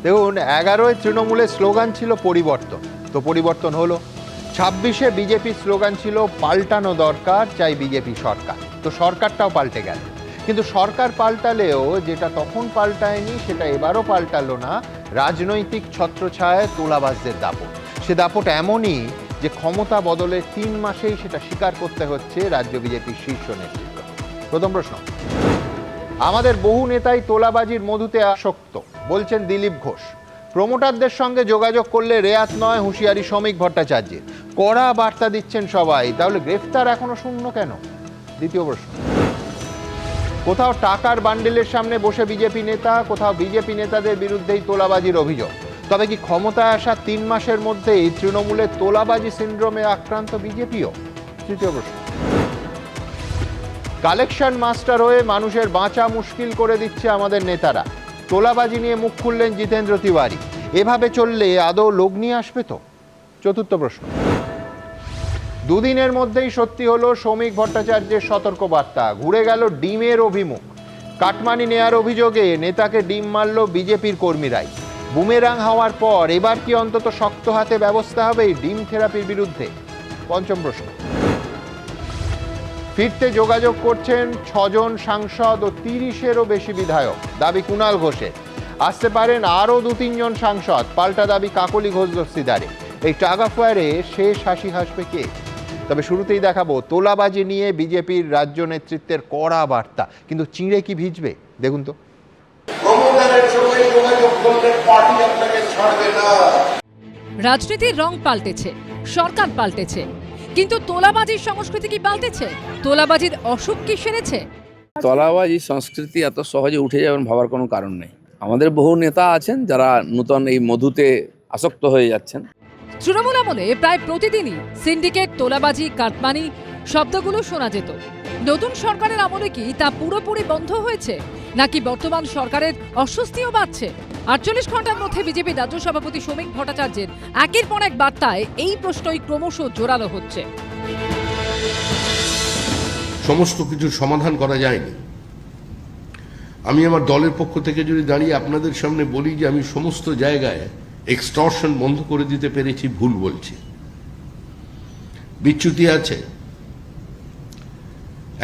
দেখুন, 11-য় তৃণমূলের স্লোগান ছিল পরিবর্তন, তো পরিবর্তন হলো। 26-এ বিজেপির স্লোগান ছিল পাল্টানো দরকার, চাই বিজেপি সরকার, তো সরকারটাও পাল্টে গেল। কিন্তু সরকার পাল্টালেও যেটা তখন পাল্টায়নি সেটা এবারও পাল্টালো না, রাজনৈতিক ছত্রছায়ায় তোলাবাজদের দাপট। সে দাপট এমনই যে ক্ষমতা বদলের 3 মাসেই সেটা স্বীকার করতে হচ্ছে রাজ্য বিজেপির শীর্ষ নেতৃত্ব। প্রথম প্রশ্ন, আমাদের বহু নেতাই তোলাবাজির মধুতে আসক্ত বলছেন দিলীপ ঘোষ। প্রমোটারদের সঙ্গে যোগাযোগ করলে রেয়াত নয়, হুঁশিয়ারি শ্রমিক ভট্টাচার্যের। কড়া বার্তা দিচ্ছেন সবাই, তাহলে গ্রেফতার এখনো শূন্য কেন? দ্বিতীয় প্রশ্ন, কোথাও টাকার বান্ডিলের সামনে বসে বিজেপি নেতা, কোথাও বিজেপি নেতাদের বিরুদ্ধেই তোলাবাজির অভিযোগ। তবে কি ক্ষমতায় আসা 3 মাসের মধ্যেই তৃণমূলের তোলাবাজি সিন্ড্রোমে আক্রান্ত বিজেপিও? তৃতীয় প্রশ্ন, কালেকশন মাস্টার হয়ে মানুষের বাঁচা মুশকিল করে দিচ্ছে আমাদের নেতারা। তোলাবাজি নিয়ে মুখ খুললেন জিতেন্দ্র তিওয়ারি। এভাবে চললে আদৌ লগ্নি আসবে তো? চতুর্থ প্রশ্ন, দুদিনের মধ্যেই সত্যি হলো শ্রমিক ভট্টাচার্যের সতর্ক বার্তা, ঘুরে গেল ডিমের অভিমুখ। কাটমানি নেয়ার অভিযোগে নেতাকে ডিম মারল বিজেপির কর্মীরাই। বুমেরাং হওয়ার পর এবার কি অন্তত শক্ত হাতে ব্যবস্থা হবে এই ডিম থেরাপির বিরুদ্ধে? পঞ্চম প্রশ্ন, ফিরতে যোগাযোগ করছেন 6 জন সাংসদ ও 30-এরও বেশি বিধায়ক, দাবি কুণাল ঘোষের। আসতে পারেন আরও 2-3 জন সাংসদ, পাল্টা দাবি কাকলি ঘোষ দস্তিদারে। এই টাগ অফ ওয়ারে শেষ হাসি হাসবে কে? তবে শুরুতেই দেখাবো তোলাবাজি নিয়ে বিজেপির রাজ্য নেতৃত্বের কড়া বার্তা, কিন্তু চিঁড়ে কি ভিজবে দেখুন তো। রাজনীতির রং পাল্টেছে, সরকার পাল্টেছে, কিন্তু তোলাবাজির সংস্কৃতি কি পাল্টেছে? তোলাবাজির অসুখ কি সেরেছে? তোলাবাজি সংস্কৃতি এত সহজে উঠে যাবেন ভাবার কোনো কারণ নেই। আমাদের বহু নেতা আছেন যারা নূতন এই মধুতে আসক্ত হয়ে যাচ্ছেন। তৃণমূল আমলে প্রায় প্রতিদিনই সিন্ডিকেট, তোলাবাজি, কাটমানি শব্দগুলো শোনা যেত। নতুন সরকারের আমলে কি তা পুরোপুরি বন্ধ হয়েছে, নাকি বর্তমান সরকারের অস্বস্তিও বাড়ছে? 48 ঘন্টার মধ্যে বিজেপি রাজ্য সভাপতি শ্রমিক ভট্টাচার্যের একের পর এক বার্তায় এই প্রশ্নই ক্রমশ জোরালো হচ্ছে। সমস্ত কিছুর সমাধান করা যায়নি। আমি আমার দলের পক্ষ থেকে যদি দাঁড়িয়ে আপনাদের সামনে বলি যে আমি সমস্ত জায়গায় এক্সটর্শন বন্ধ করে দিতে পেরেছি, ভুল বলছি। বিচ্যুতি আছে।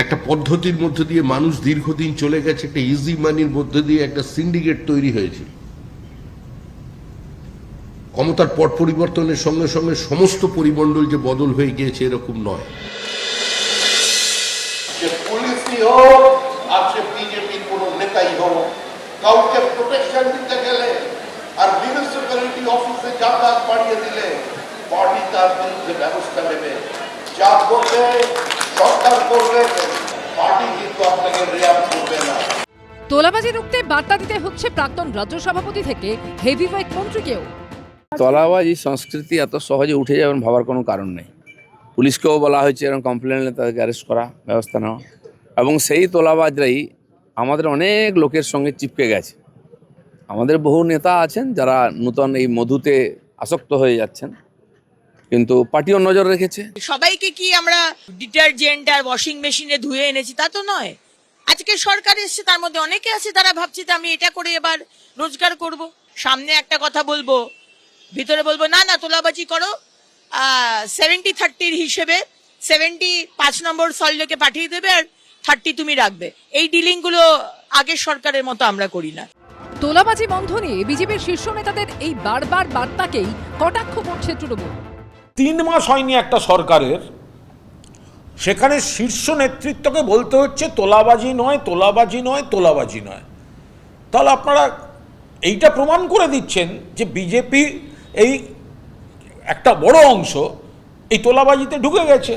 একটা পদ্ধতির মধ্য দিয়ে মানুষ দীর্ঘদিন চলে গেছে, একটা ইজি মানির মধ্য দিয়ে একটা সিন্ডিকেট তৈরি হয়েছে। ক্ষমতার পট পরিবর্তনের সঙ্গে সঙ্গে সমস্ত পরিমণ্ডল যে বদল হয়ে গিয়েছে এরকম নয়। যে পুলিশই হোক আর সে বিজেপির কোন নেতাই হোক, কাউকে প্রোটেকশন দিতে গেলে আর মিউনিসিপ্যালিটি অফিসে যাতায়াত বাড়িয়ে দিলে পার্টি তার বিরুদ্ধে ব্যবস্থা নেবে। যা করবে সরকার করবে, পার্টি কিন্তু আপনাকে রেয়াত করবে না। তোলাবাজি রুখতে বার্তা দিতে হচ্ছে প্রাক্তন রাজ্য সভাপতি থেকে হেভিওয়েট মন্ত্রীকেও। তোলাবাজি সংস্কৃতি এত সহজে উঠে যাবেন ভাবার কোনো কারণ নেই। পুলিশকেও বলা হয়েছে এরকম কমপ্লেন নিলে তাদেরকে অ্যারেস্ট করা, ব্যবস্থা নেওয়া, এবং সেই তোলাবাজরাই আমাদের অনেক লোকের সঙ্গে চিপকে গেছে। আমাদের বহু নেতা আছেন যারা নূতন এই মধুতে আসক্ত হয়ে যাচ্ছেন, কিন্তু পার্টিও নজর রেখেছে। সবাইকে কি আমরা ডিটারজেন্ট আর ওয়াশিং মেশিনে ধুয়ে এনেছি তা তো নয়। আজকে সরকার এসছে, তার মধ্যে অনেকে আছে তারা ভাবছে যে আমি এটা করে এবার রোজগার করব। সামনে একটা কথা বলবো, ভিতরে বলবো না না তোলাবাজি করো, 70-30 হিসেবে 70 5 নম্বর সল্টলেকে পাঠিয়ে দেবে আর 30 তুমি রাখবে। এই ডিলিং গুলো আগের সরকারের মতো আমরা করি না। তোলাবাজি বন্ধ নিয়ে বিজেপির শীর্ষ নেতাদের এই বারবার বার্তাকেই কটাক্ষ করছে তৃণমূল। 3 মাস হয়নি একটা সরকারের, সেখানে শীর্ষ নেতৃত্বকে বলতে হচ্ছে তোলাবাজি নয়, তোলাবাজি নয়, তোলাবাজি নয়। তাহলে আপনারা এইটা প্রমাণ করে দিচ্ছেন যে বিজেপি এই একটা বড় অংশ এই তোলাবাজিতে ঢুকে গেছে।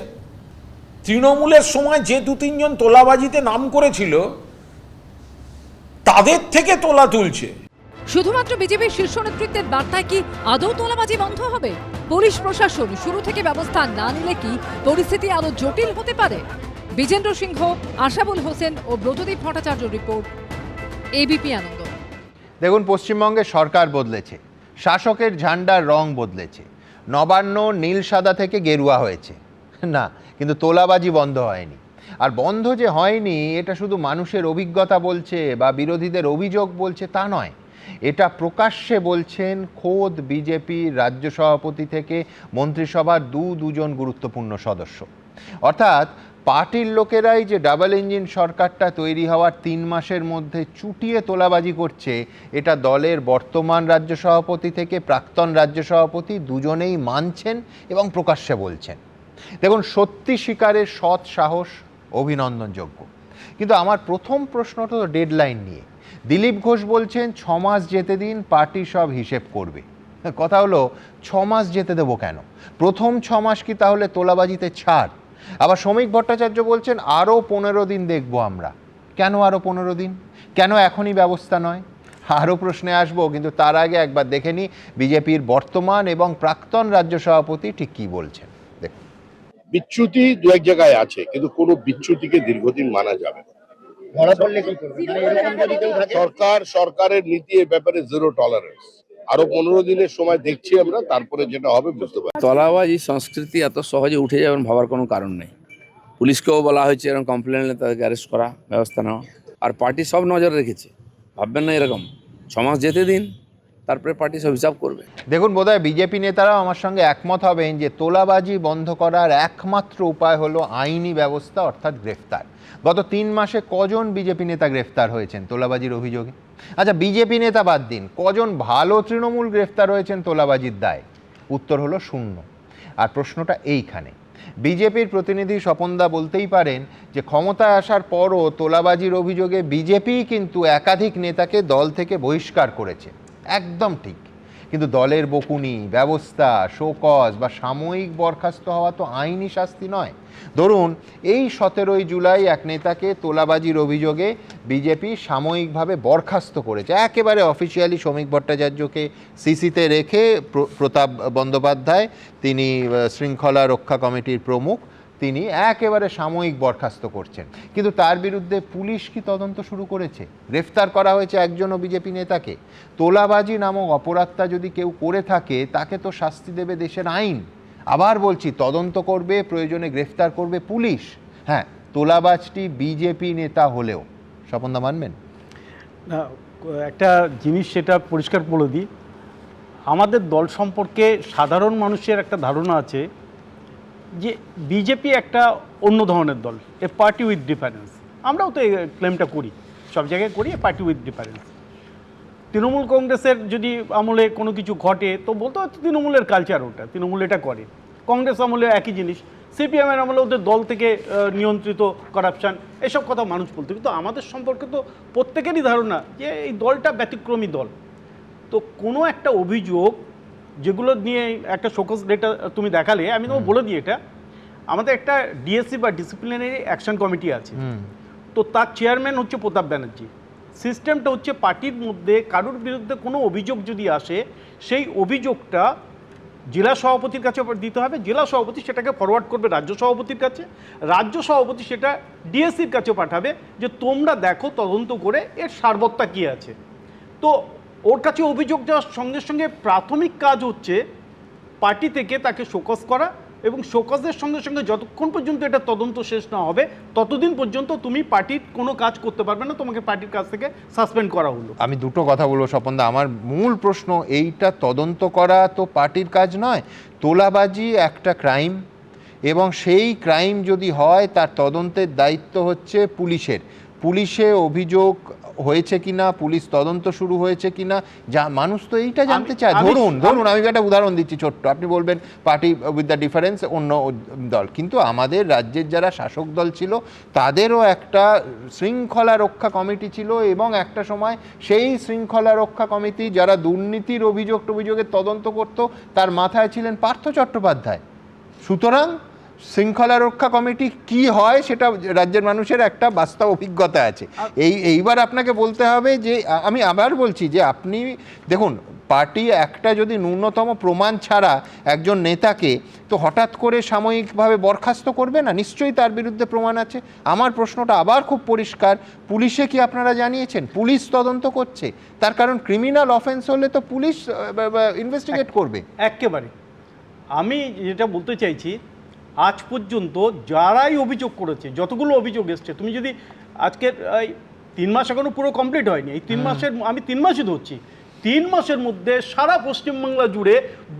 তৃণমূলের সময় যে 2-3 জন তোলাবাজিতে নাম করেছিল তাদের থেকে তোলা তুলছে। শুধুমাত্র বিজেপির শীর্ষ নেতৃত্বের বার্তায় কি আদৌ তোলাবাজি বন্ধ হবে? পুলিশ প্রশাসন শুরু থেকে ব্যবস্থা না নিলে কি পরিস্থিতি আরো জটিল হতে পারে? বিজেন্দ্র সিংহ, আশাবুল হোসেন ও ব্রতদীপ ভট্টাচার্য রিপোর্ট, এবিপি আনন্দ। দেখুন, পশ্চিমবঙ্গে সরকার বদলেছে, শাসকের ঝান্ডার রং বদলেছে, নবান্ন নীল সাদা থেকে গেরুয়া হয়েছে না, কিন্তু তোলাবাজি বন্ধ হয়নি। আর বন্ধ যে হয়নি এটা শুধু মানুষের অভিজ্ঞতা বলছে বা বিরোধীদের অভিযোগ বলছে তা নয়, এটা প্রকাশ্যে বলছেন খোদ বিজেপি রাজ্য সভাপতি থেকে মন্ত্রিসভার দুজন গুরুত্বপূর্ণ সদস্য। অর্থাৎ পার্টির লোকেরাই যে ডাবল ইঞ্জিন সরকারটা তৈরি হওয়ার 3 মাসের মধ্যে চুটিয়ে তোলাবাজি করছে, এটা দলের বর্তমান রাজ্য সভাপতি থেকে প্রাক্তন রাজ্য সভাপতি দুজনেই মানছেন এবং প্রকাশ্যে বলছেন। দেখুন, সত্যি স্বীকারের সৎ সাহস অভিনন্দনযোগ্য। কিন্তু আমার প্রথম প্রশ্নটা তো ডেডলাইন নিয়ে। দিলীপ ঘোষ বলছেন 6 মাস যেতে দিন, পার্টি সব হিসেব করবে। কথা হলো 6 মাস যেতে দেবো কেন? প্রথম 6 মাস কি তাহলে তোলাবাজিতে ছাড়? আবার শ্রমিক ভট্টাচার্য বলছেন আরও 15 দিন দেখবো আমরা। কেন আরও 15 দিন? কেন এখনই ব্যবস্থা নয়? আরও প্রশ্নে আসবো, কিন্তু তার আগে একবার দেখে নিই বিজেপির বর্তমান এবং প্রাক্তন রাজ্য সভাপতি ঠিক কী বলছেন। দেখুন, বিচ্যুতি দু এক জায়গায় আছে, কিন্তু কোনো বিচ্যুতিকে দীর্ঘদিন মানা যাবে না। সরকারের নীতি এ ব্যাপারে জিরো টলারেন্স। আরো 15 দিনের সময় দেখছি আমরা, তারপরে যেটা হবে বুঝতে পারছি। তলাবাজি সংস্কৃতি এত সহজে উঠে যাবেন ভাবার কোনো কারণ নেই। পুলিশকেও বলা হয়েছে এরকম কমপ্লেন নিলে তাদেরকে অ্যারেস্ট করা, ব্যবস্থা নেওয়া। আর পার্টি সব নজর রেখেছে, ভাববেন না এরকম 6 মাস যেতে দিন, তারপরে পার্টি সব হিসাব করবে। দেখুন, বোধহয় বিজেপি নেতারাও আমার সঙ্গে একমত হবেন যে তোলাবাজি বন্ধ করার একমাত্র উপায় হলো আইনি ব্যবস্থা, অর্থাৎ গ্রেফতার। গত 3 মাসে কজন বিজেপি নেতা গ্রেফতার হয়েছেন তোলাবাজির অভিযোগে? আচ্ছা, বিজেপি নেতা বাদ দিন, কজন ভালো তৃণমূল গ্রেফতার হয়েছেন তোলাবাজির দায়? উত্তর হলো 0। আর প্রশ্নটা এইখানে। বিজেপির প্রতিনিধি স্বপনদা বলতেই পারেন যে ক্ষমতায় আসার পরও তোলাবাজির অভিযোগে বিজেপি কিন্তু একাধিক নেতাকে দল থেকে বহিষ্কার করেছে, একদম ঠিক। কিন্তু দলের বকুনি, ব্যবস্থা, শোকজ বা সাময়িক বরখাস্ত হওয়া তো আইনি শাস্তি নয়। ধরুন, এই 17ই জুলাই এক নেতাকে তোলাবাজির অভিযোগে বিজেপি সাময়িকভাবে বরখাস্ত করেছে, একেবারে অফিসিয়ালি। শ্রমিক ভট্টাচার্যকে সিসিতে রেখে প্রতাপ বন্দ্যোপাধ্যায়, তিনি শৃঙ্খলা রক্ষা কমিটির প্রমুখ, তিনি একেবারে সাময়িক বরখাস্ত করছেন। কিন্তু তার বিরুদ্ধে পুলিশ কি তদন্ত শুরু করেছে? গ্রেফতার করা হয়েছে একজনও বিজেপি নেতাকে। তোলাবাজি নামক অপরাধটা যদি কেউ করে থাকে, তাকে তো শাস্তি দেবে দেশের আইন। আবার বলছি, তদন্ত করবে, প্রয়োজনে গ্রেফতার করবে পুলিশ। হ্যাঁ, তোলাবাজটি বিজেপি নেতা হলেও। স্বপনদা মানবেন? না, একটা জিনিস সেটা পরিষ্কার বলে দিই, আমাদের দল সম্পর্কে সাধারণ মানুষের একটা ধারণা আছে যে বিজেপি একটা অন্য ধরনের দল, এ পার্টি উইথ ডিফারেন্স। আমরাও তো এই ক্লেমটা করি, সব জায়গায় করি, এ পার্টি উইথ ডিফারেন্স। তৃণমূল কংগ্রেসের যদি আমলে কোনো কিছু ঘটে তো বলতে হয়তো তৃণমূলের কালচার, ওটা তৃণমূল এটা করে। কংগ্রেস আমলে একই জিনিস, সিপিএমের আমলে ওদের দল থেকে নিয়ন্ত্রিত করাপশান, এসব কথা মানুষ বলতো। কিন্তু আমাদের সম্পর্কে তো প্রত্যেকেরই ধারণা যে এই দলটা ব্যতিক্রমী দল। তো কোনো একটা অভিযোগ যেগুলো নিয়ে একটা শোকজ ডেটা তুমি দেখালে, আমি তোমাকে বলে দিই, এটা আমাদের একটা ডিএসসি বা ডিসিপ্লিনারি অ্যাকশন কমিটি আছে। তো তার চেয়ারম্যান হচ্ছে প্রতাপ ব্যানার্জি। সিস্টেমটা হচ্ছে পার্টির মধ্যে কারোর বিরুদ্ধে কোনো অভিযোগ যদি আসে, সেই অভিযোগটা জেলা সভাপতির কাছে দিতে হবে, জেলা সভাপতি সেটাকে ফরওয়ার্ড করবে রাজ্য সভাপতির কাছে, রাজ্য সভাপতি সেটা ডিএসসির কাছে পাঠাবে যে তোমরা দেখো, তদন্ত করে এর সারবত্তা কী আছে। তো ওর কাছে অভিযোগ যাওয়ার সঙ্গে সঙ্গে প্রাথমিক কাজ হচ্ছে পার্টি থেকে তাকে শোকজ করা, এবং শোকজের সঙ্গে সঙ্গে যতক্ষণ পর্যন্ত এটা তদন্ত শেষ না হবে ততদিন পর্যন্ত তুমি পার্টির কোনো কাজ করতে পারবে না, তোমাকে পার্টির কাছ থেকে সাসপেন্ড করা হলো। আমি দুটো কথা বলবো স্বপনদা। আমার মূল প্রশ্ন, এইটা তদন্ত করা তো পার্টির কাজ নয়। তোলাবাজি একটা ক্রাইম, এবং সেই ক্রাইম যদি হয় তার তদন্তের দায়িত্ব হচ্ছে পুলিশের। পুলিশে অভিযোগ হয়েছে কিনা, পুলিশ তদন্ত শুরু হয়েছে কিনা, যা মানুষ তো এইটা জানতে চায়। ধরুন আমি একটা উদাহরণ দিচ্ছি ছোট্ট, আপনি বলবেন পার্টি উইথ দ্য ডিফারেন্স অন্য দল, কিন্তু আমাদের রাজ্যের যারা শাসক দল ছিল তাদেরও একটা শৃঙ্খলা রক্ষা কমিটি ছিল, এবং একটা সময় সেই শৃঙ্খলা রক্ষা কমিটি যারা দুর্নীতির অভিযোগের তদন্ত করত, তার মাথায় ছিলেন পার্থ চট্টোপাধ্যায়। সুতরাং শৃঙ্খলা রক্ষা কমিটি কি হয় সেটা রাজ্যের মানুষের একটা বাস্তব অভিজ্ঞতা আছে। এইবার আপনাকে বলতে হবে যে, আমি আবার বলছি যে আপনি দেখুন, পার্টি একটা যদি ন্যূনতম প্রমাণ ছাড়া একজন নেতাকে তো হঠাৎ করে সাময়িকভাবে বরখাস্ত করবে না, নিশ্চয়ই তার বিরুদ্ধে প্রমাণ আছে। আমার প্রশ্নটা আবার খুব পরিষ্কার, পুলিশে কি আপনারা জানিয়েছেন? পুলিশ তদন্ত করছে, তার কারণ ক্রিমিনাল অফেন্স হলে তো পুলিশ ইনভেস্টিগেট করবে। একেবারে আমি যেটা বলতে চাইছি, আজ পর্যন্ত যারাই অভিযোগ করেছে, যতগুলো অভিযোগ এসছে, তুমি যদি আজকের 3 মাস এখনো পুরো কমপ্লিট হয়নি। এই 3 মাসের আমি 3 মাসই ধরছি। 3 মাসের মধ্যে সারা পশ্চিমবাংলা জুড়ে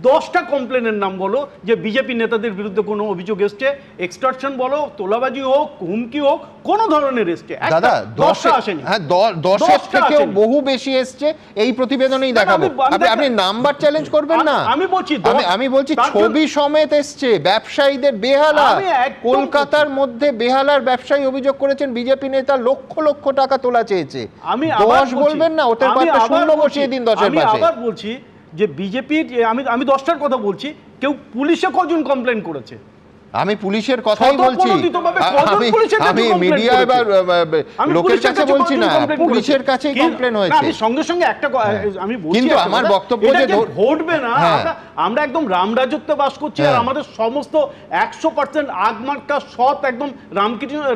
10টা কমপ্লেনের নাম বলো যে বিজেপি নেতাদের বিরুদ্ধে কোনো অভিযোগ এসছে, এক্সটর্শন বলো, তোলাবাজি হোক, হুমকি হোক, কোনো ধরনের এসছে। দাদা 10টা আসেনি। হ্যাঁ 10-এর থেকেও বহু বেশি এসছে, এই প্রতিবেদনেই দেখাবো। আপনি নাম্বার চ্যালেঞ্জ করবেন না। আমি বলছি আমি বলছি ছবি সমেত এসছে ব্যবসায়ীদের বেহালা। কলকাতার মধ্যে বেহালার ব্যবসায়ী অভিযোগ করেছেন বিজেপি নেতা লক্ষ লক্ষ টাকা তোলা চেয়েছে। আমি 10 বলবেন না, ওদের পাশে শূন্য বসিয়ে দিন 10-এর পাশে। আমি আবার বলছি যে বিজেপির আমি 10টার কথা বলছি, কেউ পুলিশে কজন কমপ্লেন করেছে? আমি পুলিশের কথাই বলছি, আমি মিডিয়া বা লোকের কাছে বলছি না, পুলিশের কাছেই কমপ্লেন হয়েছে। আমি সঙ্গে সঙ্গে একটা আমি বলছি, কিন্তু আমার বক্তব্য যে ঘটবে না। আমরা একদম রামরাজত্বে বাস করছি, আর আমাদের সমস্ত 100% আগমার্কা সৎ একদম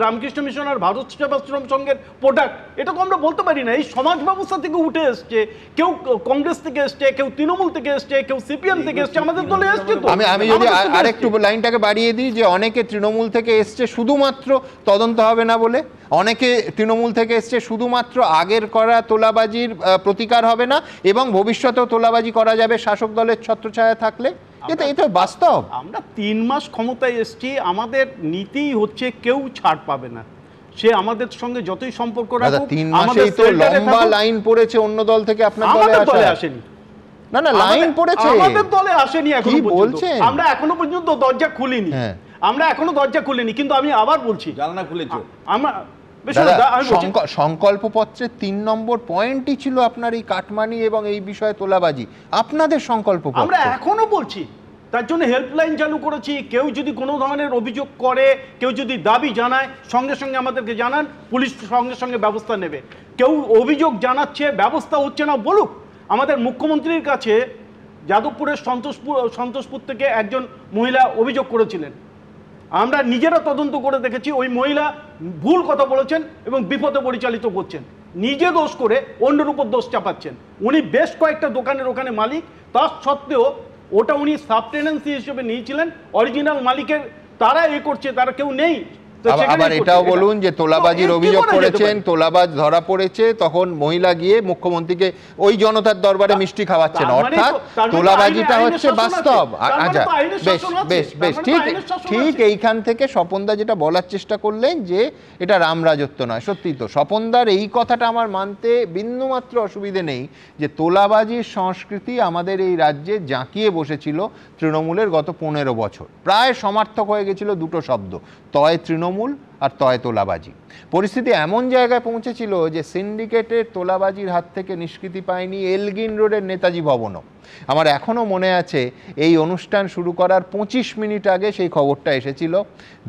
রামকৃষ্ণ মিশন আর ভারত সেবাশ্রম সংঘের প্রোডাক্ট, এটা তো আমরা বলতে পারি না। এই সমাজ ব্যবস্থা থেকে উঠে এসছে, কেউ কংগ্রেস থেকে এসছে, কেউ তৃণমূল থেকে এসছে, কেউ সিপিএম থেকে এসছে, আমাদের দলে এসছে। তো আমি যদি আরেকটু লাইনটাকে বাড়িয়ে দিই যে অনেকে তৃণমূল থেকে এসছে শুধুমাত্র তদন্ত হবে না বলে, অনেকে তৃণমূল থেকে এসছে শুধুমাত্র আগের করা তোলাবাজির প্রতিকার হবে না এবং ভবিষ্যতেও তোলাবাজি করা যাবে শাসক দলের ছত্রছায়া থাকলে। এটা বাস্তব। আমরা 3 মাস ক্ষমতায় এসছি, আমাদের নীতিই হচ্ছে কেউ ছাড় পাবে না। সে আমাদের সঙ্গে যতই সম্পর্ক রাখুক। 3 মাসেই তো লম্বা লাইন পড়েছে অন্য দল থেকে আপনার দলে আসেনি। না লাইন পড়েছে, আমাদের দলে আসেনি এখনো পর্যন্ত। বলছেন? আমরা এখনো পর্যন্ত দরজা খুলিনি। আমরা এখনো দরজা খুলিনি, কিন্তু আমি আবার বলছি জানলা খুলেছো। আমরা সংকল্পপত্রের 3 নম্বর পয়েন্টই ছিল আপনার এই কাটমানি এবং এই বিষয়ে তোলাবাজি, আপনাদের সংকল্পপত্র। আমরা এখনো বলছি, তার জন্য হেল্পলাইন চালু করেছি। কেউ যদি কোনো ধরনের অভিযোগ করে, কেউ যদি দাবি জানায়, সঙ্গে সঙ্গে আমাদেরকে জানান, পুলিশ সঙ্গে সঙ্গে ব্যবস্থা নেবে। কেউ অভিযোগ জানাচ্ছে, ব্যবস্থা হচ্ছে না, বলুক। আমাদের মুখ্যমন্ত্রীর কাছে যাদবপুরের সন্তোষপুর থেকে একজন মহিলা অভিযোগ করেছিলেন, আমরা নিজেরা তদন্ত করে দেখেছি। ওই মহিলা ভুল কথা বলেছেন এবং বিপদে পরিচালিত করছেন, নিজে দোষ করে অন্যের উপর দোষ চাপাচ্ছেন। উনি বেশ কয়েকটা দোকানের ওখানে মালিক, তার সত্ত্বেও ওটা উনি সাবটেনেন্সি হিসেবে নিয়েছিলেন। অরিজিনাল মালিকের তারা করছে, তারা কেউ নেই। আবার এটাও বলুন যে তোলাবাজির অভিযোগ করেছেন, তোলাবাজ ধরা পড়েছে, তখন মহিলা গিয়ে মুখ্যমন্ত্রীকে ওই জনতার দরবারে মিষ্টি খাওয়াচ্ছেন, অর্থাৎ তোলাবাজিটা হচ্ছে বাস্তব। আচ্ছা বেশ বেশ ঠিক এইখান থেকে স্বপনদা যেটা বলার চেষ্টা করলেন যে এটা রামরাজত্ব নয়, সত্যি তো স্বপনদার এই কথাটা আমার মানতে বিন্দুমাত্র অসুবিধে নেই যে তোলাবাজির সংস্কৃতি আমাদের এই রাজ্যে জাঁকিয়ে বসেছিল তৃণমূলের গত 15 বছর। প্রায় সমার্থক হয়ে গেছিল দুটো শব্দ, তয় তৃণমূল আর তয় তোলাবাজি। পরিস্থিতি এমন জায়গায় পৌঁছেছিল যে সিন্ডিকেটের তোলাবাজির হাত থেকে নিষ্কৃতি পায়নি এলগিন রোডের নেতাজি ভবনও। আমার এখনও মনে আছে এই অনুষ্ঠান শুরু করার 25 মিনিট আগে সেই খবরটা এসেছিল,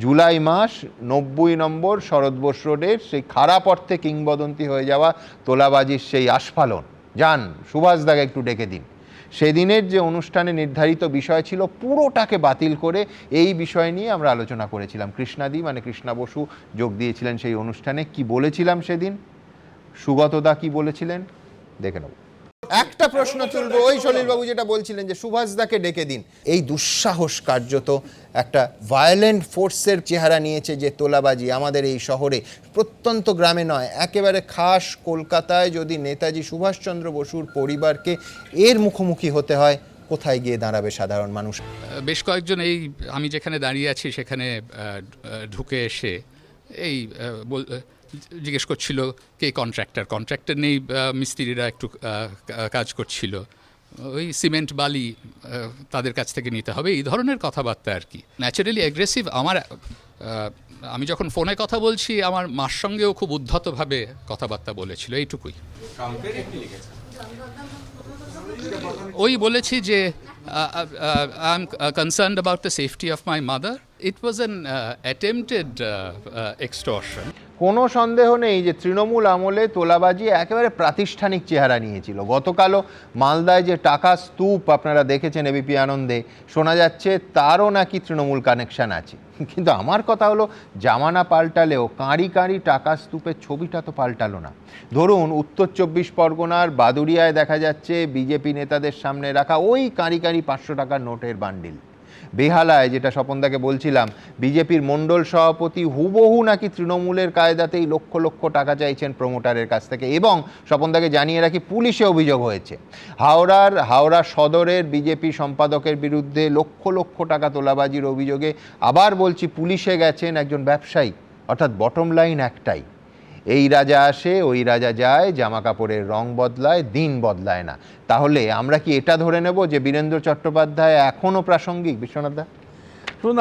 জুলাই মাস 90 নম্বর শরৎ বোস রোডের সেই খারাপ অর্থে কিংবদন্তি হয়ে যাওয়া তোলাবাজির সেই আস্ফালন। যান সুভাষ দাকে একটু ডেকে দিন। সেদিনের যে অনুষ্ঠানে নির্ধারিত বিষয় ছিল পুরোটাকে বাতিল করে এই বিষয় নিয়ে আমরা আলোচনা করেছিলাম। কৃষ্ণাদি মানে কৃষ্ণা বসু যোগ দিয়েছিলেন সেই অনুষ্ঠানে। কি বলেছিলাম সেদিন, সুগতদা কি বলেছিলেন দেখে নেব। একটা প্রশ্ন তুলবো, ওই সলিলবাবু যেটা বলছিলেন যে সুভাষদাকে ডেকে দিন। এই দুঃসাহস কার্যত একটা ভায়োলেন্ট ফোর্সের চেহারা নিয়েছে যে তোলাবাজি আমাদের এই শহরে, প্রত্যন্ত গ্রামে নয়, একেবারে খাস কলকাতায় যদি নেতাজি সুভাষচন্দ্র বসুর পরিবারকে এর মুখোমুখি হতে হয়, কোথায় গিয়ে দাঁড়াবে সাধারণ মানুষ? বেশ কয়েকজন এই আমি যেখানে দাঁড়িয়ে আছি সেখানে ঢুকে এসে এই জিজ্ঞেস করছিল কে কন্ট্রাক্টর নেই, মিস্ত্রিরা একটু কাজ করছিল, ওই সিমেন্ট বালি তাদের কাছ থেকে নিতে হবে, এই ধরনের কথাবার্তা আর কি। Naturally aggressive. আমি যখন ফোনে কথা বলছি আমার মার সঙ্গেও খুব উদ্ধতভাবে কথাবার্তা বলেছিল, এইটুকুই। ওই বলেছি যে I am concerned about the safety of my mother. It was an attempted extortion. কোনো সন্দেহ নেই যে তৃণমূল আমলে তোলাবাজি একেবারে প্রাতিষ্ঠানিক চেহারা নিয়েছিল। গতকালও মালদায় যে টাকা স্তূপ আপনারা দেখেছেন এবিপি আনন্দে, শোনা যাচ্ছে তারও নাকি তৃণমূল কানেকশন আছে। কিন্তু আমার কথা হলো, জামানা পাল্টালেও কাঁড়ি কাঁড়ি টাকা স্তূপের ছবিটা তো পাল্টালো না। ধরুন উত্তর 24 পরগনার বাদুড়িয়ায় দেখা যাচ্ছে বিজেপি নেতাদের সামনে রাখা ওই কাঁড়ি কাঁড়ি 500 টাকার নোটের বান্ডিল। বেহালায়, যেটা স্বপনদাকে বলছিলাম, বিজেপির মণ্ডল সভাপতি হুবহু নাকি তৃণমূলের কায়দাতেই লক্ষ লক্ষ টাকা চাইছেন প্রমোটারের কাছ থেকে, এবং স্বপনদাকে জানিয়ে রাখি পুলিশে অভিযোগ হয়েছে হাওড়া সদরের বিজেপি সম্পাদকের বিরুদ্ধে লক্ষ লক্ষ টাকা তোলাবাজির অভিযোগে, আবার বলছি, পুলিশে গেছেন একজন ব্যবসায়ী। অর্থাৎ বটম লাইন একটাই, এই রাজা আসে ওই রাজা যায়, জামা কাপড়ের রং বদলায়, দিন বদলায় না। তাহলে আমরা কি এটা ধরে নেব যে বীরেন্দ্র চট্টোপাধ্যায় এখনও প্রাসঙ্গিক? বিশ্বনাথ দা, শুনুন,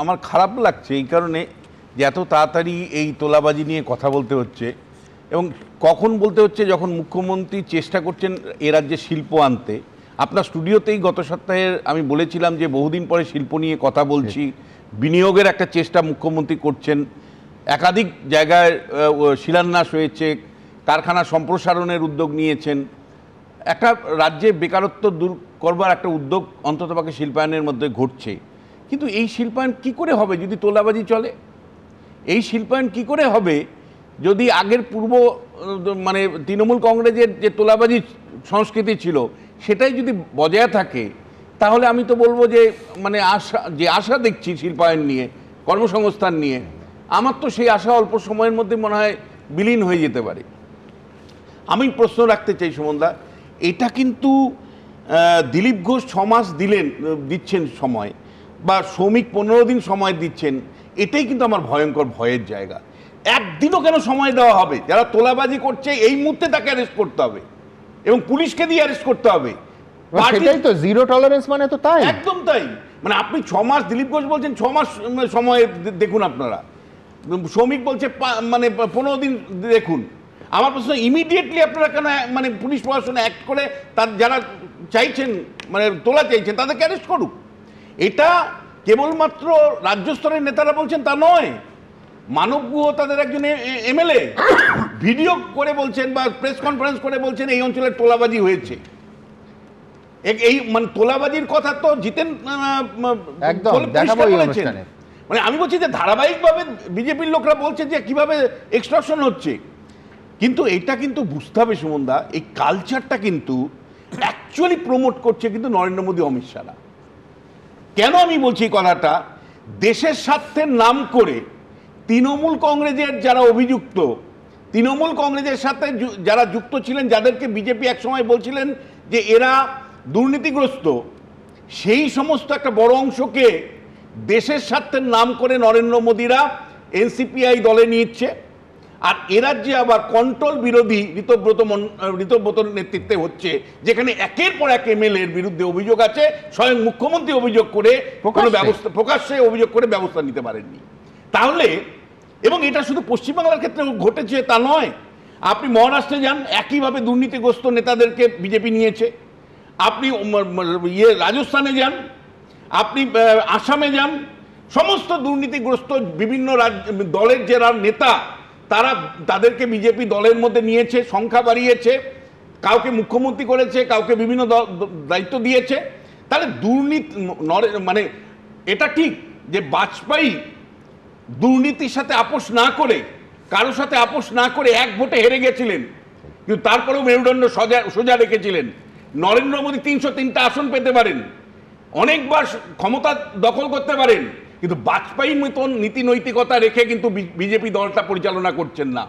আমার খারাপ লাগছে এই কারণে যে এত তাড়াতাড়ি এই তোলাবাজি নিয়ে কথা বলতে হচ্ছে, এবং কখন বলতে হচ্ছে যখন মুখ্যমন্ত্রী চেষ্টা করছেন এ রাজ্যে শিল্প আনতে। আপনার স্টুডিওতেই গত সপ্তাহে আমি বলেছিলাম যে বহুদিন পরে শিল্প নিয়ে কথা বলছি, বিনিয়োগের একটা চেষ্টা মুখ্যমন্ত্রী করছেন, একাধিক জায়গায় শিলান্যাস হয়েছে, কারখানা সম্প্রসারণের উদ্যোগ নিয়েছেন, একটা রাজ্যে বেকারত্ব দূর করবার একটা উদ্যোগ অন্ততপক্ষে শিল্পায়নের মধ্যে ঘটছে। কিন্তু এই শিল্পায়ন কি করে হবে যদি তোলাবাজি চলে? এই শিল্পায়ন কি করে হবে যদি আগের মানে তৃণমূল কংগ্রেসের যে তোলাবাজি সংস্কৃতি ছিল সেটাই যদি বজায় থাকে? তাহলে আমি তো বলবো যে মানে আশা দেখছি শিল্পায়ন নিয়ে, কর্মসংস্থান নিয়ে, আমার তো সেই আশা অল্প সময়ের মধ্যে মনে হয় বিলীন হয়ে যেতে পারে। আমি প্রশ্ন রাখতে চাই সুমনদা, এটা কিন্তু দিলীপ ঘোষ 6 মাস দিচ্ছেন সময়, বা শ্রমিক 15 দিন সময় দিচ্ছেন, এটাই কিন্তু আমার ভয়ঙ্কর ভয়ের জায়গা। একদিনও কেন সময় দেওয়া হবে? যারা তোলাবাজি করছে এই মুহূর্তে তাকে অ্যারেস্ট করতে হবে, এবং পুলিশকে দিয়ে অ্যারেস্ট করতে হবে। সেটাই তো জিরো টলারেন্স, মানে তো তাই, একদম তাই। মানে আপনি 6 মাস, দিলীপ ঘোষ বলছেন 6 মাস সময় দেখুন, আপনারা শ্রমিক বলছে মানে 15 দিন দেখুন। আমার প্রশ্ন, ইমিডিয়েটলি আপনারা কেন মানে পুলিশ প্রশাসন অ্যাক্ট করে তার যারা চাইছেন মানে তোলা চাইছেন তাদেরকে অ্যারেস্ট করুক? এটা কেবলমাত্র রাজ্য স্তরের নেতারা বলছেন তা নয়, মানব গুহ তাদের একজন এমএলএ ভিডিও করে বলছেন বা প্রেস কনফারেন্স করে বলছেন এই অঞ্চলের তোলাবাজি হয়েছে। এই মানে তোলাবাজির কথা তো জিতেন একদম দেখাবো এই অনুষ্ঠানে। মানে আমি বলছি যে ধারাবাহিকভাবে বিজেপির লোকরা বলছে যে কিভাবে এক্সটর্শন হচ্ছে, কিন্তু এটা কিন্তু বুঝতে হবে সুমনদা, এই কালচারটা কিন্তু অ্যাকচুয়ালি প্রমোট করছে কিন্তু নরেন্দ্র মোদী, অমিত শাহরা। কেন আমি বলছি এই কথাটা? দেশের স্বার্থের নাম করে তৃণমূল কংগ্রেসের যারা অভিযুক্ত, তৃণমূল কংগ্রেসের সাথে যারা যুক্ত ছিলেন, যাদেরকে বিজেপি একসময় বলছিলেন যে এরা দুর্নীতিগ্রস্ত, সেই সমস্ত একটা বড় অংশকে দেশের স্বার্থের নাম করে নরেন্দ্র মোদীরা এনসিপিআই দলে নিচ্ছে। আর এরাজ্যে আবার কন্ট্রোল বিরোধী ঋতব্রতর নেতৃত্বে হচ্ছে, যেখানে একের পর এক এমএলএ এর বিরুদ্ধে অভিযোগ আছে, স্বয়ং মুখ্যমন্ত্রী অভিযোগ করে প্রকাশ্যে অভিযোগ করে ব্যবস্থা নিতে পারেননি। তাহলে, এবং এটা শুধু পশ্চিমবাংলার ক্ষেত্রে ঘটেছে তা নয়, আপনি মহারাষ্ট্রে যান, একইভাবে দুর্নীতিগ্রস্ত নেতাদেরকে বিজেপি নিয়েছে। আপনি রাজস্থানে যান, আপনি আসামে যান, সমস্ত দুর্নীতিগ্রস্ত বিভিন্ন দলের যারা নেতা তাদেরকে বিজেপি দলের মধ্যে নিয়েছে, সংখ্যা বাড়িয়েছে, কাউকে মুখ্যমন্ত্রী করেছে, কাউকে বিভিন্ন দায়িত্ব দিয়েছে। তাহলে দুর্নীতি মানে এটা ঠিক যে বাজপেয়ী দুর্নীতির সাথে আপোষ না করে, কারোর সাথে আপোষ না করে 1 ভোটে হেরে গেছিলেন, কিন্তু তারপরেও মেরুদণ্ড সোজা রেখেছিলেন। নরেন্দ্র মোদী 303টা আসন পেতে পারেন, অনেকবার ক্ষমতা দখল করতে পারেন, কিন্তু বাজপেয়ীর মতন নীতি নৈতিকতা রেখে কিন্তু বিজেপি দলটা পরিচালনা করছেন না।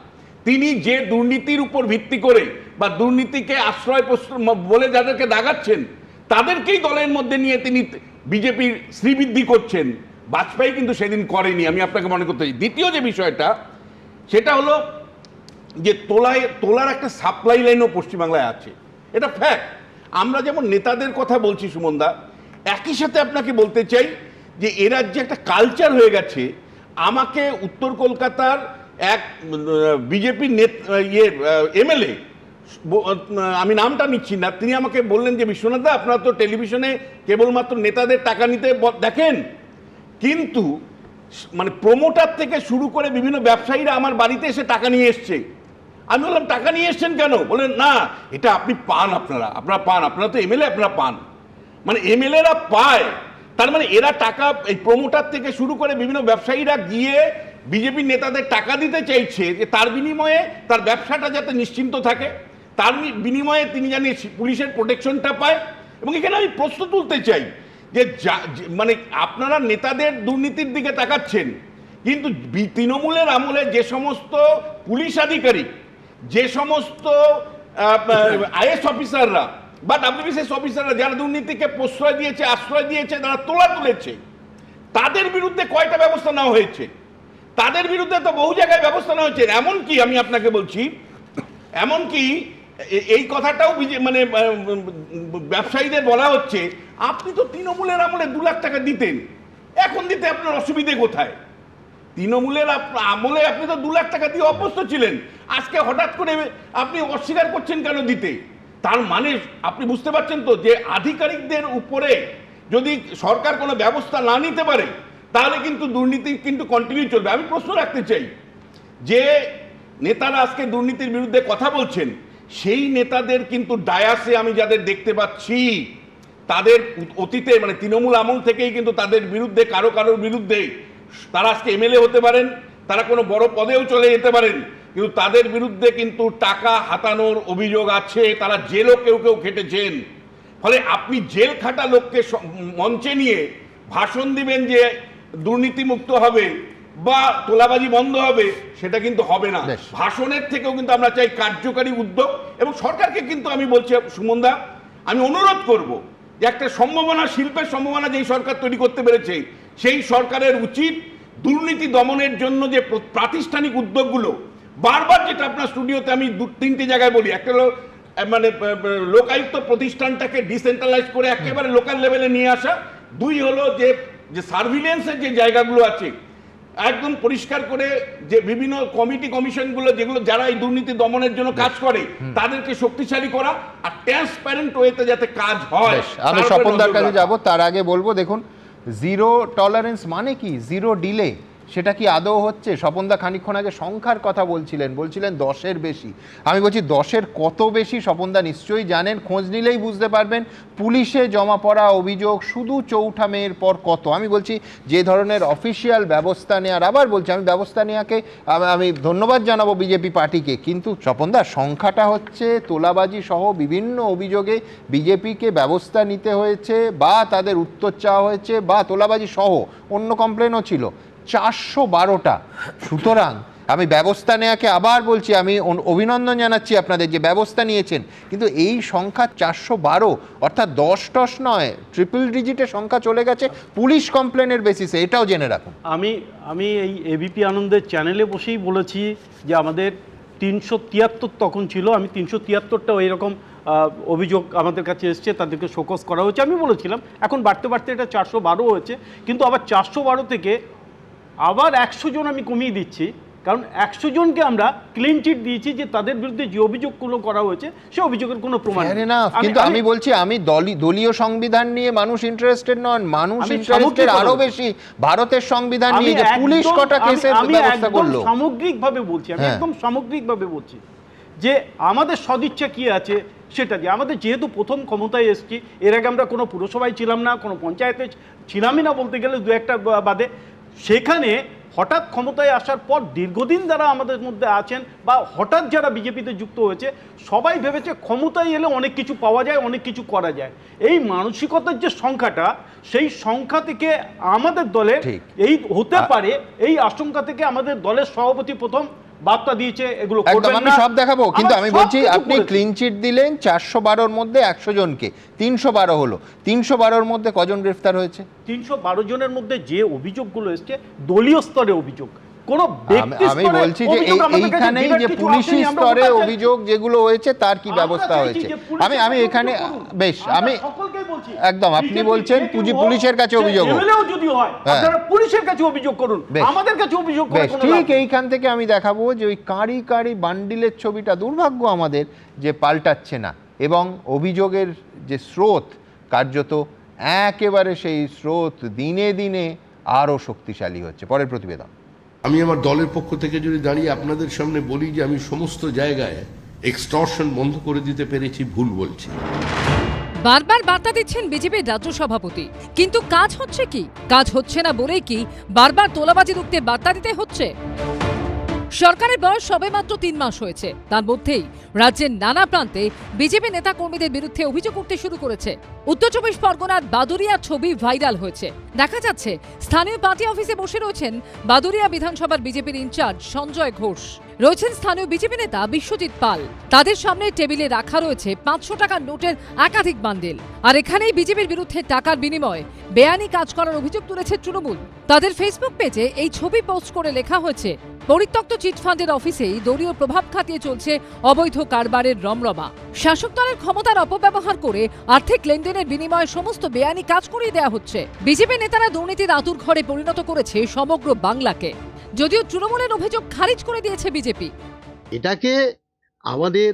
তিনি যে দুর্নীতির উপর ভিত্তি করে বা দুর্নীতিকে আশ্রয় বলে যাদেরকে দাগাচ্ছেন, তাদেরকেই দলের মধ্যে নিয়ে তিনি বিজেপির শ্রীবৃদ্ধি করছেন। বাজপেয়ী কিন্তু সেদিন করেনি, আমি আপনাকে মনে করতে চাই। দ্বিতীয় যে বিষয়টা, সেটা হলো যে তোলার একটা সাপ্লাই লাইনও পশ্চিমবাংলায় আছে, এটা ফ্যাক্ট। আমরা যেমন নেতাদের কথা বলছি সুমনদা, একই সাথে আপনাকে বলতে চাই যে এ রাজ্যে একটা কালচার হয়ে গেছে। আমাকে উত্তর কলকাতার এক বিজেপি এমএলএ, আমি নামটা নিচ্ছি না, তিনি আমাকে বললেন যে বিশ্বনাথ দা, আপনারা তো টেলিভিশনে কেবলমাত্র নেতাদের টাকা নিতে দেখেন, কিন্তু মানে প্রমোটার থেকে শুরু করে বিভিন্ন ব্যবসায়ীরা আমার বাড়িতে এসে টাকা নিয়ে এসছে। আমি বললাম টাকা নিয়ে এসছেন কেন? বললেন না, এটা আপনি পান, আপনারা তো এমএলএ, আপনারা পান। মানে এমএলএরা পায়, তার মানে এরা টাকা, এই প্রমোটার থেকে শুরু করে বিভিন্ন ব্যবসায়ীরা গিয়ে বিজেপি নেতাদের টাকা দিতে চাইছে যে তার বিনিময়ে তার ব্যবসাটা যাতে নিশ্চিন্ত থাকে, তার বিনিময়ে তিনি জানি পুলিশের প্রোটেকশনটা পায়। এবং এখানে আমি প্রশ্ন তুলতে চাই যে মানে আপনারা নেতাদের দুর্নীতির দিকে তাকাচ্ছেন, কিন্তু তৃণমূলের আমলে যে সমস্ত পুলিশ আধিকারিক, যে সমস্ত আইএস অফিসাররা বা ডাব্লিউবিসিএস অফিসাররা যারা দুর্নীতিকে প্রশ্রয় দিয়েছে, আশ্রয় দিয়েছে, তারা তোলা তুলেছে, তাদের বিরুদ্ধে কয়টা ব্যবস্থা নেওয়া হয়েছে? তাদের বিরুদ্ধে তো বহু জায়গায় ব্যবস্থা নেওয়া হয়েছে। এমনকি আমি আপনাকে বলছি, এমনকি এই কথাটাও মানে ব্যবসায়ীদের বলা হচ্ছে, আপনি তো তৃণমূলের আমলে 2 লাখ টাকা দিতেন, এখন দিতে আপনার অসুবিধে কোথায়? তৃণমূলের আমলে আপনি তো 2 লাখ টাকা দিয়ে অভ্যস্ত ছিলেন, আজকে হঠাৎ করে আপনি অস্বীকার করছেন কেন দিতে? তার মানে আপনি বুঝতে পারছেন তো যে আধিকারিকদের উপরে যদি সরকার কোনো ব্যবস্থা না নিতে পারে, তাহলে কিন্তু দুর্নীতি কিন্তু কন্টিনিউ চলবে। আমি প্রশ্ন রাখতে চাই, যে নেতারা আজকে দুর্নীতির বিরুদ্ধে কথা বলছেন, সেই নেতাদের কিন্তু ডায়াসে আমি যাদের দেখতে পাচ্ছি, তাদের অতীতে মানে তৃণমূল আমল থেকেই কিন্তু তাদের বিরুদ্ধে কারোর বিরুদ্ধে তারা আজকে এমএলএ হতে পারেন, তারা কোনো বড় পদেও চলে যেতে পারেন, কিন্তু তাদের বিরুদ্ধে কিন্তু টাকা হাতানোর অভিযোগ আছে, তারা জেলও কেউ খেটেছেন। ফলে আপনি জেল খাটা লোককে মঞ্চে নিয়ে ভাষণ দিবেন যে দুর্নীতিমুক্ত হবে বা তোলাবাজি বন্ধ হবে, সেটা কিন্তু হবে না। ভাষণের থেকেও কিন্তু আমরা চাই কার্যকারী উদ্যোগ। এবং সরকারকে কিন্তু আমি বলছি, সুমনদা, আমি অনুরোধ করব যে একটা সম্ভাবনা, শিল্পের সম্ভাবনা যেই সরকার তৈরি করতে পেরেছে, সেই সরকারের উচিত দুর্নীতি দমনের জন্য যে প্রাতিষ্ঠানিক উদ্যোগগুলো, বারবার যেটা আপনার স্টুডিওতে আমি 2-3টে জায়গায় বলি, একটা হলো মানে লোকায়ুক্ত প্রতিষ্ঠানটাকে ডিসেন্ট্রালাইজ করে একেবারে লোকাল লেভেলে নিয়ে আসা, 2 হলো যে সার্ভিলেন্সের যে জায়গাগুলো আছে একদম পরিষ্কার করে, যে বিভিন্ন কমিটি কমিশনগুলো যেগুলো যারা এই দুর্নীতি দমনের জন্য কাজ করে, তাদেরকে শক্তিশালী করা আর ট্রান্সপারেন্ট ওয়েতে যাতে কাজ হয়। আমি স্বপনদার কাছে যাব, তার আগে বলবো, দেখুন, জিরো টলারেন্স মানে কি? জিরো ডিলে, সেটা কি আদৌ হচ্ছে? স্বপনদা খানিকক্ষণ আগে সংখ্যার কথা বলছিলেন 10-এর বেশি। আমি বলছি 10-এর কত বেশি স্বপনদা নিশ্চয়ই জানেন, খোঁজ নিলেই বুঝতে পারবেন। পুলিশে জমা পড়া অভিযোগ শুধু 4ঠা মের পর কত। আমি বলছি যে ধরনের অফিসিয়াল ব্যবস্থা নেওয়ার, আবার বলছি আমি ব্যবস্থা নেওয়াকে আমি ধন্যবাদ জানাবো বিজেপি পার্টিকে, কিন্তু স্বপনদা সংখ্যাটা হচ্ছে তোলাবাজি সহ বিভিন্ন অভিযোগে বিজেপিকে ব্যবস্থা নিতে হয়েছে বা তাদের উত্তর চাওয়া হয়েছে, বা তোলাবাজি সহ অন্য কমপ্লেনও ছিল 412টা। সুতরাং আমি ব্যবস্থা নেওয়াকে আবার বলছি, আমি অভিনন্দন জানাচ্ছি আপনাদের যে ব্যবস্থা নিয়েছেন, কিন্তু এই সংখ্যা 412, অর্থাৎ 10 নয়, ট্রিপল ডিজিটের সংখ্যা চলে গেছে পুলিশ কমপ্লেনের বেসিসে, এটাও জেনে রাখুন। আমি এই এবিপি আনন্দের চ্যানেলে বসেই বলেছি যে আমাদের 373 তখন ছিল, আমি 373টা এরকম অভিযোগ আমাদের কাছে এসছে, তাদেরকে শোকজ করা হয়েছে। আমি বলেছিলাম এখন বাড়তে এটা 412 হয়েছে, কিন্তু আবার 412 থেকে আবার 100 জন আমি কমিয়ে দিচ্ছি, কারণ 100 জনকে আমরা ক্লিন চিট দিয়েছি যে তাদের বিরুদ্ধে যে অভিযোগগুলো করা হয়েছে সে অভিযোগের কোনো প্রমাণ নেই। কিন্তু আমি বলছি, আমি দলীয় সংবিধান নিয়ে মানুষ ইন্টারেস্টেড নন, মানুষ ইন্টারেস্টেড আরো বেশি ভারতের সংবিধান নিয়ে, যে পুলিশ কটা কেসের ব্যবস্থা করলো। সামগ্রিকভাবে বলছি, আমি একদম সামগ্রিকভাবে বলছি যে আমাদের সদিচ্ছা কি আছে সেটা, যে আমাদের যেহেতু প্রথম ক্ষমতায় এসেছি, এর আগে আমরা কোনো পুরসভায় ছিলাম না, কোনো পঞ্চায়েতে ছিলামই না বলতে গেলে, 2-একটা বাদে। সেখানে হঠাৎ ক্ষমতায় আসার পর দীর্ঘদিন যারা আমাদের মধ্যে আছেন বা হঠাৎ যারা বিজেপিতে যুক্ত হয়েছে, সবাই ভেবেছে ক্ষমতায় এলে অনেক কিছু পাওয়া যায়, অনেক কিছু করা যায়। এই মানসিকতার যে সংখ্যাটা, সেই সংখ্যা থেকে আমাদের দলের এই হতে পারে, এই আশঙ্কা থেকে আমাদের দলের সভাপতি প্রথম বার্তা দিয়েছে এগুলো করবেন না। আমি সব দেখাবো, কিন্তু আমি বলছি আপনি ক্লিন চিট দিলেন 412-র মধ্যে 100 জনকে, 312 হলো, 312-র মধ্যে কজন গ্রেফতার হয়েছে? 312 জনের মধ্যে যে অভিযোগগুলো এসছে দলীয় স্তরে অভিযোগ, কোনো ব্যক্তি স্তরে। আমি বলছি যে এইখানেই যে পুলিশি স্তরে অভিযোগ যেগুলো হয়েছে তার কি ব্যবস্থা হয়েছে। আমি এখানে বেশ, আমি একদম, আপনি বলছেন পুলিশের কাছে অভিযোগ যদি হয় আপনারা পুলিশের কাছে অভিযোগ করুন, আমাদের কাছে অভিযোগ করুন। ঠিক এইখান থেকে আমি দেখাবো যে ওই কাঁড়ি বান্ডিলের ছবিটা দুর্ভাগ্য আমাদের যে পাল্টাচ্ছে না, এবং অভিযোগের যে স্রোত কার্যত একেবারে সেই স্রোত দিনে দিনে আরো শক্তিশালী হচ্ছে। পরের প্রতিবেদন। আমি আমার দলের পক্ষ থেকে যদি দাঁড়িয়ে আপনাদের সামনে বলি যে আমি সমস্ত জায়গায় এক্সটর্শন বন্ধ করে দিতে পেরেছি, ভুল বলছি। বারবার বার্তা দিচ্ছেন বিজেপির রাজ্য সভাপতি, কিন্তু কাজ হচ্ছে কি? কাজ হচ্ছে না বলেই কি বারবার তোলাবাজি রুখতে বার্তা দিতে হচ্ছে? সরকারের বয়স সবেমাত্র 3 মাস হয়েছে, তার মধ্যেই রাজ্যের নানা প্রান্তে বিজেপি নেতা কর্মীদের বিরুদ্ধে অভিযোগ উঠতে শুরু করেছে। উত্তর 24 পরগনার বাদুরিয়া ছবি ভাইরাল হয়েছে। দেখা যাচ্ছে স্থানীয় পার্টি অফিসে বসে রয়েছেন বাদুরিয়া বিধানসভার বিজেপির ইনচার্জ সঞ্জয় ঘোষ, রয়েছেন স্থানীয় বিজেপি নেতা বিশ্বজিৎ পাল। তাদের সামনে টেবিলে রাখা রয়েছে 500 টাকার নোটের একাধিক বান্ডিল। আর এখানেই বিজেপির বিরুদ্ধে টাকার বিনিময়ে বেআইনি কাজ করার অভিযোগ তুলেছে তৃণমূল। তাদের ফেসবুক পেজে এই ছবি পোস্ট করে লেখা হয়েছে, পরিত্যক্ত চিটফান্ডের অফিসেই দলীয় প্রভাব খাটিয়ে চলছে অবৈধ কারবারের রমরমা। শাসক দলের ক্ষমতার অপব্যবহার করে আর্থিক লেনদেনের বিনিময়ে সমস্ত বেআইনি কাজ করিয়ে দেওয়া হচ্ছে। বিজেপি নেতারা দুর্নীতির আতুর ঘরে পরিণত করেছে সমগ্র বাংলাকে। যদিও তৃণমূলের অভিযোগ খারিজ করে দিয়েছে বিজেপি। এটাকে আমাদের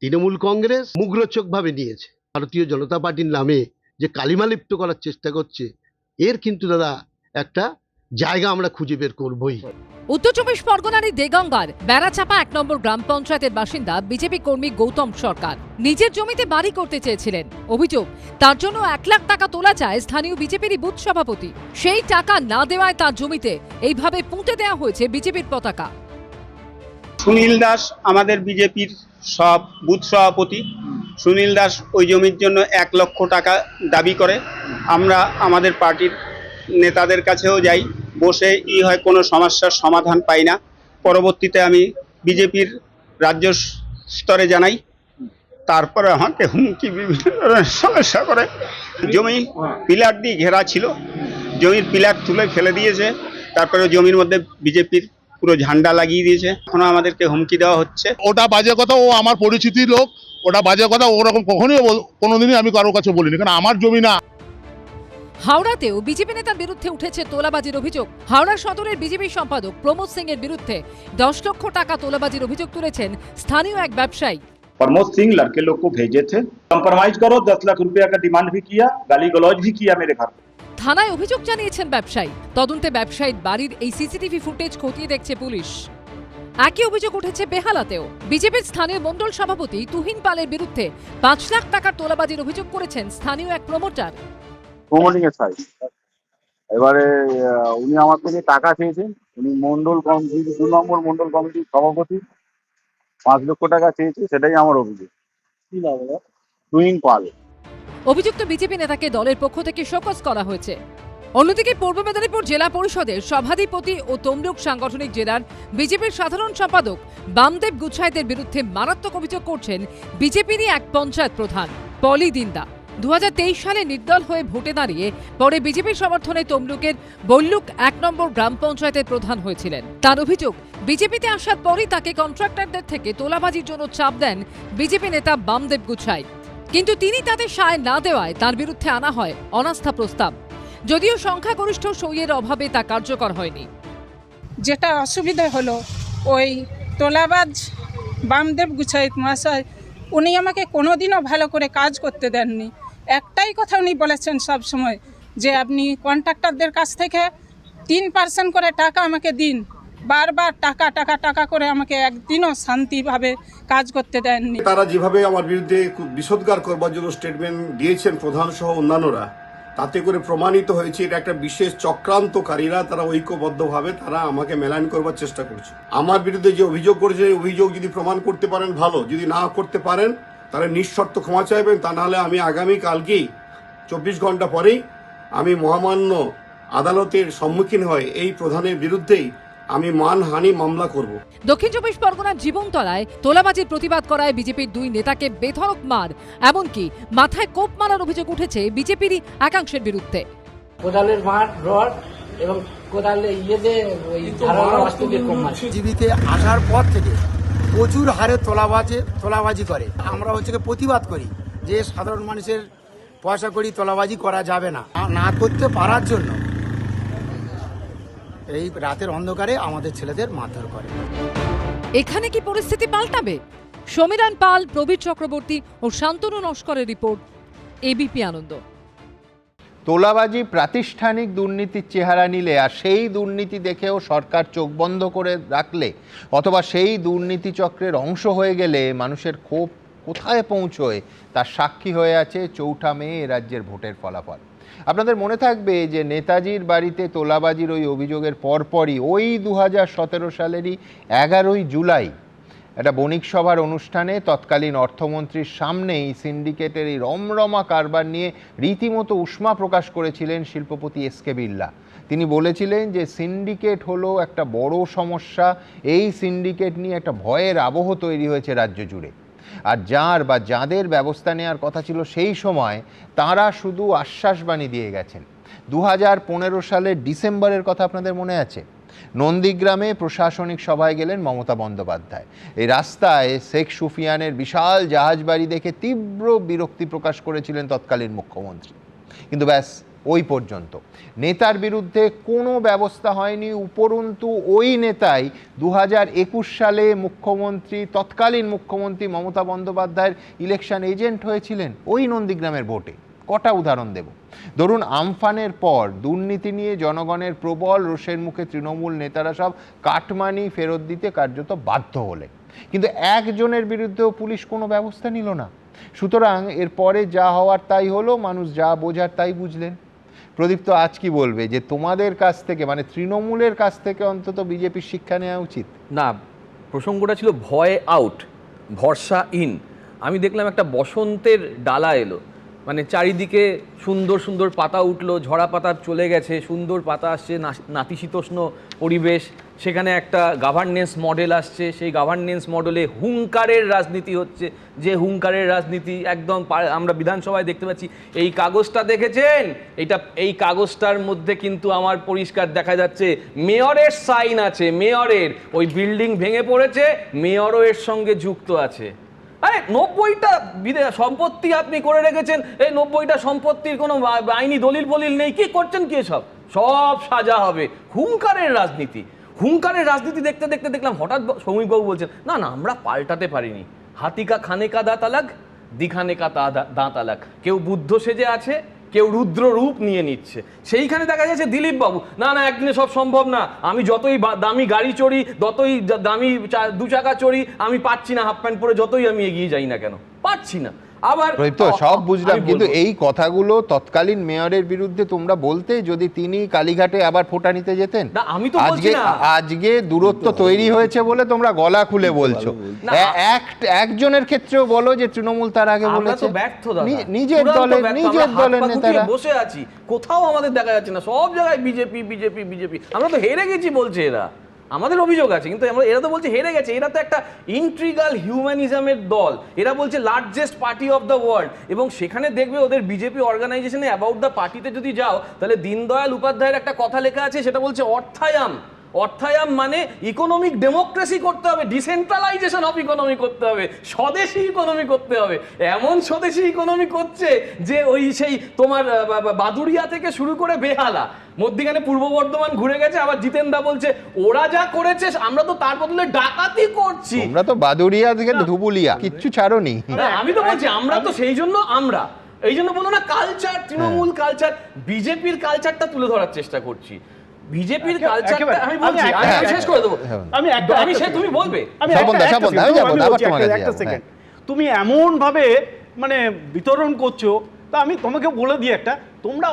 তৃণমূল কংগ্রেস মুগ্ধচোখভাবে নিয়েছে। ভারতীয় জনতা পার্টির নামে যে কালিমালিপ্ত করার চেষ্টা করছে, এর কিন্তু দাদা একটা জায়গা আমরা খুঁজে বের করবই। উত্তর 24 পরগনার দেগঙ্গার বেড়াচাপা 1 নম্বর গ্রাম পঞ্চায়েতের বাসিন্দা বিজেপি কর্মী গৌতম সরকার নিজের জমিতে বাড়ি করতে চেয়েছিলেন। অভিযোগ, তার জন্য 1 লাখ টাকা তোলা চায় স্থানীয় বিজেপির বুথ সভাপতি। সেই টাকা না দেওয়ায় তার জমিতে এইভাবে পুঁতে দেওয়া হয়েছে বিজেপির পতাকা। সুনীল দাস আমাদের বিজেপির সব বুথ সভাপতি। সুনীল দাস ওই জমির জন্য 1 লক্ষ টাকা দাবি করে। আমরা আমাদের পার্টির নেতাদের কাছেও যাই, বসে হয় কোনো সমস্যার সমাধান পাই না। পরবর্তীতে আমি বিজেপির রাজ্য স্তরে জানাই, তারপরে আমাকে হুমকি বিভিন্ন ধরনের সমস্যা করে। জমি পিলার দিয়ে ঘেরা ছিল, জমির পিলার তুলে ফেলে দিয়েছে, তারপরে জমির মধ্যে বিজেপির পুরো ঝান্ডা লাগিয়ে দিয়েছে। এখনো আমাদেরকে হুমকি দেওয়া হচ্ছে। ওটা বাজে কথা, ও আমার পরিচিতির লোক, ওটা বাজে কথা, ওরকম কখনোই কোনোদিনই আমি কারোর কাছে বলিনি, কারণ আমার জমি না। হাওড়াতেও বিজেপি নেতার বিরুদ্ধে উঠেছে তোলাবাজির অভিযোগ। হাওড়া সদরের বিজেপি সম্পাদক প্রমোদ সিং এর বিরুদ্ধে 10 লক্ষ টাকা তোলাবাজির অভিযোগ তুলেছেন স্থানীয় এক ব্যবসায়ী। प्रमोद सिंह लड़के लोग को भेजे थे, कंप्रोमाइज करो, 10 लाख रुपया का डिमांड भी किया, गाली गलौज भी किया मेरे घर। থানায় অভিযোগ জানিয়েছেন ব্যবসায়ী। তদন্তে ব্যবসায়ীর বাড়ির এই সিসিটিভি ফুটেজ খতিয়ে দেখছে পুলিশ। একই অভিযোগ উঠেছে বেহালাতেও। বিজেপির স্থানীয় মণ্ডল সভাপতি তুহিন পালের বিরুদ্ধে 5 লাখ টাকার তোলাবাজির অভিযোগ করেছেন স্থানীয় এক প্রমোটার। এবারে উনি আমার থেকে টাকা চেয়েছেন, উনি মন্ডল কমিটি 2 নম্বর মন্ডল কমিটির সভাপতি, 5 লক্ষ টাকা চেয়েছে, সেটাই আমার অভিযোগ। কি নাম? তুহিন পাল। অভিযুক্ত বিজেপি নেতাকে দলের পক্ষ থেকে শোকজ করা হয়েছে। অন্যদিকে পূর্ব মেদিনীপুর জেলা পরিষদের সভাধিপতি ও তমলুক সাংগঠনিক জেলার বিজেপির সাধারণ সম্পাদক বামদেব গুছাইদের বিরুদ্ধে মারাত্মক অভিযোগ করছেন বিজেপিরই এক পঞ্চায়েত প্রধান পলি দিন্দা। 2023 সালে নির্দল হয়ে ভোটে দাঁড়িয়ে পরে বিজেপির সমর্থনে তমলুকের বল্লুক 1 নম্বর গ্রাম পঞ্চায়েতের প্রধান হয়েছিলেন। তার অভিযোগ, বিজেপিতে আসার পরই তাকে কন্ট্রাক্টরদের থেকে তোলাবাজির জন্য চাপ দেন বিজেপি নেতা বামদেব গুছাই। কিন্তু তিনি তাদের সায় না দেওয়ায় তার বিরুদ্ধে আনা হয় অনাস্থা প্রস্তাব। যদিও সংখ্যাগরিষ্ঠ সইয়ের অভাবে তা কার্যকর হয়নি। যেটা অসুবিধা হলো, ওই তোলাবাজ বামদেব গুছাইত মহাশয় উনি আমাকে কোনোদিনও ভালো করে কাজ করতে দেননি। একটাই কথা উনি বলেছেন সব সময়, যে আপনি কন্ট্রাক্টরদের কাছ থেকে 3% করে টাকা আমাকে দিন। বারবার টাকা টাকা টাকা করে আমাকে একদিনও শান্তিভাবে কাজ করতে দেননি। তারা যেভাবে আমার বিরুদ্ধে বিষোদ্গার করবার জন্য স্টেটমেন্ট দিয়েছেন প্রধান সহ অন্যান্যরা, তাতে করে প্রমাণিত হয়েছে এটা একটা বিশেষ চক্রান্তকারীরা, তারা ঐক্যবদ্ধভাবে তারা আমাকে মেলান করবার চেষ্টা করছে। আমার বিরুদ্ধে যে অভিযোগ করেছে, অভিযোগ যদি প্রমাণ করতে পারেন ভালো, যদি না করতে পারেন তাহলে নিঃশর্ত ক্ষমা চাইবেন। তা নাহলে আমি আগামী কালকেই 24 ঘন্টা পরেই আমি মহামান্য আদালতের সম্মুখীন হয়ে এই প্রধানের বিরুদ্ধেই আমি মানহানি মামলা করব। দক্ষিণ 24 পরগনার জীবনতলায় তোলাবাজির প্রতিবাদ করায় বিজেপির 2 নেতাকে বেধড়ক মার, এমনকি মাথায় কোপ মারার অভিযোগ উঠেছে বিজেপিরই একাংশের বিরুদ্ধে। কোদালের মার রড এবং কোদালে ওই জীবিতে আসার পর থেকে প্রচুর হারে তোলাবাজি করে। আমরা প্রতিবাদ করি যে সাধারণ মানুষের পয়সা করি তোলাবাজি করা যাবে না, না করতে পারার জন্য এই রাতের অন্ধকারে আমাদের ছেলেদের মারধর করে। এখানে কি পরিস্থিতি পাল্টাবে? সমীরণ পাল, প্রবীর চক্রবর্তী ও শান্তনু নস্করের রিপোর্ট, এবিপি আনন্দ। তোলাবাজি প্রাতিষ্ঠানিক দুর্নীতির চেহারা নিলে আর সেই দুর্নীতি দেখেও সরকার চোখ বন্ধ করে রাখলে, অথবা সেই দুর্নীতি চক্রের অংশ হয়ে গেলে মানুষের ক্ষোভ কোথায় পৌঁছয় তার সাক্ষী হয়ে আছে 4 মে রাজ্যের ভোটের ফলাফল। আপনাদের মনে থাকবে যে নেতাজির বাড়িতে তোলাবাজির ওই অভিযোগের পরপরই ওই 2017 সালেরই 11ই জুলাই একটা বণিক সভার অনুষ্ঠানে তৎকালীন অর্থমন্ত্রীর সামনেই সিন্ডিকেটের এই রমরমা কারবার নিয়ে রীতিমতো উষ্মা প্রকাশ করেছিলেন শিল্পপতি এসকে বিড়লা। তিনি বলেছিলেন যে সিন্ডিকেট হলো একটা বড় সমস্যা, এই সিন্ডিকেট নিয়ে একটা ভয়ের আবহ তৈরি হয়েছে রাজ্য জুড়ে। আর যাদের ব্যবস্থা নেওয়ার কথা ছিল সেই সময় তারা শুধু আশ্বাসবাণী দিয়ে গেছেন। 2015 সালের ডিসেম্বরের কথা আপনাদের মনে আছে? নন্দীগ্রামে প্রশাসনিক সভায় গেলেন মমতা বন্দ্যোপাধ্যায়। এই রাস্তায় শেখ সুফিয়ানের বিশাল জাহাজবাড়ি দেখে তীব্র বিরক্তি প্রকাশ করেছিলেন তৎকালীন মুখ্যমন্ত্রী। কিন্তু ব্যাস ওই পর্যন্ত। নেতার বিরুদ্ধে কোনো ব্যবস্থা হয়নি, উপরন্তু ওই নেতাই 2021 সালে তৎকালীন মুখ্যমন্ত্রী মমতা বন্দ্যোপাধ্যায়ের ইলেকশন এজেন্ট হয়েছিলেন ওই নন্দীগ্রামের ভোটে। কটা উদাহরণ দেব। ধরুন, আমফানের পর দুর্নীতি নিয়ে জনগণের প্রবল রোষের মুখে তৃণমূল নেতারা সব কাটমানি ফেরত দিতে কার্যত বাধ্য হলেন, কিন্তু একজনের বিরুদ্ধেও পুলিশ কোনো ব্যবস্থা নিল না। সুতরাং এরপরে যা হওয়ার তাই হলো, মানুষ যা বোঝার তাই বুঝলেন। প্রদীপ্ত আজ কি বলবে যে তোমাদের কাছ থেকে, মানে তৃণমূলের কাছ থেকে অন্তত বিজেপির শিক্ষা নেওয়া উচিত? না, প্রসঙ্গটা ছিল ভয় আউট, ভরসা ইন। আমি দেখলাম একটা বসন্তের ডালা এলো, মানে চারিদিকে সুন্দর সুন্দর পাতা উঠলো, ঝরা পাতা চলে গেছে, সুন্দর পাতা আসছে, নাতিশীতোষ্ণ পরিবেশ, সেখানে একটা গভর্নেন্স মডেল আসছে, সেই গভর্নেন্স মডেলে হুঙ্কারের রাজনীতি হচ্ছে, যে হুঙ্কারের রাজনীতি একদম আমরা বিধানসভায় দেখতে পাচ্ছি। এই কাগজটা দেখেছেন? এই কাগজটার মধ্যে কিন্তু আমার পরিষ্কার দেখা যাচ্ছে মেয়রের সাইন আছে, মেয়রের। ওই বিল্ডিং ভেঙে পড়েছে, মেয়রও এর সঙ্গে যুক্ত আছে। আরে 90টা সম্পত্তি আপনি করে রেখেছেন, এই 90টা সম্পত্তির কোনো আইনি দলিল ফলিল নেই, কি করছেন কি? সব সাজা হবে। হুঙ্কারের রাজনীতি, হুঙ্কারের রাজনীতি দেখতে দেখতে দেখলাম হঠাৎ সৌমিকবাবু বলছেন না আমরা পাল্টাতে পারিনি। হাতিকা খানে কা দাঁত আলাগ, দিখানে কা দাঁত আলাগ। কেউ বুদ্ধ সেজে আছে, কেউ রুদ্র রূপ নিয়ে নিচ্ছে। সেইখানে দেখা যাচ্ছে দিলীপ বাবু না একদিনে সব সম্ভব না, আমি যতই দামি গাড়ি চড়ি, যতই দামি 2 চাকা চড়ি, আমি পাচ্ছি না হাফ প্যান্ট পরে, যতই আমি এগিয়ে যাই না কেন পাচ্ছি না। আবার তো সব বুঝলাম, কিন্তু এই কথাগুলো তৎকালীন মেয়রের বিরুদ্ধে তোমরা বলতে, যদি তিনি কালীঘাটে আবার ফোঁটা নিতে যেতেন। আমি তো বলছি না, আজকে দূরত্ব তৈরি হয়েছে বলে তোমরা গলা খুলে বলছো। একজনের ক্ষেত্রেও বলো যে তৃণমূল তার আগে বলেছে, নিজের দলের নেতারা বসে আছি, কোথাও আমাদের দেখা যাচ্ছে না, সব জায়গায় বিজেপি বিজেপি বিজেপি। আমরা তো হেরে গেছি বলছে এরা, আমাদের অভিযোগ আছে, কিন্তু এরা তো বলছে হেরে গেছে। এরা তো একটা ইন্ট্রিগাল হিউম্যানিজমের দল, এরা বলছে largest party of the world. এবং সেখানে দেখবে ওদের বিজেপি অর্গানাইজেশনে অ্যাবাউট দ্য পার্টিতে যদি যাও, তাহলে দীনদয়াল উপাধ্যায়ের একটা কথা লেখা আছে, সেটা বলছে অর্থায়াম। অর্থায়াম মানে ইকোনমিক ডেমোক্রেসি করতে হবে, ডিসেন্ট্রালাইজেশন অফ ইকোনমি করতে হবে, স্বদেশি ইকোনমি করতে হবে। এমন স্বদেশি ইকোনমি করছে যে ওই সেই তোমার বাদুড়িয়া থেকে শুরু করে বেহালা, মধ্যখানে পূর্ব বর্ধমান ঘুরে গেছে। আবার জিতেন দা বলছে ওরা যা করেছে আমরা তো তার বদলে ডাকাতি করছি। আমরা তো বাদুড়িয়া থেকে ধুবুলিয়া কিচ্ছু ছাড়োনি। আমি তো বলছি আমরা তো সেই জন্য এই জন্য বলো না কালচার, তৃণমূল কালচার, বিজেপির কালচারটা তুলে ধরার চেষ্টা করছি। বিজেপির কালচারটা আমি বলছি, আমি শেষ করে দেবো, আমি তুমি বলবে। তুমি এমন ভাবে মানে বিতরণ করছো, তা আমি তোমাকে বলে দিই একটা, তোমরা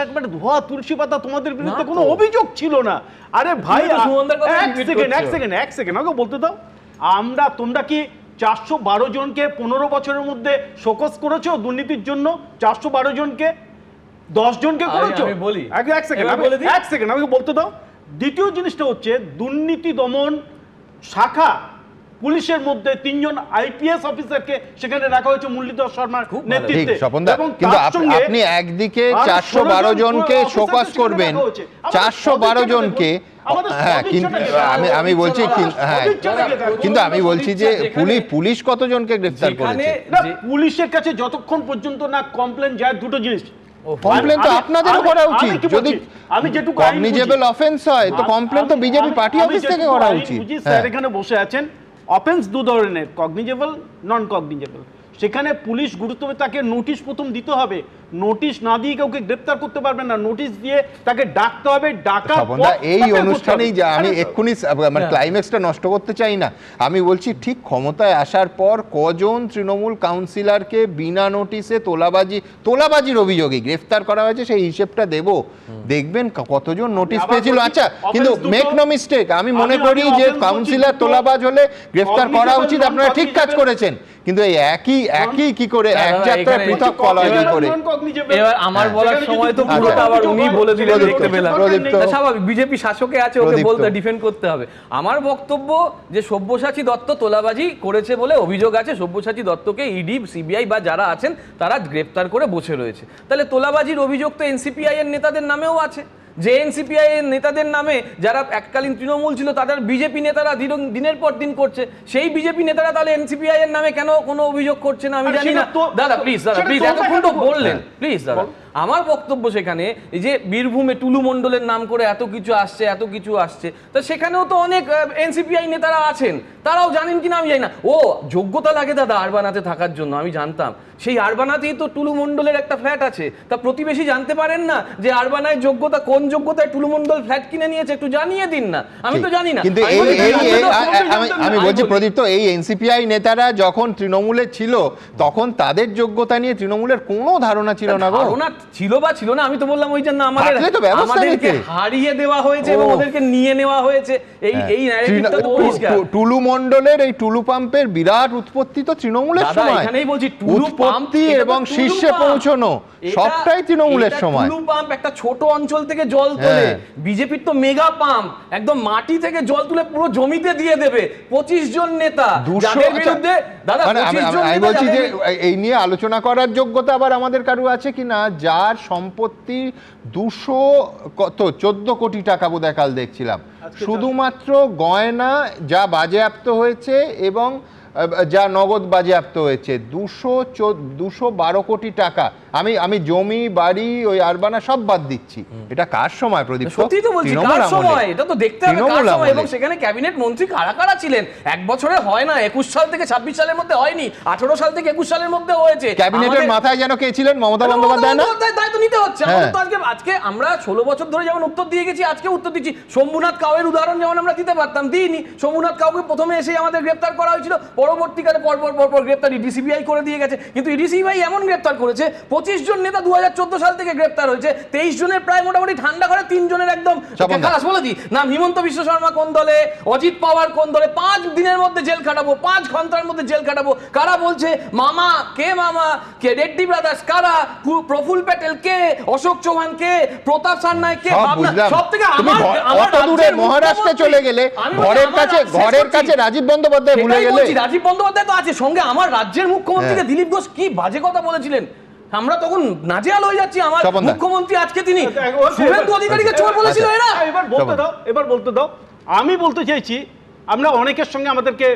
একবার ধোয়া তুলসী পাতা, তোমাদের বিরুদ্ধে কোনো অভিযোগ ছিল না। আরে ভাই এক সেকেন্ড আমাকে বলতে দাও। তোমরা কি 412 জনকে 15 বছরের মধ্যে শোকজ করেছো দুর্নীতির জন্য? 412 জনকে, 10 জনকে করেছো? এক সেকেন্ড আমাকে বলতে দাও। দ্বিতীয় জিনিসটা হচ্ছে দুর্নীতি দমন শাখা পুলিশের মধ্যে 3 জন আইপিএস অফিসারকে সেখানে রাখা হয়েছে মুরলীধর শর্মার নেতৃত্বে। কিন্তু আপনি একদিকে 412 জনকে শোকজ করবেন, 412 জনকে, হ্যাঁ, কিন্তু আমি বলছি, হ্যাঁ, কিন্তু আমি বলছি যে পুলিশ কতজনকে গ্রেফতার করেছে? পুলিশের কাছে যতক্ষণ পর্যন্ত না কমপ্লেন যায়, দুটো জিনিস, কমপ্লেন তো আপনাদেরও করা উচিত। যদি আমি যেটুকু কগনিজেবল অফেন্স হয়, তো কমপ্লেন তো বিজেপি পার্টি অফিস থেকে করা উচিত। স্যার এখানে বসে আছেন, অফেন্স 2 ধরনের, কগনিজেবল, নন কগনিজেবল। সেখানে পুলিশ গুরুত্ব, তাকে নোটিশ প্রথম দিতে হবে, নোটিশ না দিয়ে কাউকে গ্রেপ্তার করতে পারবেন না, নোটিশ দিয়ে তাকে ডাকতে হবে, ডাকার স্বপনদা, পর এই তাকে করতে অনুষ্ঠানেই হবে। যা আমি আরে, এক্ষুনি মানে ক্লাইম্যাক্সটা নষ্ট করতে চাই না, আমি বলছি ঠিক ক্ষমতায় আসার পর কজন তৃণমূল কাউন্সিলরকে বিনা নোটিশে তোলাবাজির অভিযোগে গ্রেফতার করা হয়েছে সেই হিসেবটা দেব, দেখবেন কতজন নোটিশ আবার পেয়েছিল। বলছি, আচ্ছা, কিন্তু offense দুটো- মেক নো মিস্টেক, আমি মনে আমি করি যে offense বলছি কাউন্সিলর দুটো- তোলাবাজ হলে গ্রেফতার করা Cognizable, উচিত, আপনারা ঠিক কাজ non-cognizable- করেছেন, কিন্তু এই একই কি করে দাদা, এক যাত্রায় এখানে- পৃথক কলা কি করে? এবার আমার বলার সময় তো পুরোটা আবার উনি বলে দিলেন, দেখতে পেলাম। প্রদীপ্ত। তা স্বাভাবিক, বিজেপি শাসকে আছে, ওকে প্রদীপ্ত। বলতে ডিফেন্ড করতে হবে। আমার বক্তব্য যে সব্যসাচী দত্ত তোলাবাজি করেছে বলে অভিযোগ আছে, সব্যসাচী দত্তকে ইডি, সিবিআই বা যারা আছেন তারা গ্রেপ্তার করে বসে রয়েছে, তাহলে তোলাবাজির অভিযোগ তো এনসিপিআই এর নেতাদের নামেও আছে। যে এনসিপিআই এর নেতাদের নামে যারা এককালীন তৃণমূল ছিল তাদের বিজেপি নেতারা দিনের পর দিন করছে, সেই বিজেপি নেতারা তাহলে এনসিপিআই এর নামে কেন কোনো অভিযোগ করছে না আমি আরে জানি না। সেটা তো- দাদা প্লিজ, দাদা সেটা প্লিজ, তো এতক্ষণ তো দেখাবো। বললেন, প্লিজ দাদা। আমার বক্তব্য সেখানে এই যে বীরভূমে টুলু মণ্ডলের নাম করে এত কিছু আসছে, তো সেখানেও তো অনেক এনসিপিআই নেতারা আছেন, তারাও জানেন কিনা আমি জানি না। ও যোগ্যতা লাগে দাদা আরবানাতে থাকার জন্য, আমি জানতাম। সেই আরবানাতেই তো টুলু মণ্ডলের একটা ফ্ল্যাট আছে, তা প্রতিবেশী জানতে পারেন না যে আরবানায় যোগ্যতা, কোন যোগ্যতায় টুলু মণ্ডল ফ্ল্যাট কিনে নিয়েছে, একটু জানিয়ে দিন না, আমি তো জানি না। কিন্তু আমি বলছি প্রদীপ্ত, এই এনসিপিআই নেতারা যখন তৃণমূলে ছিল তখন তাদের যোগ্যতা নিয়ে তৃণমূলের কোনো ধারণা ছিল না গো। ধারণা ছিল বা ছিল না আমি তো বললাম ওই জন্য থাকলে তো ব্যবস্থা আমাদেরকে নিতে। হারিয়ে দেওয়া হয়েছে এবং ও। ওদেরকে নিয়ে নেওয়া হয়েছে, এই ন্যারেটিভটা তো পরিষ্কার। টুলু মণ্ডলের এই টুলু পাম্পের বিরাট উৎপত্তি তো তৃণমূলের দাদা, সময়, এখানেই বলছি টুলু পাম্প উৎপত্তি এবং শীর্ষে পৌঁছানো সবটাই তৃণমূলের সময়। টুলু পাম্প একটা ছোট অঞ্চল থেকে জল তোলে, বিজেপির তো মেগা পাম্প, একদম মাটি থেকে জল তুলে পুরো জমিতে দিয়ে দেবে। 25 জন নেতা যাদের বিরুদ্ধে, দাদা 25 জন আমি নেতা বলছি যে যাদের- এই নিয়ে আলোচনা করার যোগ্যতা আবার আমাদের কারো আছে কিনা, যার সম্পত্তি 14 কোটি টাকা বোধহয় কাল দেখছিলাম, শুধুমাত্র গয়না যা বাজেয়াপ্ত হয়েছে এবং যা নগদ বাজেয়াপ্ত হয়েছে 212 কোটি টাকা। আমি জমি বাড়ি ওই আরবানা সব বাদ দিচ্ছি, এটা কার সময় প্রদীপ? সত্যি তো বলছি, কার সময় এটা তো দেখতে হবে, কার সময়, এবং সেখানে ক্যাবিনেট মন্ত্রী কারা কারা ছিলেন। এক বছরে হয় না, 21 সাল থেকে 26 সালের মধ্যে হয়নি, 18 সাল থেকে 21 সালের মধ্যে হয়েছে। ক্যাবিনেটের মাথায় যেন কে ছিলেন? মমতা বন্দ্যোপাধ্যায় না? দায়িত্ব নিতে হচ্ছে আমাদের তো। আজকে আমরা 16 বছর ধরে যেমন উত্তর দিয়ে গেছি, আজকে উত্তর দিচ্ছি। শম্ভুনাথ কাউয়ের উদাহরণ যেমন আমরা দিতে পারতাম, দিইনি। শম্ভুনাথ কাউকে প্রথমে এসে আমাদের গ্রেপ্তার করা হয়েছিল, পরবর্তীকালে পরপর গ্রেপ্তার ইডিসিবিআই করে দিয়ে গেছে, কিন্তু ইডিসিবিআই এমন গ্রেপ্তার করেছে 25 জন নেতা 2014 সাল থেকে গ্রেপ্তার হয়েছে, 23 জনের প্রায় মোটামুটি ঠান্ডা ঘরে, 3 জনের একদম খালাস বলে দিই নাম, হিমন্ত বিশ্ব শর্মা কোন দলে, অজিত পাওয়ার কোন দলে, 5 দিনের মধ্যে জেল কাটাবো, 5 ঘন্টার মধ্যে জেল কাটাবো। কারা বলছে? মামা কে রেড্ডি ব্রাদার্স কারা, প্রফুল প্যাটেল কে, অশোক চৌহান কে, প্রতাপ সান্নাই কে, সব থেকে অত দূরে মহারাষ্ট্রে চলে গেলে, ঘরের কাছে রাজীব বন্দ্যোপাধ্যায় ভুলে গেলে। রাজীব বন্দ্যোপাধ্যায় তো আছে সঙ্গে, আমার রাজ্যের মুখ্যমন্ত্রীকে দিলীপ ঘোষ কি বাজে কথা বলেছিলেন, আমরা তখন নাজেহাল হয়ে যাচ্ছি। আমার মুখ্যমন্ত্রী আজকে তিনি শুভেন্দু অধিকারীকে চোর বলেছিল। এরা এবার বলতে দাও, আমি বলতে চাইছি আমরা অনেকের সঙ্গে আমাদেরকে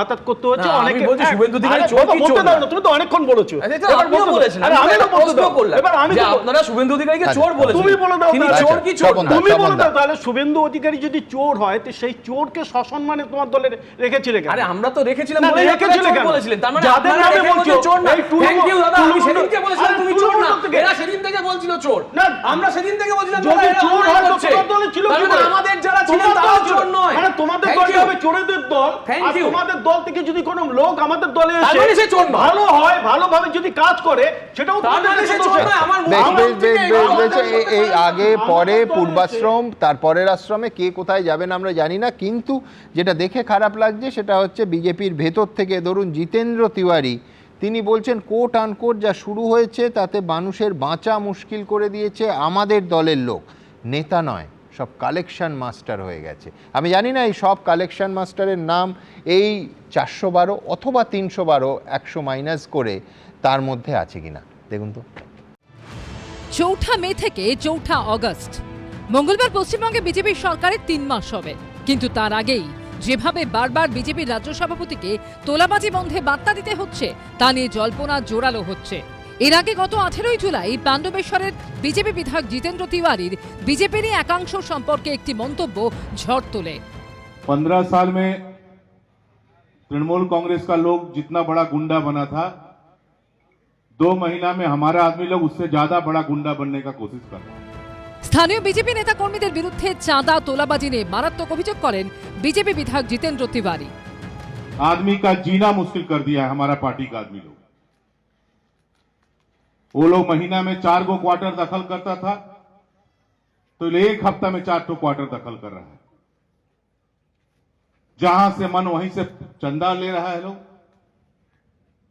আতাত করতে হচ্ছে, অনেকে বলছে শুভেন্দু অধিকারী চোর কি চোর না, তুমি তো অনেকক্ষণ বলেছো। আপনিও বলেছেন, আমি তো প্রশ্ন করলাম যে আপনারা শুভেন্দু অধিকারীকে চোর বলেছেন, তুমি বলে দাও তিনি চোর কি চোর না? তুমি বলে দাও তাহলে শুভেন্দু অধিকারী যদি চোর হয় তো সেই চোরকে সসম্মানে তোমার দলে রেখেছিলে কেন? আরে আমরা তো রেখেছিলাম না, বলেই রেখেছিলে চোর কেন? বলেছিলেন, তার মানে যাদের আপনারা নামে রেখে বলছো চোর না। এই টুলু- থ্যাংক ইউ দাদা, আমি টুলু- সেদিনকে বলেছিলাম আরে তুমি টুলু চোর না, থেকে- এরা সেদিন থেকে বলছিল চোর না, আমরা সেদিন থেকে বলছিলাম যদি দাদা, এরা চোর অন্যায় হয় তো করছে। তোমার দলে ছিল তার কি মানে করে? আমাদের যারা ছিলেন তোমার তারা দল- চোর নয়, মানে তোমাদের Thank দলটা you. হবে চোরেদের দল, Thank আর you. তোমাদের দল থেকে যদি কোনো লোক আমাদের দলে তার এসে মানে সে চোর নয়। ভালো হয়, ভালোভাবে যদি কাজ করে সেটাও তার তোমাদের মানে সে দোষ চোর আছে। নয়, আমার এই আগে পরে পূর্বাশ্রম, তারপরের আশ্রমে কে কোথায় যাবেন আমরা জানি না, কিন্তু যেটা দেখে খারাপ লাগছে সেটা হচ্ছে বিজেপির ভেতর থেকে ধরুন জিতেন্দ্র তিওয়ারি, তিনি বলছেন কোট আনকোট যা শুরু হয়েছে তাতে মানুষের বাঁচা মুশকিল করে দিয়েছে আমাদের দলের লোক, নেতা নয়, সব কালেকশন মাস্টার হয়ে গেছে। আমি জানি না এই সব কালেকশন মাস্টারের নাম এই 412 অথবা 312 100 মাইনাস করে তার মধ্যে আছে কিনা দেখুন তো। 4 মে থেকে 4 আগস্ট মঙ্গলবার পশ্চিমবঙ্গে বিজেপি সরকারের 3 মাস হবে, কিন্তু তার আগেই যেভাবে বারবার বিজেপির রাজ্য সভাপতিকে তোলাবাজি বন্ধে বার্তা দিতে হচ্ছে তা নিয়ে জল্পনা জোরালো হচ্ছে। এর আগে গত 18 জুলাই পাণ্ডবেশ্বরের বিজেপি বিধায়ক জিতেন্দ্র তিওয়ারির বিজেপির একাংশ সম্পর্কে একটি মন্তব্য ঝড় তোলে। 15 साल में तृणमूल कांग्रेस का लोग जितना बड़ा गुंडा बना था, 2 महीना में हमारा आदमी लोग उससे ज्यादा बड़ा गुंडा बनने का कोशिश कर रहा है। স্থানীয় বিজেপি নেতা কর্মীদের বিরুদ্ধে চাঁদা তোলাবাজি নিয়ে মারাত্মক অভিযোগ করেন বিজেপি বিধায়ক জিতেন্দ্র তিওয়ারি। आदमी का जीना मुश्किल कर दिया है हमारा पार्टी का आदमी लोग। वो लोग महीना में 4 गो क्वार्टर दखल करता था, तो 1 हफ्ता में 4 क्वार्टर दखल कर रहा है। जहां से मन वहीं से चंदा ले रहा है लोग।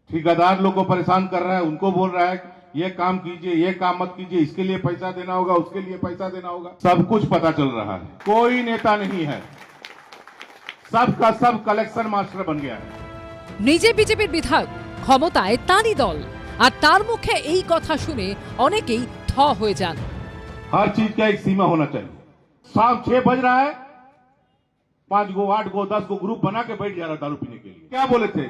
ठेकेदार लोग को परेशान कर रहा है, उनको बोल रहा है ये काम कीजिए, ये काम मत कीजिए, इसके लिए पैसा देना होगा, उसके लिए पैसा देना होगा। सब कुछ पता चल रहा है। कोई नेता नहीं है, सबका सब कलेक्शन मास्टर बन गया है। নিজে বিজেপির বিধায়ক, ক্ষমতায় তারই দল, আর তার মুখে এই কথা শুনে অনেকেই থ হয়ে যান। हर चीज का एक सीमा होना चाहिए। शाम 6 बज रहा है, 5 गो 8 गो 10 गो ग्रुप बना के बैठ जा रहा दारू पीने के लिए। क्या बोले थे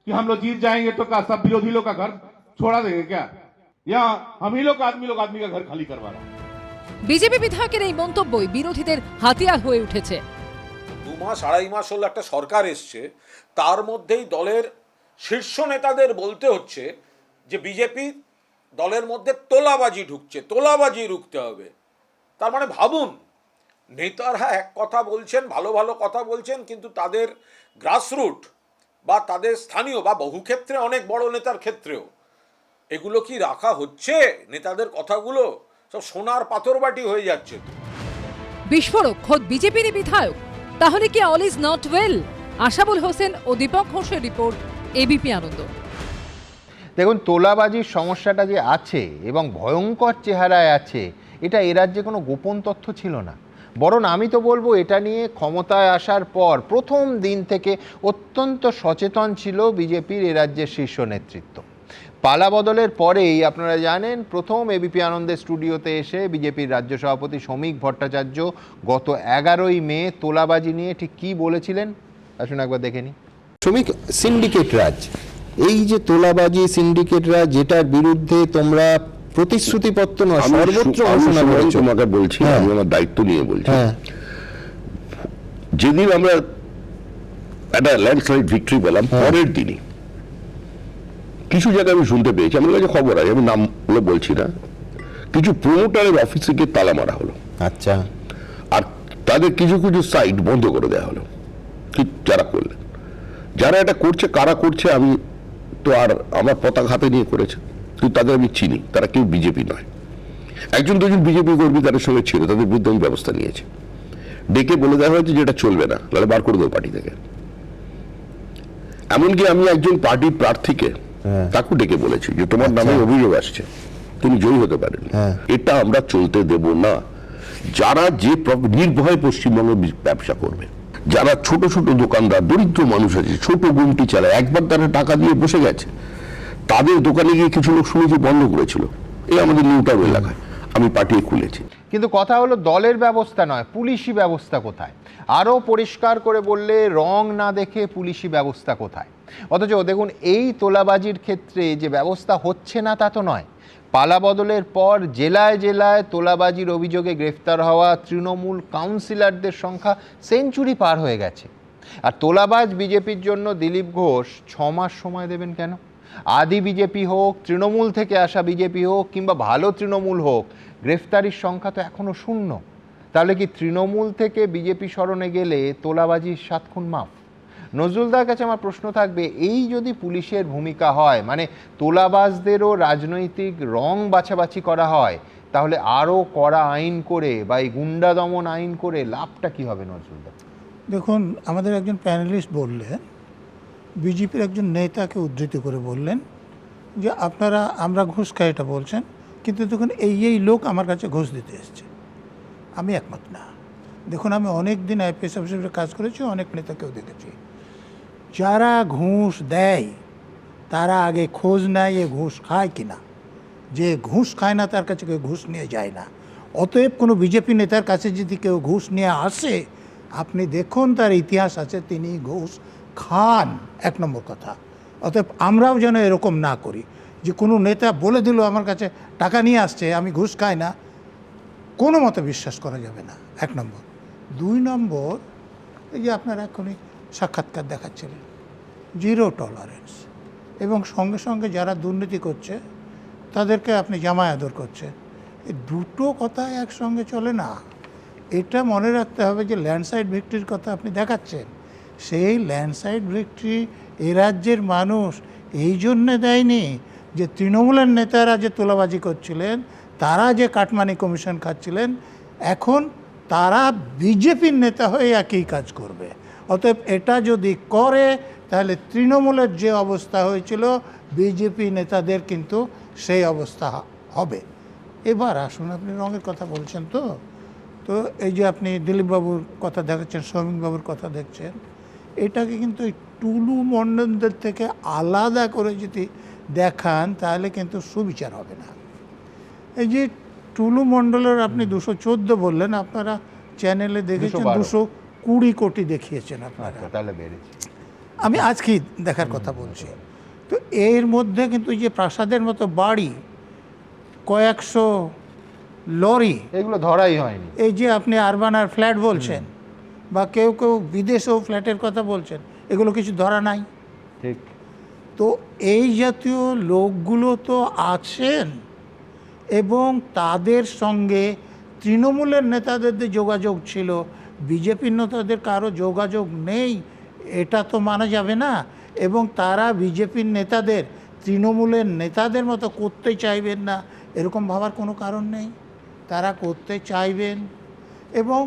कि हम लोग जीत जाएंगे तो क्या सब विरोधी लोग का घर छोड़ा देंगे क्या? या हम ही लोग आदमी का घर खाली करवा रहा है। বিজেপি বিধায়কের এই মন্তব্যই বিরোধীদের হাতিয়ার হয়ে উঠেছে। 2 মাস 2.5 মাস হলো একটা সরকার এসছে, তার মধ্যেই দলের শীর্ষ নেতাদের বলতে হচ্ছে যে বিজেপি দলের মধ্যে তোলাবাজি ঢুকছে, তোলাবাজি রুখতে হবে। তার মানে ভাবুন, নেতারা এক কথা বলছেন, ভালো ভালো কথা বলছেন, কিন্তু তাদের গ্রাসরুট বা তাদের স্থানীয় বা বহু ক্ষেত্রে অনেক বড় নেতার ক্ষেত্রেও এগুলো কি রাখা হচ্ছে? নেতাদের কথাগুলো সব সোনার পাথরবাটি হয়ে যাচ্ছে। বিস্ফোরক খোদ বিজেপির বিধায়ক, তাহলে কি all is not well? Ashabul Hossain ও দীপক ঘোষের রিপোর্ট, এবিপি আনন্দ। দেখুন, তোলাবাজির সমস্যাটা যে আছে এবং ভয়ঙ্কর চেহারায় আছে, এটা এ রাজ্যে কোনো গোপন তথ্য ছিল না। বরং আমি তো বলবো এটা নিয়ে ক্ষমতায় আসার পর প্রথম দিন থেকে অত্যন্ত সচেতন ছিল বিজেপির এ রাজ্যের শীর্ষ নেতৃত্ব। পালা বদলের পরেই আপনারা জানেন, প্রথম এবিপি আনন্দের স্টুডিওতে এসে বিজেপির রাজ্য সভাপতি শ্রমিক ভট্টাচার্য গত 11ই মে তোলাবাজি নিয়ে ঠিক কী বলেছিলেন, আসুন একবার দেখে নিই। শ্রমিক, সিন্ডিকেট রাজ, এই যে তোলাবাজি সিন্ডিকেট রাজ, যেটার বিরুদ্ধে তোমরা প্রতিশ্রুতিপত্র নয় সর্বত্র ঘোষণা করেছো, তোমাকে বলছি, আমি আমার দায়িত্ব নিয়ে বলছি। যেদিন আমরা একটা ল্যান্ডস্লাইড ভিক্টরি পেলাম, পরের দিনই কিছু জায়গায় আমি শুনতে পেয়েছি, আমার কাছে খবর আছে, আমি নাম বলে বলছি না, কিছু প্রমোটারের অফিসে গিয়ে তালা মারা হলো। আচ্ছা। আর তাদের কিছু কিছু সাইট বন্ধ করে দেওয়া হলো। যারা করলেন, যারা এটা করছে, কারা করছে, আমি তো আর আমার পতাকা হাতে নিয়ে করেছে, কিন্তু তাদের আমি চিনি, তারা কেউ বিজেপি নয়। 1-2 বিজেপি কর্মী তাদের সঙ্গে ছিল, তাদের বিরুদ্ধে আমি ব্যবস্থা নিয়েছি। ডেকে বলে দেওয়া হয়েছে যে এটা চলবে না, তাহলে বার করে দেবো পার্টি থেকে। এমনকি আমি একজন পার্টির প্রার্থীকে তাকে ডেকে বলেছি যে তোমার নামে অভিযোগ আসছে, তুমি জয়ী হতে পারেন, এটা আমরা চলতে দেব না। যারা যে নির্ভয়ে পশ্চিমবঙ্গে ব্যবসা করবে, যারা ছোট ছোট দোকানদার, দরিদ্র মানুষ আছে, ছোট গুমটি চালায়, একবার তারা টাকা দিয়ে বসে গেছে, তাদের দোকানে গিয়ে কিছু লোক শুনেছি বন্ধ করেছিল। এই আমাদের নিউ টাউন এলাকায় আমি পাঠিয়ে খুলেছি। কিন্তু কথা হলো দলের ব্যবস্থা নয়, পুলিশি ব্যবস্থা কোথায়? আরও পরিষ্কার করে বললে, রং না দেখে পুলিশি ব্যবস্থা কোথায়? অথচ দেখুন, এই তোলাবাজির ক্ষেত্রে যে ব্যবস্থা হচ্ছে না তা তো নয়। পালা বদলের পর জেলায় জেলায় তোলাবাজির অভিযোগে গ্রেফতার হওয়া তৃণমূল কাউন্সিলরদের সংখ্যা সেঞ্চুরি পার হয়ে গেছে। আর তোলাবাজ বিজেপির জন্য দিলীপ ঘোষ 6 মাস সময় দেবেন কেন? আদি বিজেপি হোক, তৃণমূল থেকে আসা বিজেপি হোক, কিংবা ভালো তৃণমূল হোক, গ্রেফতারির সংখ্যা তো এখনও 0। তাহলে কি তৃণমূল থেকে বিজেপি শরণে গেলে তোলাবাজির 7 খুন মাফ? নজরুলদার কাছে আমার প্রশ্ন থাকবে, এই যদি পুলিশের ভূমিকা হয়, মানে তোলাবাজদেরও রাজনৈতিক রং বাছাবাছি করা হয়, তাহলে আরও কড়া আইন করে বা এই গুন্ডা দমন আইন করে লাভটা কী হবে নজরুলদার? দেখুন, আমাদের একজন প্যানেলিস্ট বললেন, বিজেপির একজন নেতাকে উদ্ধৃতি করে বললেন যে আমরা ঘুষ খাই এটা বলছেন, কিন্তু দেখুন এই লোক আমার কাছে ঘুষ দিতে এসছে। আমি একমত না। দেখুন, আমি অনেক দিন আইপিএস অফিসারে কাজ করেছি, অনেক নেতাকেও দেখেছি, যারা ঘুষ দেয় তারা আগে খোঁজ নেয় এ ঘুষ খায় কিনা। যে ঘুষ খায় না তার কাছে কেউ ঘুষ নিয়ে যায় না। অতএব কোনো বিজেপি নেতার কাছে যদি কেউ ঘুষ নিয়ে আসে, আপনি দেখুন তার ইতিহাস আছে, তিনি ঘুষ খান, 1 নম্বর কথা। অতএব আমরাও যেন এরকম না করি যে কোনো নেতা বলে দিল আমার কাছে টাকা নিয়ে আসছে, আমি ঘুষ খাই না, কোনো মতে বিশ্বাস করা যাবে না, 1 নম্বর। 2 নম্বর, এই যে আপনারা এখনই সাক্ষাৎকার দেখাচ্ছিলেন, 0 টলারেন্স। এবং সঙ্গে সঙ্গে যারা দুর্নীতি করছে তাদেরকে আপনি জামায় আদর করছেন। এই দুটো কথা একসঙ্গে চলে না। এটা মনে রাখতে হবে যে ল্যান্ডস্লাইড ভিক্টরির কথা আপনি দেখাচ্ছেন, সেই ল্যান্ডস্লাইড ভিক্টরি এ রাজ্যের মানুষ এই জন্যে দেয়নি যে তৃণমূলের নেতারা যে তোলাবাজি করছিলেন, তারা যে কাটমানি কমিশন খাচ্ছিলেন, এখন তারা বিজেপির নেতা হয়ে একই কাজ করবে। অতএব এটা যদি করে তাহলে তৃণমূলের যে অবস্থা হয়েছিল বিজেপি নেতাদের কিন্তু সেই অবস্থা হবে। এবার আসুন, আপনি রঙের কথা বলছেন, তো এই যে আপনি দিলীপবাবুর কথা দেখাচ্ছেন, সৌমিকবাবুর কথা দেখছেন, এটাকে কিন্তু এই টুলু মণ্ডলদের থেকে আলাদা করে যদি দেখান তাহলে কিন্তু সুবিচার হবে না। এই যে টুলু মণ্ডলের আপনি 214 বললেন, আপনারা চ্যানেলে দেখেছেন 220 কোটি দেখিয়েছেন আপনারা, তাহলে বেড়েছে। আমি আজকেই দেখার কথা বলছি। তো এর মধ্যে কিন্তু যে প্রাসাদের মতো বাড়ি, কয়েকশো লরি, এগুলো ধরাই হয়নি। এই যে আপনি আরবান আর ফ্ল্যাট বলছেন, বা কেউ কেউ বিদেশেও ফ্ল্যাটের কথা বলছেন, এগুলো কিছু ধরা নাই। ঠিক। তো এই জাতীয় লোকগুলো তো আছেন এবং তাদের সঙ্গে তৃণমূলের নেতাদের যে যোগাযোগ ছিল, বিজেপির নেতাদের কারো যোগাযোগ নেই, এটা তো মানা যাবে না। এবং তারা বিজেপির নেতাদের তৃণমূলের নেতাদের মতো করতে চাইবেন না, এরকম ভাবার কোনো কারণ নেই। তারা করতে চাইবেন। এবং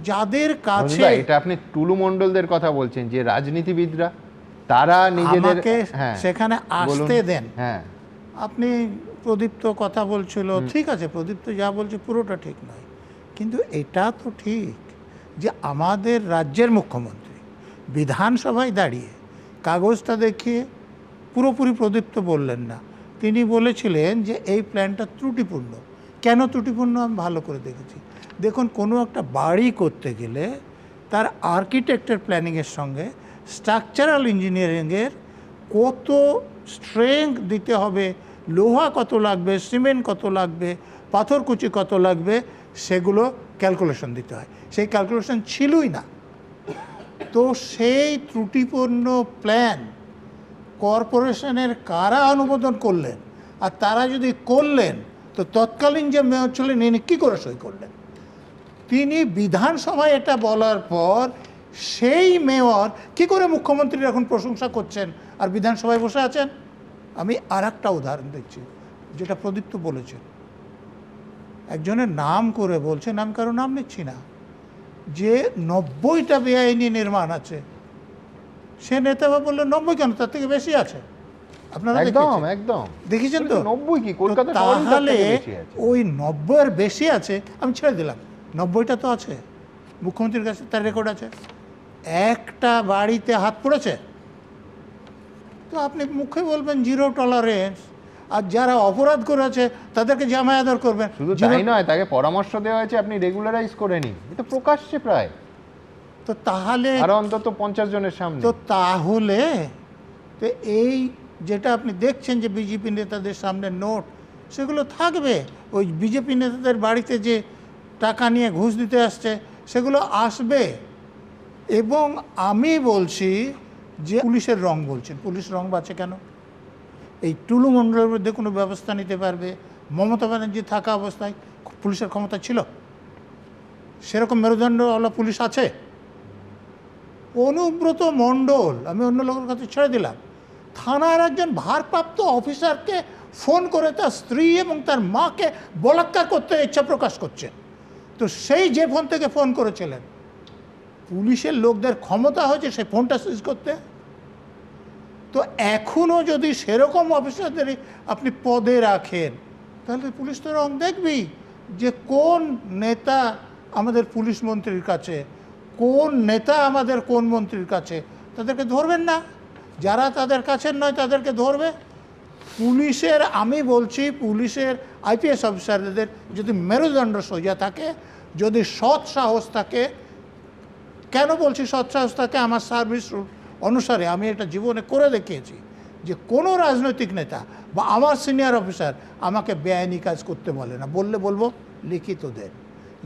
যাদের কাছে, এটা আপনি টুলু মণ্ডলদের কথা বলছেন, যে রাজনীতিবিদরা তারা নিজেদের সেখানে আসতে দেন। হ্যাঁ, আপনি প্রদীপ্ত কথা বলছিল, ঠিক আছে, প্রদীপ্ত যা বলছে পুরোটা ঠিক নয়, কিন্তু এটা তো ঠিক যে আমাদের রাজ্যের মুখ্যমন্ত্রী বিধানসভায় দাঁড়িয়ে কাগজটা দেখিয়ে পুরোপুরি প্রদীপ্ত বললেন না, তিনি বলেছিলেন যে এই প্ল্যানটা ত্রুটিপূর্ণ। কেন ত্রুটিপূর্ণ আমি ভালো করে দেখেছি। দেখুন, কোনো একটা বাড়ি করতে গেলে তার আর্কিটেকচার প্ল্যানিংয়ের সঙ্গে স্ট্রাকচারাল ইঞ্জিনিয়ারিংয়ের কত স্ট্রেংথ দিতে হবে, লোহা কত লাগবে, সিমেন্ট কত লাগবে, পাথরকুচি কত লাগবে, সেগুলো ক্যালকুলেশন দিতে হয়। সেই ক্যালকুলেশন ছিলই না। তো সেই ত্রুটিপূর্ণ প্ল্যান কর্পোরেশনের কারা অনুমোদন করলেন, আর তারা যদি করলেন তো তৎকালীন যে মেয়র ছিলেন ইনি কী করে সই করলেন? তিনি বিধানসভায় এটা বলার পর সেই মেয়র কী করে মুখ্যমন্ত্রীর এখন প্রশংসা করছেন আর বিধানসভায় বসে আছেন? আমি আর একটা উদাহরণ দেখছি, যেটা প্রদীপ্ত বলেছেন। একজনের নাম করে বলছেন, আমি কারো নাম নিচ্ছি না, যে 90টা বেআইনি নির্মাণ আছে। সে নেতা বললেন 90 কেন, তার থেকে বেশি আছে। আপনারা একদম দেখেছেন তো? 90 কি কলকাতা? তাহলে ওই 90-এর বেশি আছে, আমি ছেড়ে দিলাম, 90টা তো আছে, মুখ্যমন্ত্রীর কাছে তার রেকর্ড আছে। একটা বাড়িতে হাত পড়েছে তো আপনি মুখে বলবেন জিরো টলারেন্স, আর যারা অপরাধ করেছে তাদেরকে জামায় আদর করবেন। শুধু তাই নয়, তাকে পরামর্শ দেওয়া হয়েছে আপনি রেগুলারাইজ করে নিন, এটা প্রকাশ্যে প্রায়। তো তাহলে আরো অন্তত 50 জনের সামনে। তো তাহলে তো এই যেটা আপনি দেখছেন যে বিজেপি নেতাদের সামনে নোট, সেগুলো থাকবে। ওই বিজেপি নেতাদের বাড়িতে যে টাকা নিয়ে ঘুষ দিতে আসছে সেগুলো আসবে। এবং আমি বলছি যে পুলিশের রং বলছেন, পুলিশ রং বাঁচে কেন? এই টুলু মণ্ডলের বিরুদ্ধে কোনো ব্যবস্থা নিতে পারবে? মমতা ব্যানার্জি থাকা অবস্থায় পুলিশের ক্ষমতা ছিল? সেরকম মেরুদণ্ডওয়ালা পুলিশ আছে? অনুব্রত মণ্ডল, আমি অন্য লোকের কাছে ছেড়ে দিলাম, থানার একজন ভারপ্রাপ্ত অফিসারকে ফোন করে তার স্ত্রী এবং তার মাকে বলাৎকার করতে ইচ্ছা প্রকাশ করছেন। তো সেই যে ফোন থেকে ফোন করেছিলেন, পুলিশের লোকদের ক্ষমতা হয়েছে সেই ফোনটা সিজ করতে। তো এখনও যদি সেরকম অফিসারদেরই আপনি পদে রাখেন, তাহলে পুলিশ তো রং দেখবি যে কোন নেতা আমাদের পুলিশ মন্ত্রীর কাছে, কোন নেতা আমাদের কোন মন্ত্রীর কাছে, তাদেরকে ধরবেন না? যারা তাদের কাছের নয় তাদেরকে ধরবে। পুলিশের, আমি বলছি পুলিশের আইপিএস অফিসারদের যদি মেরুদণ্ড সোজা থাকে, যদি সৎ সাহস থাকে, কেন বলছি সৎ সাহস থাকে? আমার সার্ভিস অনুসারে আমি এটা জীবনে করে দেখিয়েছি যে কোনো রাজনৈতিক নেতা বা আমার সিনিয়র অফিসার আমাকে বেআইনি কাজ করতে বলে না। বললে বলবো লিখিত দেন,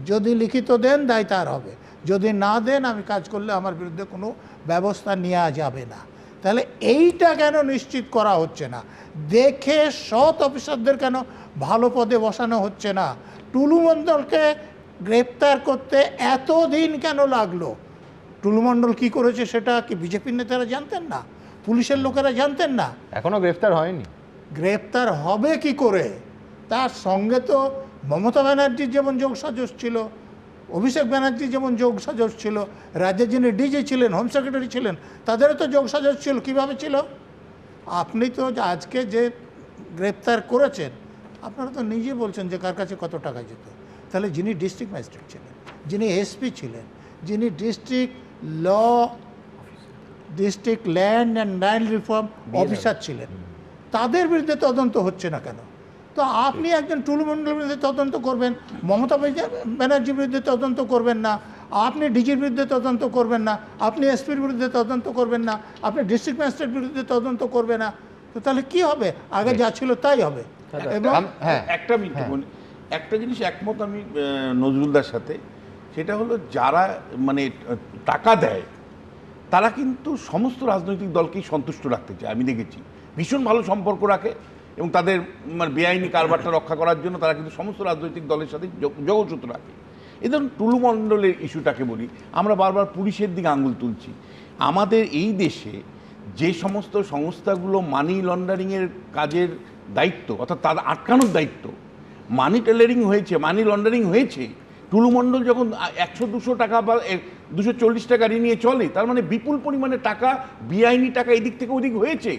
যদি লিখিত দেন দায় তার হবে, যদি না দেন আমি কাজ করলে আমার বিরুদ্ধে কোনো ব্যবস্থা নেওয়া যাবে না। তাহলে এইটা কেন নিশ্চিত করা হচ্ছে না? দেখে সৎ অফিসারদের কেন ভালো পদে বসানো হচ্ছে না? টুলু মণ্ডলকে গ্রেপ্তার করতে এত দিন কেন লাগলো? টুলু মণ্ডল কী করেছে সেটা কি বিজেপির নেতারা জানতেন না? পুলিশের লোকেরা জানতেন না? এখনো গ্রেফতার হয়নি। গ্রেপ্তার হবে কি করে? তার সঙ্গে তো মমতা ব্যানার্জির যেমন যোগসাজশ ছিল, অভিষেক ব্যানার্জির যেমন যোগসাজশ ছিল, রাজ্যের যিনি ডিজি ছিলেন, হোম সেক্রেটারি ছিলেন, তাদেরও তো যোগসাজশ ছিল। কীভাবে ছিল? আপনি তো আজকে যে গ্রেপ্তার করেছেন, আপনারা তো নিজে বলছেন যে কার কাছে কত টাকা যেত। তাহলে যিনি ডিস্ট্রিক্ট ম্যাজিস্ট্রেট ছিলেন, যিনি এসপি ছিলেন, যিনি district land and line reform officer ছিলেন, তাদের বিরুদ্ধে তদন্ত হচ্ছে না কেন? তো আপনি একজন টুলু মণ্ডলের বিরুদ্ধে তদন্ত করবেন, মমতা ব্যানার্জির বিরুদ্ধে তদন্ত করবেন না, আপনি ডিজির বিরুদ্ধে তদন্ত করবেন না, আপনি এসপির বিরুদ্ধে তদন্ত করবেন না, আপনি ডিস্ট্রিক্ট ম্যাজিস্ট্রেট বিরুদ্ধে তদন্ত করবে না। তো তাহলে কি হবে? আগে যা ছিল তাই হবে। এবং একটা মিনিট, একটা জিনিস একমত আমি নজরুলদার সাথে, সেটা হলো যারা মানে টাকা দেয় তারা কিন্তু সমস্ত রাজনৈতিক দলকেই সন্তুষ্ট রাখতে চায়। আমি দেখেছি ভীষণ ভালো সম্পর্ক রাখে এবং তাদের মানে বেআইনি কারবারটা রক্ষা করার জন্য তারা কিন্তু সমস্ত রাজনৈতিক দলের সাথে যোগসূত্র রাখে। এই ধরুন টুলু মণ্ডলের ইস্যুটাকে বলি, আমরা বারবার পুলিশের দিকে আঙুল তুলছি। আমাদের এই দেশে যে সমস্ত সংস্থাগুলো মানি লন্ডারিংয়ের কাজের দায়িত্ব, অর্থাৎ তাদের আটকানোর দায়িত্ব, মানি টেলারিং হয়েছে, মানি লন্ডারিং হয়েছে, টুলু মণ্ডল যখন 100-200 টাকা বা 240 টাকা ঋণ নিয়ে চলে, তার মানে বিপুল পরিমাণে টাকা, বেআইনি টাকা এদিক থেকে ওদিক হয়েছে।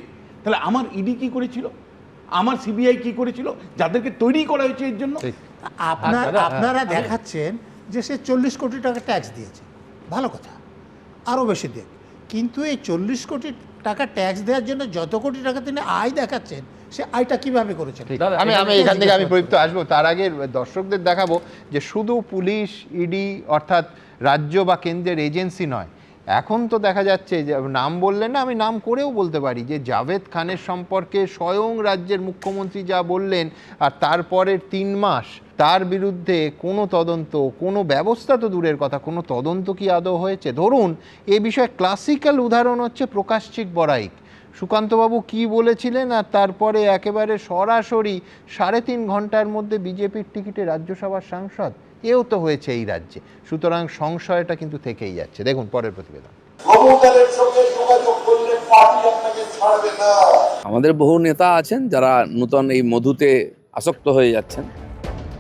তাহলে আমার ইডি কী করেছিল, আমার সিবিআই কী করেছিল, যাদেরকে তৈরি করা হয়েছে এর জন্য? আপনারা দেখাচ্ছেন যে সে 40 কোটি টাকা ট্যাক্স দিয়েছে, ভালো কথা, আরও বেশি দেখ। কিন্তু এই 40 কোটি টাকা ট্যাক্স দেওয়ার জন্য যত কোটি টাকা তিনি আয় দেখাচ্ছেন, সে আয়টা কিভাবে করেছেন? আমি এখান থেকে প্রদীপ্ত আসবো, তার আগে দর্শকদের দেখাবো যে শুধু পুলিশ, ইডি অর্থাৎ রাজ্য বা কেন্দ্রের এজেন্সি নয়, এখন তো দেখা যাচ্ছে যে নাম বললেন না, আমি নাম করেও বলতে পারি যে জাভেদ খানের সম্পর্কে স্বয়ং রাজ্যের মুখ্যমন্ত্রী যা বললেন, আর তারপরের 3 মাস তার বিরুদ্ধে কোনো তদন্ত, কোনো ব্যবস্থা তো দূরের কথা, কোনো তদন্ত কি আদৌ হয়েছে? ধরুন এ বিষয়ে ক্লাসিক্যাল উদাহরণ হচ্ছে প্রকাশচিক বড়াইক। সুকান্তবাবু কি বলেছিলেন, আর তারপরে একেবারে সরাসরি 3.5 ঘন্টার মধ্যে বিজেপির টিকিটে রাজ্যসভার সাংসদ, এও তো হয়েছে এই রাজ্যে। সুতরাং সংশয়টা কিন্তু থেকেই যাচ্ছে। দেখুন পরের প্রতিবেদন। আমাদের বহু নেতা আছেন যারা নূতন এই মধুতে আসক্ত হয়ে যাচ্ছেন।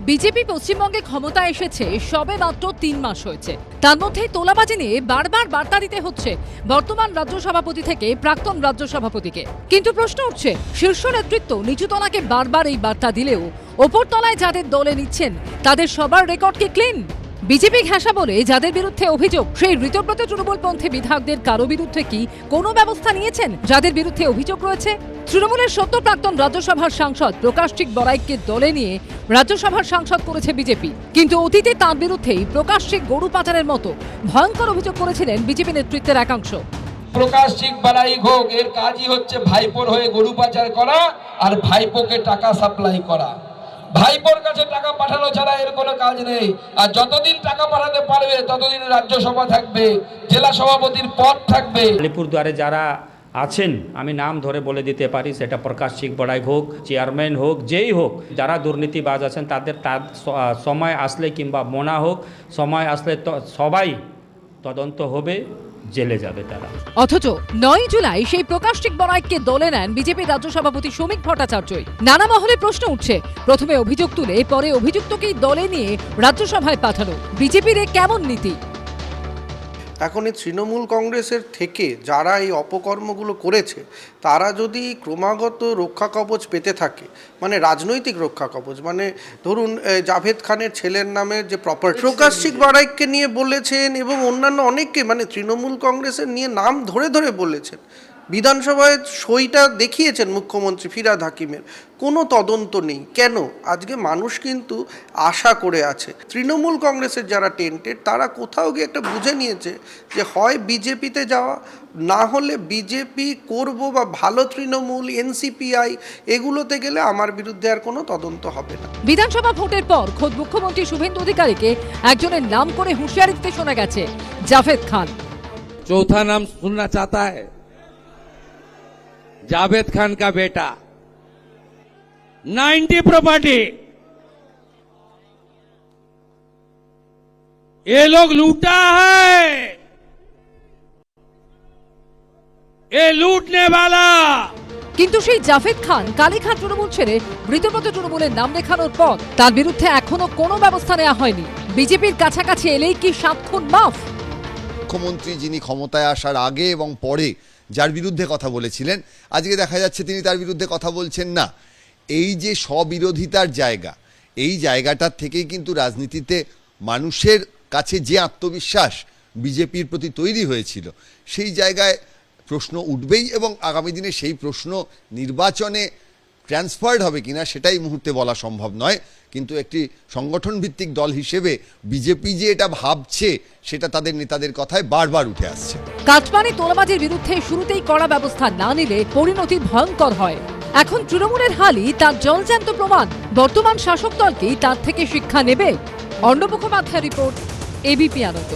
বিজেপি পশ্চিমবঙ্গে ক্ষমতা এসেছে সবে মাত্র 3 মাস হয়েছে, তার মধ্যে তোলাবাজি নিয়ে বারবার বার্তা দিতে হচ্ছে বর্তমান রাজ্য সভাপতি থেকে প্রাক্তন রাজ্য সভাপতিকে। কিন্তু প্রশ্ন উঠছে, শীর্ষ নেতৃত্ব নিচুতলাকে বারবার এই বার্তা দিলেও ওপরতলায় যাদের দলে নিচ্ছেন তাদের সবার রেকর্ড কি ক্লিন? বিজেপি ঘেঁষা বলে যাদের বিরুদ্ধে অভিযোগ, সেই ঋতব্রত তৃণমূলপন্থী বিধায়কদের কারো বিরুদ্ধে কি কোনো ব্যবস্থা নিয়েছেন যাদের বিরুদ্ধে অভিযোগ রয়েছে? তৃণমূলের সদ্য প্রাক্তন রাজ্যসভার সাংসদ প্রকাশচিক বড়াইককে দলে নিয়ে রাজ্যসভার সাংসদ করেছে বিজেপি, কিন্তু অতীতে তাঁর বিরুদ্ধেই প্রকাশচিক গরু পাচারের মতো ভয়ঙ্কর অভিযোগ করেছিলেন বিজেপি নেতৃত্বের একাংশ। প্রকাশচিক বড়াইক হোক, এর কাজই হচ্ছে ভাইপোর হয়ে গরু পাচার করা আর ভাইপোকে টাকা সাপ্লাই করা। ভাইপোর কাছে টাকা পাঠানো ছাড়া এর কোনো কাজ নেই। আর যতদিন টাকা পাঠাতে পারবে ততদিন রাজ্যসভা থাকবে, জেলা সভাপতির পদ থাকবে। আলিপুরদুয়ারে যারা আছেন, আমি নাম ধরে বলে দিতে পারি, সেটা প্রকাশচিক বড়াইক হোক, চেয়ারম্যান হোক, যেই হোক, যারা দুর্নীতিবাজ আছেন তাদের সময় আসলে কিংবা মোনা হোক, সময় আসলে সবাই তদন্ত হবে, জেলে যাবে তারা। অথচ 9 জুলাই সেই প্রকাশচিক বড়াইককে দলে নেন বিজেপির রাজ্য সভাপতি শ্রমিক ভট্টাচার্যই। নানা মহলে প্রশ্ন উঠছে, প্রথমে অভিযোগ তুলে পরে অভিযুক্তকেই দলে নিয়ে রাজ্যসভায় পাঠানো বিজেপির কেমন নীতি? এখন এই তৃণমূল কংগ্রেসের থেকে যারা এই অপকর্মগুলো করেছে, তারা যদি ক্রমাগত রক্ষা কবচ পেতে থাকে, মানে রাজনৈতিক রক্ষা কবচ, মানে ধরুন জাভেদ খানের ছেলের নামে যে প্রপার্টি, প্রকাশচিক বড়াইককে নিয়ে বলেছেন এবং অন্যান্য অনেককে, মানে তৃণমূল কংগ্রেসের নিয়ে নাম ধরে ধরে বলেছেন, বিধানসভায় সইটা দেখিয়েছেন মুখ্যমন্ত্রী ফিরহাদ হাকিমের, কোনো তদন্ত নেই। কেন? আজকে মানুষ কিন্তু আশা করে আছে। তৃণমূল কংগ্রেসের যারা টেন্টেড, তারা কোথাও গিয়ে একটা বুঝে নিয়েছে যে হয় বিজেপিতে যাওয়া, না হলে বিজেপি করব বা ভালো তৃণমূল, এনসিপিআই, এগুলোতে গেলে আমার বিরুদ্ধে আর কোনো তদন্ত হবে না। বিধানসভা ভোটের পর খোদ মুখ্যমন্ত্রী শুভেন্দু অধিকারীকে একজনের নাম করে হুঁশিয়ারি দিতে শোনা গেছে, জাভেদ খান। চৌথা নাম শুননা চাহতা है जावेद खान का बेटा 90 प्रॉपर्टी, ये लोग लूटा है, ये लूटने वाला। কিন্তু সেই জাভেদ খান কালীঘাট তৃণমূল ছেড়ে মৃতপ্রায় তৃণমূলের নাম লেখানোর পর তার বিরুদ্ধে এখনো কোনো ব্যবস্থা নেওয়া হয়নি। বিজেপির কাছাকাছি এলেই কি 7 খুন মাফ? মুখ্যমন্ত্রী যিনি ক্ষমতায় আসার আগে এবং পরে যার বিরুদ্ধে কথা বলেছিলেন, আজকে দেখা যাচ্ছে তিনি তার বিরুদ্ধে কথা বলছেন না। এই যে স্ববিরোধিতার জায়গা, এই জায়গাটার থেকেই কিন্তু রাজনীতিতে মানুষের কাছে যে আত্মবিশ্বাস বিজেপির প্রতি তৈরি হয়েছিল, সেই জায়গায় প্রশ্ন উঠবেই এবং আগামী দিনে সেই প্রশ্ন নির্বাচনে ট্রান্সফার্ড হবে কিনা সেটাই মুহূর্তে বলা সম্ভব নয়। কিন্তু একটি সংগঠন ভিত্তিক দল হিসেবে বিজেপি যে এটা ভাবছে সেটা তাদের নেতাদের কথায় বারবার উঠে আসছে। কাটমানি তোলাবাজির বিরুদ্ধে শুরুতেই কড়া ব্যবস্থা না নিলে পরিণতি ভয়ঙ্কর হয়। এখন তৃণমূলের হালই তার জলজ্যান্ত প্রমাণ। বর্তমান শাসক দলকেই তার থেকে শিক্ষা নেবে। অর্ণব মুখোপাধ্যায় রিপোর্ট, এবিপি আনন্দ।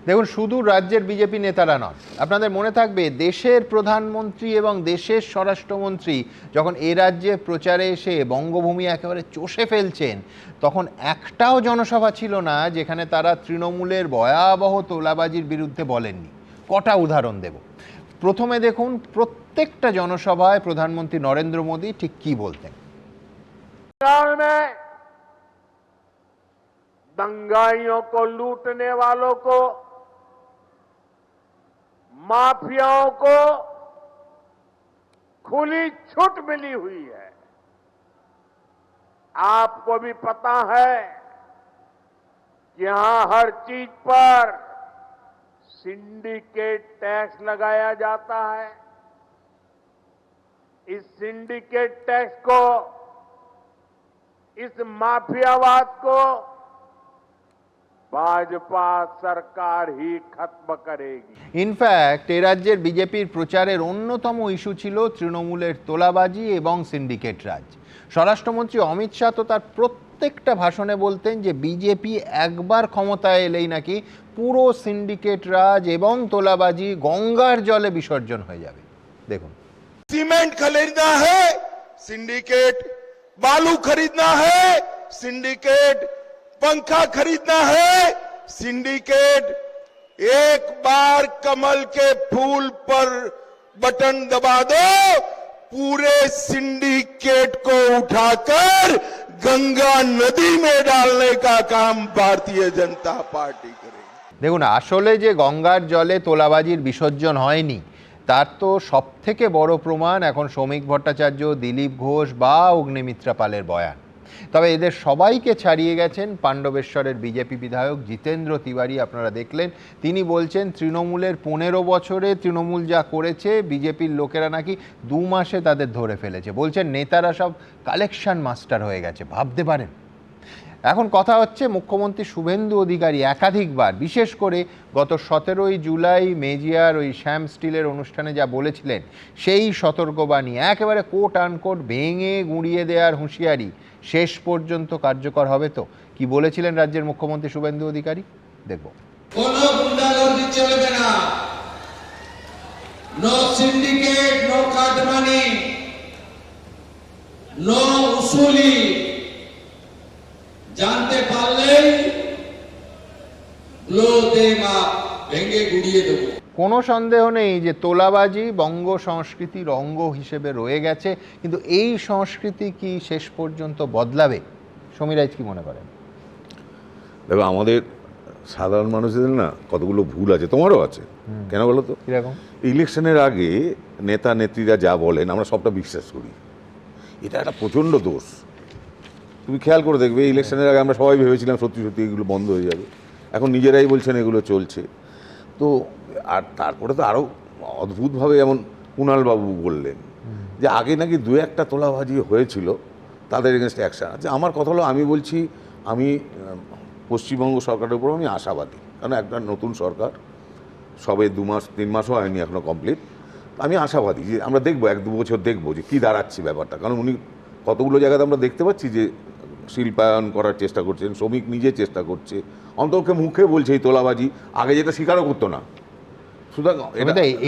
দেখুন, শুধু রাজ্যের বিজেপি নেতারা নন, আপনাদের মনে থাকবে দেশের প্রধানমন্ত্রী এবং দেশের স্বরাষ্ট্রমন্ত্রী যখন এ রাজ্যে প্রচারে এসে বঙ্গভূমি একেবারে চষে ফেলছেন, তখন একটাও জনসভা ছিল না যেখানে তারা তৃণমূলের ভয়াবহ তোলাবাজির বিরুদ্ধে বলেননি। কটা উদাহরণ দেব। প্রথমে দেখুন, প্রত্যেকটা জনসভায় প্রধানমন্ত্রী নরেন্দ্র মোদী ঠিক কি বলতেন। दंगाइयों को, लूटने वालों को, माफियाओं को खुली छूट मिली हुई है। आपको भी पता है कि यहां हर चीज पर सिंडिकेट टैक्स लगाया जाता है। इस सिंडिकेट टैक्स को, इस माफियावाद को भाजपा सरकार ही खत्म करेगी। ইনফ্যাক্ট এ রাজ্যের বিজেপির প্রচারের অন্যতম ইস্যু ছিল তৃণমূলের তোলাবাজি এবং সিন্ডিকেট রাজ। স্বরাষ্ট্রমন্ত্রী অমিত শাহ তো তার প্রত্যেকটা ভাষণে বলতেন যে বিজেপি একবার ক্ষমতায় এলেই নাকি পুরো সিন্ডিকেট রাজ এবং তোলাবাজি গঙ্গার জলে বিসর্জন হয়ে যাবে। দেখুন, सीमेंट खरीदना है सिंडिकेट, बालू खरीदना है सिंडिकेट, पंखा खरीदना है सिंडिकेट। एक बार कमल के फूल पर बटन दबा दो, पूरे सिंडिकेट को उठाकर गंगा नदी में डालने का काम भारतीय जनता पार्टी करेगी। দেখুন, আসলে যে গঙ্গার জলে তোলাবাজির বিসর্জন হয়নি তার তো সব থেকে বড় প্রমাণ এখন শ্রমিক ভট্টাচার্য, দিলীপ ঘোষ বা অগ্নিমিত্রা পালের বয়ান। তবে এদের সবাইকে ছাড়িয়ে গেছেন পাণ্ডবেশ্বরের বিজেপি বিধায়ক জিতেন্দ্র তিওয়ারি। আপনারা দেখলেন, তিনি বলছেন তৃণমূলের 15 বছরে তৃণমূল যা করেছে বিজেপির লোকেরা নাকি 2 মাসে তাদের ধরে ফেলেছে। বলছেন নেতারা সব কালেকশন মাস্টার হয়ে গেছে। ভাবতে পারেন। এখন কথা হচ্ছে, মুখ্যমন্ত্রী শুভেন্দু অধিকারী একাধিকবার, বিশেষ করে গত 17ই জুলাই মেজিয়ার ওই শ্যাম স্টিলের অনুষ্ঠানে যা বলেছিলেন, সেই সতর্কবাণী একেবারে কোট আনকোট ভেঙে গুঁড়িয়ে দেওয়ার হুঁশিয়ারি শেষ পর্যন্ত কার্যকর হবে তো? কি বলেছিলেন রাজ্যের মুখ্যমন্ত্রী শুভেন্দু অধিকারী, দেখব। কোনো গুন্ডাগর্দি চলবে না, no syndicate, no cut money, no উসুলি। জানতে পারলেই ভেঙে গুড়িয়ে দেবো। কোনো সন্দেহ নেই যে তোলাবাজি বঙ্গ সংস্কৃতির অঙ্গ হিসেবে রয়ে গেছে, কিন্তু এই সংস্কৃতি কি শেষ পর্যন্ত বদলাবে? সমীরাজ কি মনে করেন? দেখো, আমাদের সাধারণ মানুষদের না কতগুলো ভুল আছে, তোমারও আছে। কেন বলো তো? কিরকম? ইলেকশনের আগে নেতা নেত্রীরা যা বলেন আমরা সবটা বিশ্বাস করি। এটা একটা প্রচণ্ড দোষ। তুমি খেয়াল করে দেখবে, ইলেকশনের আগে আমরা সবাই ভেবেছিলাম সত্যি সত্যি এগুলো বন্ধ হয়ে যাবে। এখন নিজেরাই বলছেন এগুলো চলছে। তো আর তারপরে তো আরও অদ্ভুতভাবে, যেমন কুণালবাবু বললেন যে আগে নাকি 2-1টা তোলাবাজি হয়েছিল, তাদের এগেনস্টে অ্যাকশান আছে। আমার কথা হলো, আমি বলছি আমি পশ্চিমবঙ্গ সরকারের উপর আমি আশাবাদী, কারণ একটা নতুন সরকার, সবে 2 মাস 3 মাসও হয়নি এখনও কমপ্লিট। আমি আশাবাদী যে আমরা দেখবো 1-2 বছর দেখবো যে কী দাঁড়াচ্ছে ব্যাপারটা। কারণ উনি কতগুলো জায়গাতে আমরা দেখতে পাচ্ছি যে শিল্পায়ন করার চেষ্টা করছেন, শ্রমিক নিজে চেষ্টা করছে, অন্তত মুখে বলছে এই তোলাবাজি, আগে যেটা স্বীকারও করতো না। সুতরাং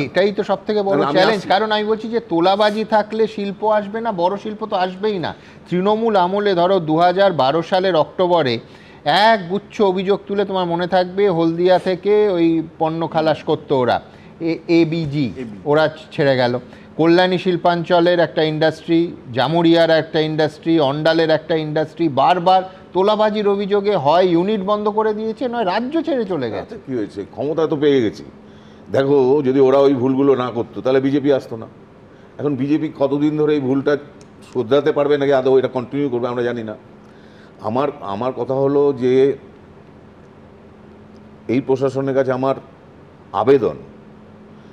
এটাই তো সব থেকে বড় আমি চ্যালেঞ্জ, আসছি। কারণ আমি বলছি যে তোলাবাজি থাকলে শিল্প আসবে না, বড় শিল্প তো আসবেই না। তৃণমূল আমলে ধরো 2012 সালের অক্টোবরে এক গুচ্ছ অভিযোগ তুলে, তোমার মনে থাকবে, হলদিয়া থেকে ওই পণ্য খালাস করতো ওরা, এবিজি, ওরা ছেড়ে গেল। কল্যাণী শিল্পাঞ্চলের একটা ইন্ডাস্ট্রি, জামুরিয়ার একটা ইন্ডাস্ট্রি, অন্ডালের একটা ইন্ডাস্ট্রি বারবার তোলাবাজির অভিযোগে হয় ইউনিট বন্ধ করে দিয়েছে, নয় রাজ্য ছেড়ে চলে গেছে। কি হয়েছে, ক্ষমতা তো পেয়ে গেছি। দেখো, যদি ওরা ওই ভুলগুলো না করতো তাহলে বিজেপি আসতো না। এখন বিজেপি কতদিন ধরে এই ভুলটা শোধরাতে পারবে নাকি আদৌ এটা কন্টিনিউ করবে আমরা জানি না। আমার কথা হলো যে এই প্রশাসনের কাছে আমার আবেদন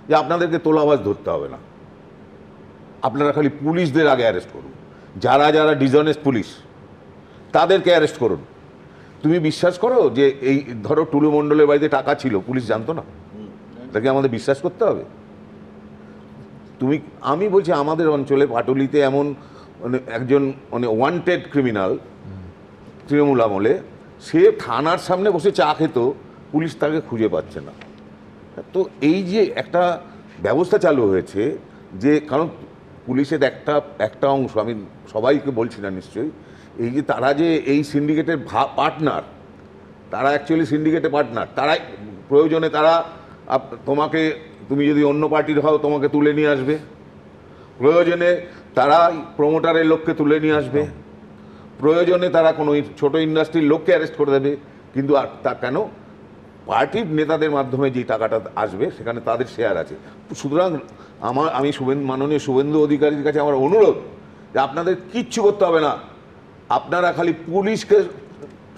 যে আপনাদেরকে তোলাবাজ ধরতে হবে না, আপনারা খালি পুলিশদের আগে অ্যারেস্ট করুন। যারা যারা ডিসঅনেস্ট পুলিশ তাদেরকে অ্যারেস্ট করুন। তুমি বিশ্বাস করো যে এই ধরো টুলু মণ্ডলের বাড়িতে টাকা ছিল, পুলিশ জানতো না? এটাকে আমাদের বিশ্বাস করতে হবে? আমি বলছি আমাদের অঞ্চলে পাটুলিতে এমন একজন ওয়ান্টেড ক্রিমিনাল তৃণমূল আমলে, সে থানার সামনে বসে চা খেত, পুলিশ তাকে খুঁজে পাচ্ছে না। তো এই যে একটা ব্যবস্থা চালু হয়েছে, যে কারণ পুলিশের একটা অংশ, আমি সবাইকে বলছি না নিশ্চয়ই, এই যে তারা যে এই সিন্ডিকেটের পার্টনার, তারা অ্যাকচুয়ালি সিন্ডিকেটের পার্টনার, তারা প্রয়োজনে তারা তুমি যদি অন্য পার্টির হও তোমাকে তুলে নিয়ে আসবে, প্রয়োজনে তারা প্রমোটারের লোককে তুলে নিয়ে আসবে, প্রয়োজনে তারা কোনো ছোট ইন্ডাস্ট্রির লোককে অ্যারেস্ট করে দেবে। কিন্তু আর তা কেন? পার্টির নেতাদের মাধ্যমে যে টাকাটা আসবে সেখানে তাদের শেয়ার আছে। সুতরাং আমি মাননীয় শুভেন্দু অধিকারীর কাছে আমার অনুরোধ যে আপনাদের কিচ্ছু করতে হবে না, আপনারা খালি পুলিশকে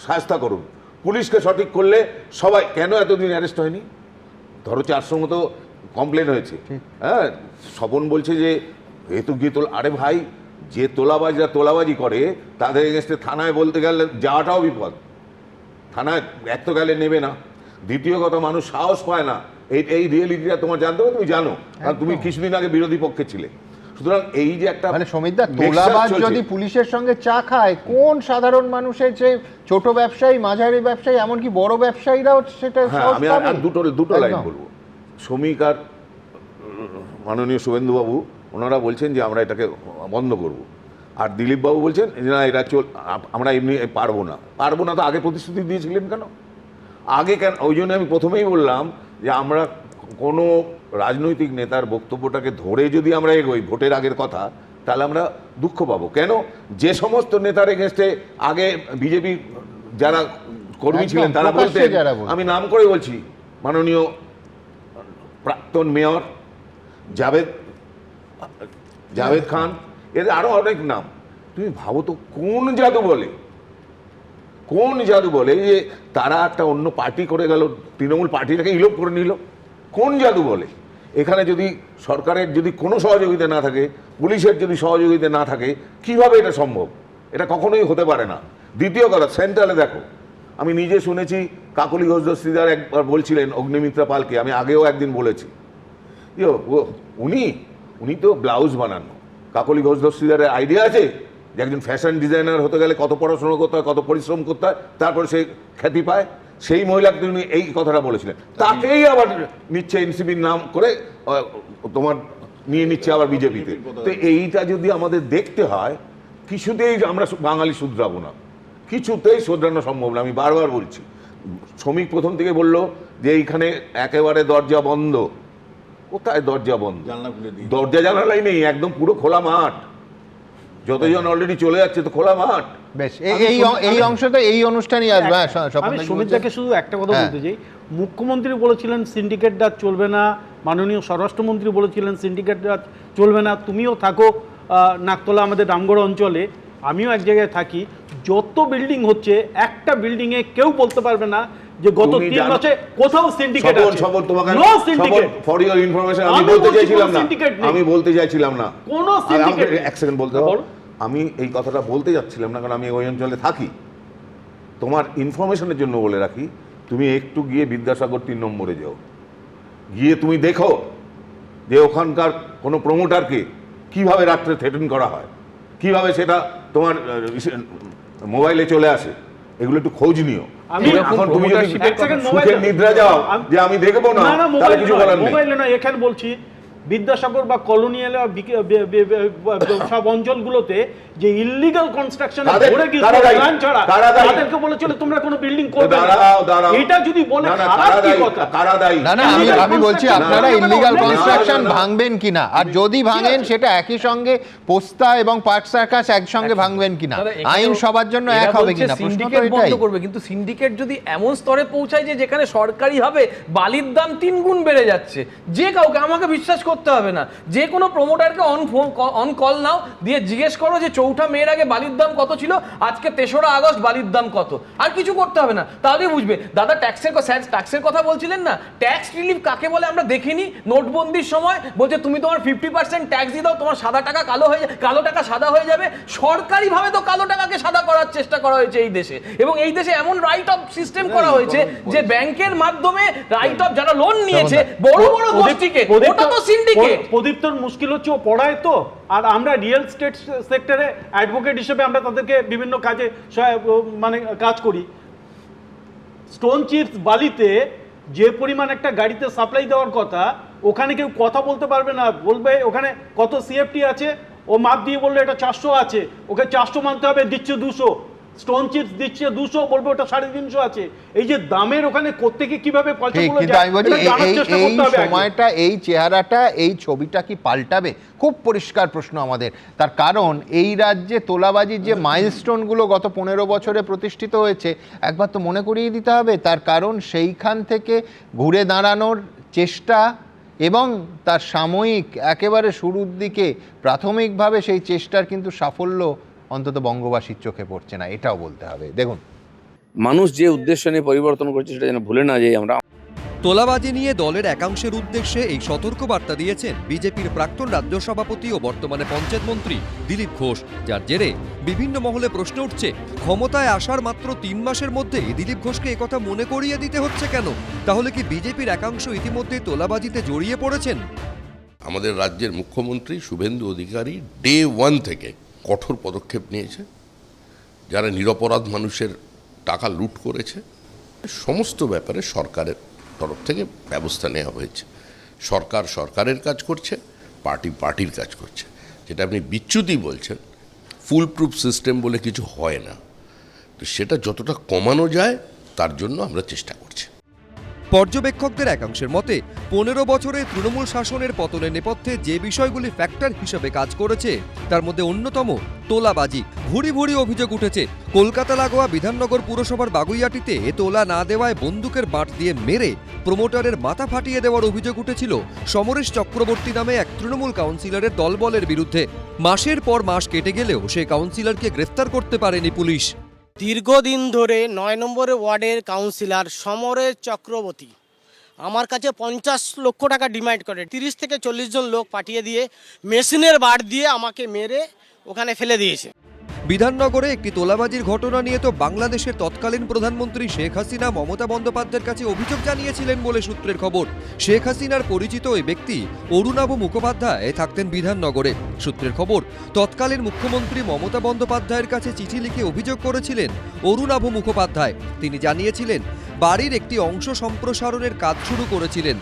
শাস্তি করুন। পুলিশকে সঠিক করলে সবাই, কেন এতদিন অ্যারেস্ট হয়নি? ধরো 400 মতো কমপ্লেন হয়েছে। হ্যাঁ, স্বপন বলছে যে হেতু গিয়ে আরে ভাই, যে তোলাবাজরা তোলাবাজি করে তাদের এগেনস্টে থানায় বলতে গেলে যাওয়াটাও বিপদ। থানায় এক তো গেলে নেবে না, দ্বিতীয় কথা মানুষ সাহস পায় না। এই রিয়েলিটিটা তোমার জানতে হবে, তুমি জানো, কারণ তুমি কিছুদিন আগে বিরোধী পক্ষে ছিলে। সুতরাং এই যে একটা সমিতদা, তোলাবাজ যদি পুলিশের সঙ্গে চা খায়, কোন সাধারণ মানুষের, যে ছোট ব্যবসায়ী, মাঝারি ব্যবসায়ী, এমনকি বড় ব্যবসায়ীরাও সেটা। আমি আর দুটো লাইন বলবো। শ্রমিক আর মাননীয় শুভেন্দুবাবু ওনারা বলছেন যে আমরা এটাকে বন্ধ করব, আর দিলীপবাবু বলছেন যে না, এটা আমরা এমনি পারবো না। তো আগে প্রতিশ্রুতি দিয়েছিলেন কেন? আগে কেন? ওই জন্য আমি প্রথমেই বললাম যে আমরা কোনো রাজনৈতিক নেতার বক্তব্যটাকে ধরে যদি আমরা এগোই ভোটের আগের কথা, তাহলে আমরা দুঃখ পাবো। কেন? যে সমস্ত নেতার এগেনস্টে আগে বিজেপি যারা কর্মী ছিলেন তারা বলতেন, আমি নাম করে বলছি, মাননীয় প্রাক্তন মেয়র জাভেদ খান, এদের আরো অনেক নাম। তুমি ভাবো তো কোন জাদু বলে যে তারা একটা অন্য পার্টি করে গেল, তৃণমূল পার্টিটাকে ইলোপ করে নিল? কোন জাদু বলে? এখানে যদি সরকারের যদি কোনো সহযোগিতা না থাকে, পুলিশের যদি সহযোগিতা না থাকে, কিভাবে এটা সম্ভব? এটা কখনোই হতে পারে না। দ্বিতীয় কথা, সেন্ট্রালে দেখো, আমি নিজে শুনেছি কাকলি ঘোষ দস্তিদার একবার বলছিলেন অগ্নিমিত্রা পালকে, আমি আগেও একদিন বলেছি, উনি তো ব্লাউজ বানানো। কাকলি ঘোষ দস্তিদারের আইডিয়া আছে যে একজন ফ্যাশন ডিজাইনার হতে গেলে কত পড়াশোনা করতে হয়, কত পরিশ্রম করতে হয়, তারপরে সে খ্যাতি পায়। সেই মহিলাকে তিনি এই কথাটা বলেছিলেন, তাকেই আবার নিচ্ছে এনসিপির নাম করে, তোমার নিয়ে নিচ্ছে আবার বিজেপিতে। তো এইটা যদি আমাদের দেখতে হয়, কিছুতেই আমরা বাঙালি শুধরাবো না, কিছুতেই শোধরানো সম্ভব না। আমি বারবার বলছি, শ্রমিক প্রথম থেকে বলল যে এইখানে একেবারে দরজা বন্ধ। কোথায় দরজা বন্ধ? দরজা জানালাই নেই, একদম পুরো খোলা মাঠ। যতজন অলরেডি চলে যাচ্ছে তো খোলা মাঠ। বেশ, এই অংশটা এই অনুষ্ঠানই আসবে। আমি সুমিতদাকে শুধু একটা কথা বলতে চাই, মুখ্যমন্ত্রী বলেছিলেন সিন্ডিকেট রাজ চলবে না, মাননীয় স্বরাষ্ট্রমন্ত্রী বলেছিলেন সিন্ডিকেট রাজ চলবে না। তুমিও থাকো নাকতলা, আমাদের রামগড় অঞ্চলে, আমিও এক জায়গায় থাকি। যত বিল্ডিং হচ্ছে, একটা বিল্ডিংয়ে কেউ বলতে পারবে না যে গত 3 বছরে কোথাও সিন্ডিকেট আছে। No syndicate. For your information, আমি বলতে চাইছিলাম না কোনো সিন্ডিকেট। এক সেকেন্ড বলতে হবে, আমি এই কথাটা বলতে যাচ্ছিলাম না, কারণ আমি ওই অঞ্চলে থাকি। তোমার ইনফরমেশনের জন্য বলে রাখি, তুমি একটু গিয়ে বিদ্যাসাগর 3 নম্বরে যাও, গিয়ে তুমি দেখো যে ওখানকার কোনো প্রমোটারকে কিভাবে রাত্রে থ্রেটেন করা হয়, কিভাবে সেটা তোমার মোবাইলে চলে আসে। এগুলো একটু খোঁজ নিও। এখন তুমি যদি সুখের নিদ্রা যাও যে আমি দেখবো না, তাহলে কিছু বলার নেই। মোবাইলে না, এখানে বলছি বিদ্যাসাগর বা কলোনিয়াল সব অঞ্চলগুলোতে যে ইল্লিগাল কনস্ট্রাকশন ভরে গিয়েছে প্ল্যান ছাড়া, তাদেরকে বলেছিল তোমরা কোনো বিল্ডিং করবে না। এটা যদি বলে খারাপ কি কথা? না না, আমি বলছি আপনারা ইল্লিগাল কনস্ট্রাকশন ভাঙবেন কিনা, আর যদি ভাঙেন সেটা একই সঙ্গে পোস্তা এবং পার্ক সার্কাস একসঙ্গে ভাঙবেন কিনা, আইন সবার জন্য এক হবে কিনা, প্রশ্ন তো এটাই। করবে, কিন্তু সিন্ডিকেট যদি এমন স্তরে পৌঁছায় যে যেখানে সরকারি ভাবে বালির দাম 3 গুণ বেড়ে যাচ্ছে, যে কাউকে, আমাকে বিশ্বাস করতে হবে না, যে কোনো প্রমোটারকে অন কল নাও, দিয়ে জিজ্ঞেস করো যে 4ঠা মের আগে বালির দাম কত ছিল, আজকে 3রা আগস্ট বালির দাম কত, আর কিছু করতে হবে না, তাহলেই বুঝবে। দাদা ট্যাক্সের কথা বলছিলেন না, ট্যাক্স রিলিফ কাকে বলে আমরা দেখিনি? নোটবন্দির সময় বলছে তুমি তোমার 50% ট্যাক্স দিয়ে দাও, তোমার সাদা টাকা কালো হয়ে যাবে, কালো টাকা সাদা হয়ে যাবে। সরকারিভাবে তো কালো টাকাকে সাদা করার চেষ্টা করা হয়েছে এই দেশে, এবং এই দেশে এমন রাইট অফ সিস্টেম করা হয়েছে যে ব্যাংকের মাধ্যমে রাইট অফ যারা লোন নিয়েছে বড় বড় গোষ্ঠীকে, ওটা তো সিন্ডিকেট। প্রদীপ্তর মুশকিল হচ্ছে ও পড়ায় তো, আর আমরা রিয়েল স্টেট সেক্টরে অ্যাডভোকেট হিসেবে আমরা তাদেরকে বিভিন্ন কাজে মানে কাজ করি। স্টোন চিপস বালিতে যে পরিমাণ একটা গাড়িতে সাপ্লাই দেওয়ার কথা, ওখানে কেউ কথা বলতে পারবে না, বলবে ওখানে কত সিএফটি আছে, ও মাপ দিয়ে বললো এটা 400 আছে, ওকে 400 মানতে হবে, দিচ্ছে 200। স্টোন চিপস দিচ্ছে 200, বলবে ওটা 350 আছে। এই যে দামের ওখানে কোত্থেকে কিভাবে পয়সাগুলো যায়, এই সময়টা, এই চেহারাটা, এই ছবিটা কি পাল্টাবে? খুব পরিষ্কার প্রশ্ন আমাদের। তার কারণ এই রাজ্যে তোলাবাজির যে মাইলস্টোনগুলো গত 15 বছরে প্রতিষ্ঠিত হয়েছে, একবার তো মনে করিয়ে দিতে হবে। তার কারণ সেইখান থেকে ঘুরে দাঁড়ানোর চেষ্টা এবং তার সাময়িক একেবারে শুরুর দিকে প্রাথমিকভাবে সেই চেষ্টার কিন্তু সাফল্য অন্তত বঙ্গবাসীর চোখে পড়ছে না, এটাও বলতে হবে। দেখুন, মানুষ যে উদ্দেশ্য নিয়ে পরিবর্তন করছে সেটা যেন ভুলে না যাই আমরা। তোলাবাজি নিয়ে দলের একাংশের উদ্দেশ্যে এই সতর্কবার্তা দিয়েছেন বিজেপির প্রাক্তন রাজ্য সভাপতি ও বর্তমানে পঞ্চায়েত মন্ত্রী দিলীপ ঘোষ, যার জেরে বিভিন্ন মহলে প্রশ্ন উঠছে, ক্ষমতায় আসার মাত্র 3 মাসের মধ্যেই দিলীপ ঘোষকে একথা মনে করিয়ে দিতে হচ্ছে কেন? তাহলে কি বিজেপির একাংশ ইতিমধ্যে তোলাবাজিতে জড়িয়ে পড়েছেন? আমাদের রাজ্যের মুখ্যমন্ত্রী শুভেন্দু অধিকারী ডে 1 থেকে কঠোর পদক্ষেপ নিয়েছে। যারা নিরপরাধ মানুষের টাকা লুট করেছে, সমস্ত ব্যাপারে সরকারের তরফ থেকে ব্যবস্থা নেওয়া হয়েছে। সরকার সরকারের কাজ করছে, পার্টি পার্টির কাজ করছে। যেটা আপনি বিচ্যুতি বলছেন, ফুল প্রুফ সিস্টেম বলে কিছু হয় না, তো সেটা যতটা কমানো যায় তার জন্য আমরা চেষ্টা করছি। পর্যবেক্ষকদের একাংশের মতে 15 বছরে তৃণমূল শাসনের পতনের নেপথ্যে যে বিষয়গুলি ফ্যাক্টর হিসেবে কাজ করেছে তার মধ্যে অন্যতম তোলাবাজি। ভুরি ভুরি অভিযোগ উঠেছে, কলকাতা লাগোয়া বিধাননগর পুরসভার বাগুইয়াটিতে তোলা না দেওয়ায় বন্দুকের বাঁট দিয়ে মেরে প্রমোটারের মাথা ফাটিয়ে দেওয়ার অভিযোগ উঠেছিল সমরেশ চক্রবর্তী নামে এক তৃণমূল কাউন্সিলরের দলবলের বিরুদ্ধে। মাসের পর মাস কেটে গেলেও সে কাউন্সিলরকে গ্রেফতার করতে পারেনি পুলিশ। দীর্ঘদিন ধরে 9 নম্বর ওয়ার্ডের কাউন্সিলর সমরেশ চক্রবর্তী আমার কাছে 50 লক্ষ টাকা ডিমান্ড করে, 30 থেকে 40 জন লোক পাঠিয়ে দিয়ে মেশিনের বাট দিয়ে আমাকে মেরে ওখানে ফেলে দিয়েছে। বিধাননগরে একটি তোলাবাজির ঘটনা নিয়ে তো বাংলাদেশের তৎকালীন প্রধানমন্ত্রী শেখ হাসিনা মমতা বন্দ্যোপাধ্যায়ের কাছে অভিযোগ জানিয়েছিলেন বলে সূত্রের খবর। শেখ হাসিনার পরিচিত ওই ব্যক্তি অরুণাভ মুখোপাধ্যায় থাকতেন বিধাননগরে। সূত্রের খবর, তৎকালীন মুখ্যমন্ত্রী মমতা বন্দ্যোপাধ্যায়ের কাছে চিঠি লিখে অভিযোগ করেছিলেন অরুণাভ মুখোপাধ্যায়। তিনি জানিয়েছিলেন বাড়ির একটি অংশ সম্প্রসারণের কাজ শুরু করেছিলেন।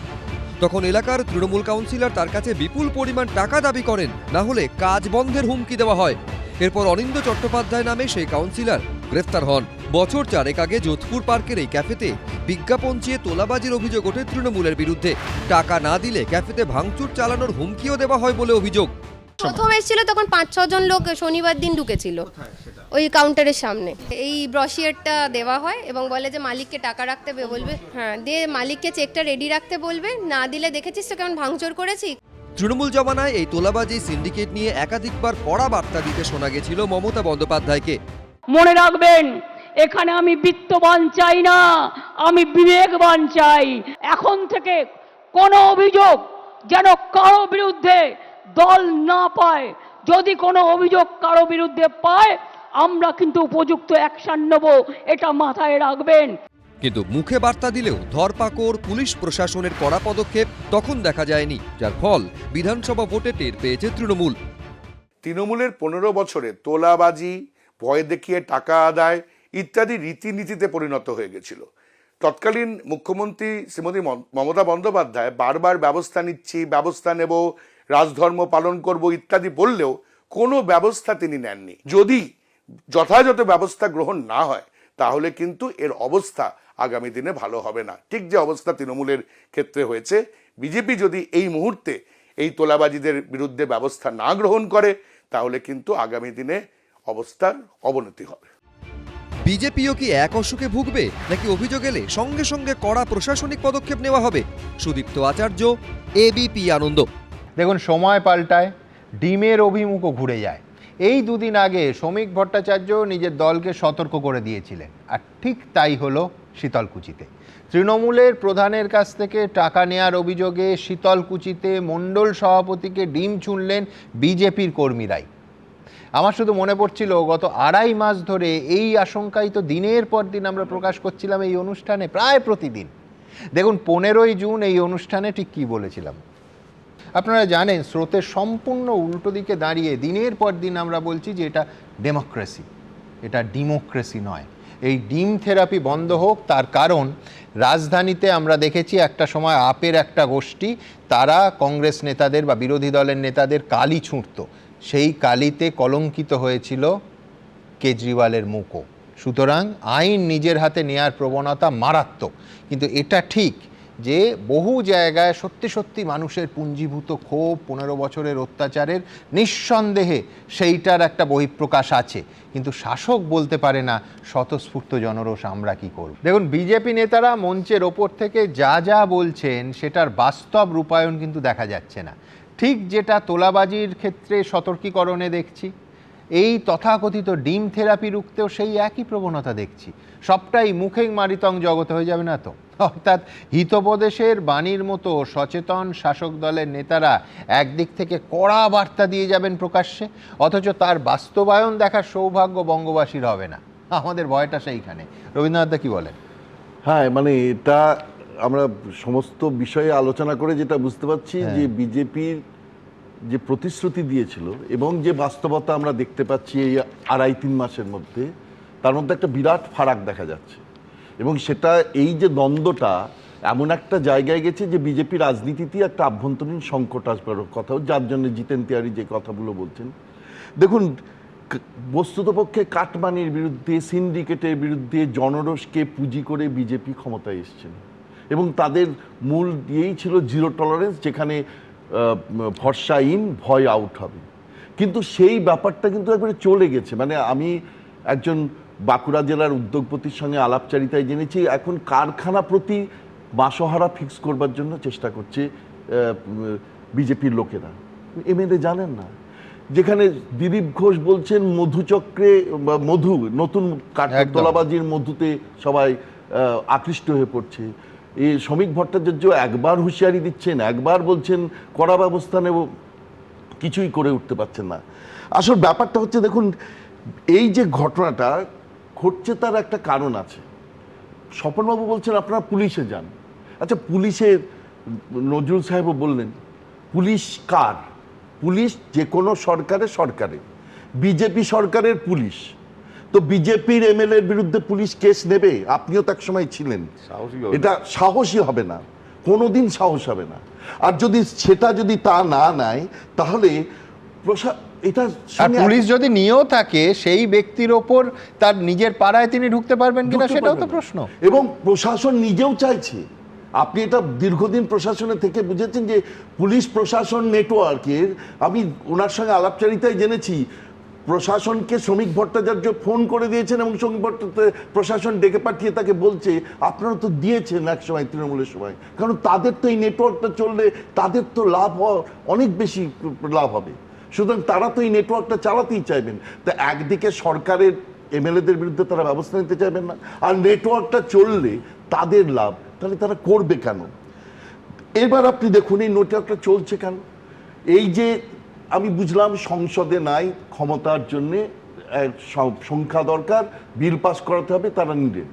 তখন এলাকার তৃণমূল কাউন্সিলর তার কাছে বিপুল পরিমাণ টাকা দাবি করেন, না হলে কাজ বন্ধের হুমকি দেওয়া হয়। এরপর অনিন্দ চট্টোপাধ্যায় নামে সেই কাউন্সিলর গ্রেফতার হন। বছর 4 আগে যোধপুর পার্কের এই ক্যাফেতে বিজ্ঞাপন চেয়ে তোলাবাজির অভিযোগ ওঠে তৃণমূলের বিরুদ্ধে। টাকা না দিলে ক্যাফেতে ভাঙচুর চালানোর হুমকিও দেওয়া হয় বলে অভিযোগ। প্রথম এসেছিল তখন 5-6 জন লোক শনিবার দিন ঢুকেছিল ওই কাউন্টারের সামনে। এই ব্রশিয়ারটা দেওয়া হয় এবং বলে যে মালিককে টাকা রাখতে বলবে, হ্যাঁ, দিয়ে মালিককে চেকটা রেডি রাখতে বলবে, না দিলে দেখেছিস তো কেমন ভাঙচুর করেছি। তৃণমূল জমানায় এই তোলাবাজি সিন্ডিকেট নিয়ে একাধিকবার কড়া বার্তা দিতে শোনা গেছিল মমতা বন্দ্যোপাধ্যায়কে। মনে রাখবেন, এখানে আমি বিত্তবান চাই না, আমি বিবেকবান চাই। এখন থেকে কোনো অভিযোগ যেন কারো বিরুদ্ধে দল না পায়। যদি কোনো অভিযোগ কারো বিরুদ্ধে পায়, আমরা কিন্তু উপযুক্ত অ্যাকশন নেব, এটা মাথায় রাখবেন। কিন্তু মুখে বার্তা দিলেও ধরপাকড়, পুলিশ প্রশাসনের কড়া পদক্ষেপ তখন দেখা যায়নি, যার ফল বিধানসভা ভোটে টের পেয়েছে তৃণমূল। তৃণমূলের 15 বছরে তোলাবাজি, ভয় দেখিয়ে টাকা আদায়, ইত্যাদি রীতিনীতিতে পরিণত হয়ে গেছিল। তৎকালীন মুখ্যমন্ত্রী শ্রীমতী মমতা বন্দ্যোপাধ্যায় বারবার ব্যবস্থা নিচ্ছি, ব্যবস্থা নেব, রাজধর্ম পালন করব ইত্যাদি বললেও কোনো ব্যবস্থা তিনি নেননি। যদি যথাযথ ব্যবস্থা গ্রহণ না হয় তাহলে কিন্তু এর অবস্থা আগামী দিনে ভালো হবে না। ঠিক যে অবস্থা তৃণমূলের ক্ষেত্রে হয়েছে, বিজেপি যদি এই মুহূর্তে এই তোলাবাজিদের বিরুদ্ধে ব্যবস্থা না গ্রহণ করে তাহলে কিন্তু আগামী দিনে অবস্থার অবনতি হবে। বিজেপিও কি এক অসুখে ভুগবে, নাকি অভিযোগ এলে সঙ্গে সঙ্গে কড়া প্রশাসনিক পদক্ষেপ নেওয়া হবে? সুদীপ্ত আচার্য, এবিপি আনন্দ। দেখুন, সময় পাল্টায়, ডিমের অভিমুখও ঘুরে যায়। এই দুদিন আগে শ্রমিক ভট্টাচার্য নিজের দলকে সতর্ক করে দিয়েছিলেন, আর ঠিক তাই হলো শীতলকুচিতে। তৃণমূলের প্রধানের কাছ থেকে টাকা নেয়ার অভিযোগে শীতলকুচিতে মণ্ডল সভাপতিকে ডিম ছুঁড়লেন বিজেপির কর্মীরাই। আমার শুধু মনে পড়ছিল, গত 2.5 মাস ধরে এই আশঙ্কাই তো দিনের পর দিন আমরা প্রকাশ করছিলাম এই অনুষ্ঠানে, প্রায় প্রতিদিন। দেখুন, 15ই জুন এই অনুষ্ঠানে ঠিক কী বলেছিলাম আপনারা জানেন। স্রোতের সম্পূর্ণ উল্টো দিকে দাঁড়িয়ে দিনের পর দিন আমরা বলছি যে এটা ডেমোক্রেসি, এটা ডিমোক্রেসি নয়। এই ডিম থেরাপি বন্ধ হোক। তার কারণ, রাজধানীতে আমরা দেখেছি একটা সময় আপের একটা গোষ্ঠী, তারা কংগ্রেস নেতাদের বা বিরোধী দলের নেতাদের কালি ছুঁড়ত। সেই কালিতে কলঙ্কিত হয়েছিল কেজরিওয়ালের মুখও। সুতরাং আইন নিজের হাতে নেয়ার প্রবণতা মারাত্মক। কিন্তু এটা ঠিক যে বহু জায়গায় সত্যি সত্যি মানুষের পুঞ্জীভূত ক্ষোভ, 15 বছরের অত্যাচারের নিঃসন্দেহে সেইটার একটা বহিঃপ্রকাশ আছে। কিন্তু শাসক বলতে পারে না স্বতঃস্ফূর্ত জনরোষ আমরা কি করব। দেখুন, বিজেপি নেতারা মঞ্চের ওপর থেকে যা যা বলছেন সেটার বাস্তব রূপায়ণ কিন্তু দেখা যাচ্ছে না। ঠিক যেটা তোলাবাজির ক্ষেত্রে সতর্কীকরণে দেখছি, এই তথাকথিত ডিম থেরাপি রুখতেও সেই একই প্রবণতা দেখছি। সবটাই মুখে মারিতং জগতে হয়ে যাবে না তো? অর্থাৎ হিতোপদেশের বাণীর মতো সচেতন শাসক দলের নেতারা একদিক থেকে কড়া বার্তা দিয়ে যাবেন প্রকাশ্যে, অথচ তার বাস্তবায়ন দেখার সৌভাগ্য বঙ্গবাসীর হবে না। আমাদের ভয়টা সেইখানে। রবীন্দ্রনাথ দা কি বলেন? হ্যাঁ, মানে এটা আমরা সমস্ত বিষয়ে আলোচনা করে যেটা বুঝতে পারছি যে বিজেপির যে প্রতিশ্রুতি দিয়েছিল এবং যে বাস্তবতা আমরা দেখতে পাচ্ছি এই 2.5-3 মাসের মধ্যে, তার মধ্যে একটা বিরাট ফারাক দেখা যাচ্ছে। এবং সেটা এই যে দ্বন্দ্বটা এমন একটা জায়গায় গেছে যে বিজেপি রাজনীতিতে একটা আভ্যন্তরীণ সংকট আসবার কথাও, যার জন্য জিতেন তিয়ারি যে কথাগুলো বলছেন। দেখুন, বস্তুতপক্ষে কাটমানির বিরুদ্ধে, সিন্ডিকেটের বিরুদ্ধে জনরোষকে পুঁজি করে বিজেপি ক্ষমতায় এসেছেন এবং তাদের মূল দিয়েই ছিল জিরো টলারেন্স, যেখানে ভরসা ইন, ভয় আউট হবে। কিন্তু সেই ব্যাপারটা কিন্তু একবারে চলে গেছে। মানে আমি একজন বাঁকুড়া জেলার উদ্যোগপতির সঙ্গে আলাপচারিতায় জেনেছি এখন কারখানা প্রতি মাসহারা ফিক্স করবার জন্য চেষ্টা করছে বিজেপির লোকেরা। এমএলএ জানেন না, যেখানে দিলীপ ঘোষ বলছেন মধুচক্রে মধু, নতুন তোলাবাজির মধুতে সবাই আকৃষ্ট হয়ে পড়ছে। এই শ্রমিক ভট্টাচার্য একবার হুঁশিয়ারি দিচ্ছেন, একবার বলছেন কড়া ব্যবস্থা নেব, কিছুই করে উঠতে পারছেন না। আসল ব্যাপারটা হচ্ছে, দেখুন, এই যে ঘটনাটা ঘটছে তার একটা কারণ আছে। স্বপনবাবু বলছেন আপনারা পুলিশে যান। আচ্ছা, পুলিশের নজরুল সাহেবও বললেন পুলিশ কার? পুলিশ যে কোনো সরকারের, বিজেপি সরকারের পুলিশ। তো বিজেপির এমএলএর বিরুদ্ধে পুলিশ কেস নেবে? আপনিও তো এক সময় ছিলেন। এটা সাহসী হবে না, কোনোদিন সাহস হবে না। আর সেটা যদি তা না নেয় তাহলে পুলিশ যদি নিয়েও থাকে, সেই ব্যক্তির ওপর তার নিজের পাড়ায় তিনি ঢুকতে পারবেন কিনা সেটাও তো প্রশ্ন। এবং প্রশাসন নিজেও চাইছে। আপনি এটা দীর্ঘদিন প্রশাসনে থেকে বুঝেছেন যে পুলিশ প্রশাসন নেটওয়ার্কের, আমি ওনার সঙ্গে আলাপচারিতায় জেনেছি, প্রশাসনকে শ্রমিক ভট্টাচার্য ফোন করে দিয়েছেন এবং শ্রমিক ভট্টাচার্য প্রশাসন ডেকে পাঠিয়ে তাকে বলছে আপনারা তো দিয়েছেন এক সময় তৃণমূলের সময়, কারণ তাদের তো এই নেটওয়ার্কটা চললে তাদের তো লাভ অনেক বেশি লাভ হবে। সুতরাং তারা তো এই নেটওয়ার্কটা চালাতেই চাইবেন। তো একদিকে সরকারের এমএলএদের বিরুদ্ধে তারা ব্যবস্থা নিতে চাইবেন না, আর নেটওয়ার্কটা চললে তাদের লাভ, তাহলে তারা করবে কেন? এবার আপনি দেখুন এই নেটওয়ার্কটা চলছে কেন। এই যে আমি বুঝলাম সংসদে নাই, ক্ষমতার জন্যে সংখ্যা দরকার, বিল পাস করাতে হবে, তারা নিলেন।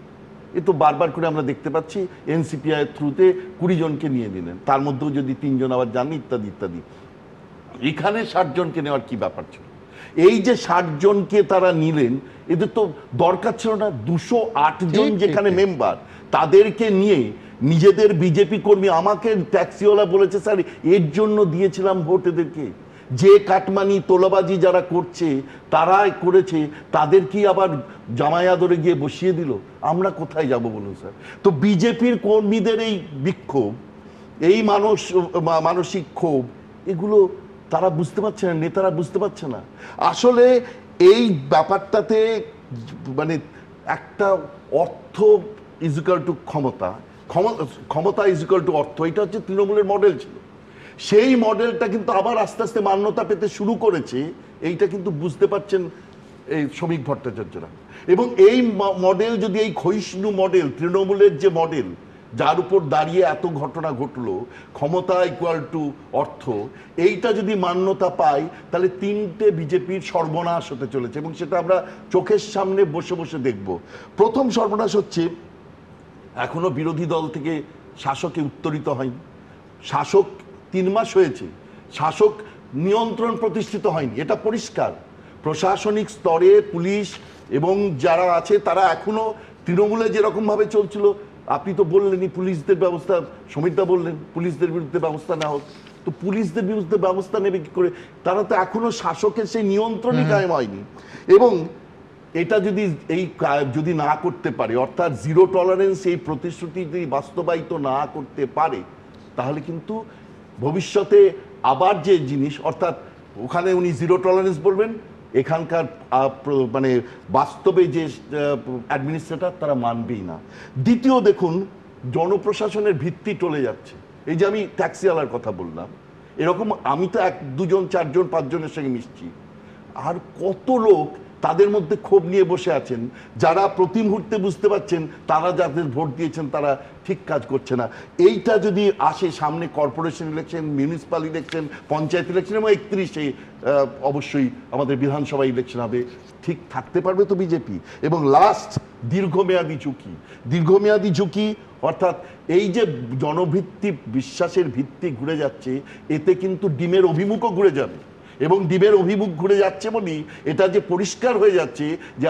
এ তো বারবার করে আমরা দেখতে পাচ্ছি এনসিপিআই থ্রুতে 20 জনকে নিয়ে নিলেন, তার মধ্যেও যদি 3 জন আবার যান ইত্যাদি ইত্যাদি। এখানে 60 জনকে নেওয়ার কি ব্যাপার ছিল? এই যে 60 জনকে তারা নিলেন, এদের তো দরকার ছিল না। 208 জন যেখানে মেম্বার, তাদেরকে নিয়ে নিজেদের বিজেপি কর্মী, আমাকে ট্যাক্সিওয়ালা বলেছে স্যার এর জন্য দিয়েছিলাম ভোট এদেরকে। যে কাটমানি তোলাবাজি যারা করছে তারাই করেছে, তাদেরকে আবার জামায়া ধরে গিয়ে বসিয়ে দিল। আমরা কোথায় যাব বলুন স্যার? তো বিজেপির কর্মীদের এই বিক্ষোভ, এই মানসিক ক্ষোভ, এগুলো তারা বুঝতে পারছে না, নেতারা বুঝতে পারছে না। আসলে এই ব্যাপারটাতে মানে একটা অর্থ ইজিক্যাল টু ক্ষমতা, ক্ষমতা ইজিক্যাল টু অর্থ, এটা হচ্ছে তৃণমূলের মডেল ছিল। সেই মডেলটা কিন্তু আবার আস্তে আস্তে মান্যতা পেতে শুরু করেছে, এইটা কিন্তু বুঝতে পারছেন এই শ্রমিক ভট্টাচার্যরা। এবং এই মডেল যদি, এই ক্ষয়িষ্ণু মডেল, তৃণমূলের যে মডেল যার উপর দাঁড়িয়ে এত ঘটনা ঘটলো, ক্ষমতা ইকুয়াল টু অর্থ, এইটা যদি মান্যতা পায় তাহলে 3টে বিজেপির সর্বনাশ হতে চলেছে, এবং সেটা আমরা চোখের সামনে বসে বসে দেখব। প্রথম সর্বনাশ হচ্ছে, এখনো বিরোধী দল থেকে শাসকে উত্তরিত হয়নি। শাসক 3 মাস হয়েছে, শাসক নিয়ন্ত্রণ প্রতিষ্ঠিত হয়নি, এটা পরিষ্কার। প্রশাসনিক স্তরে পুলিশ এবং যারা আছে তারা এখনো তৃণমূলে যেরকমভাবে চলছিল, আপনি তো বললেনই পুলিশদের ব্যবস্থা, সমীরদা বললেন পুলিশদের বিরুদ্ধে ব্যবস্থা নেওয়া হোক, তো পুলিশদের বিরুদ্ধে ব্যবস্থা নেবে কি করে? তারা তো এখনো শাসকের সেই নিয়ন্ত্রণই কায়েম হয়নি। এবং এটা যদি না করতে পারে, অর্থাৎ জিরো টলারেন্স, এই প্রতিশ্রুতি যদি বাস্তবায়িত না করতে পারে, তাহলে কিন্তু ভবিষ্যতে আবার যে জিনিস, অর্থাৎ ওখানে উনি জিরো টলারেন্স বলবেন, এখানকার মানে বাস্তবে যে অ্যাডমিনিস্ট্রেটর তারা মানবেই না। দ্বিতীয় দেখুন, জনপ্রশাসনের ভিত্তি টলে যাচ্ছে। এই যে আমি ট্যাক্সিওয়ালার কথা বললাম, এরকম আমি তো 1, 2 জন, 4 জন, 5 জনের সঙ্গে মিশছি, আর কত লোক তাদের মধ্যে ক্ষোভ নিয়ে বসে আছেন, যারা প্রতি মুহূর্তে বুঝতে পারছেন তারা যাদের ভোট দিয়েছেন তারা ঠিক কাজ করছে না। এইটা যদি আসে সামনে, corporation election, municipal election, panchayat election, এবং 31-এ অবশ্যই আমাদের বিধানসভা ইলেকশন হবে, ঠিক থাকতে পারবে তো বিজেপি? এবং লাস্ট, দীর্ঘমেয়াদী ঝুঁকি, অর্থাৎ এই যে জনভিত্তি, বিশ্বাসের ভিত্তি ঘুরে যাচ্ছে, এতে কিন্তু ডিমের অভিমুখও ঘুরে যাবে। এবং ডিমের অভিমুখ ঘুরে যাচ্ছে বলি এটা যে পরিষ্কার হয়ে যাচ্ছে যে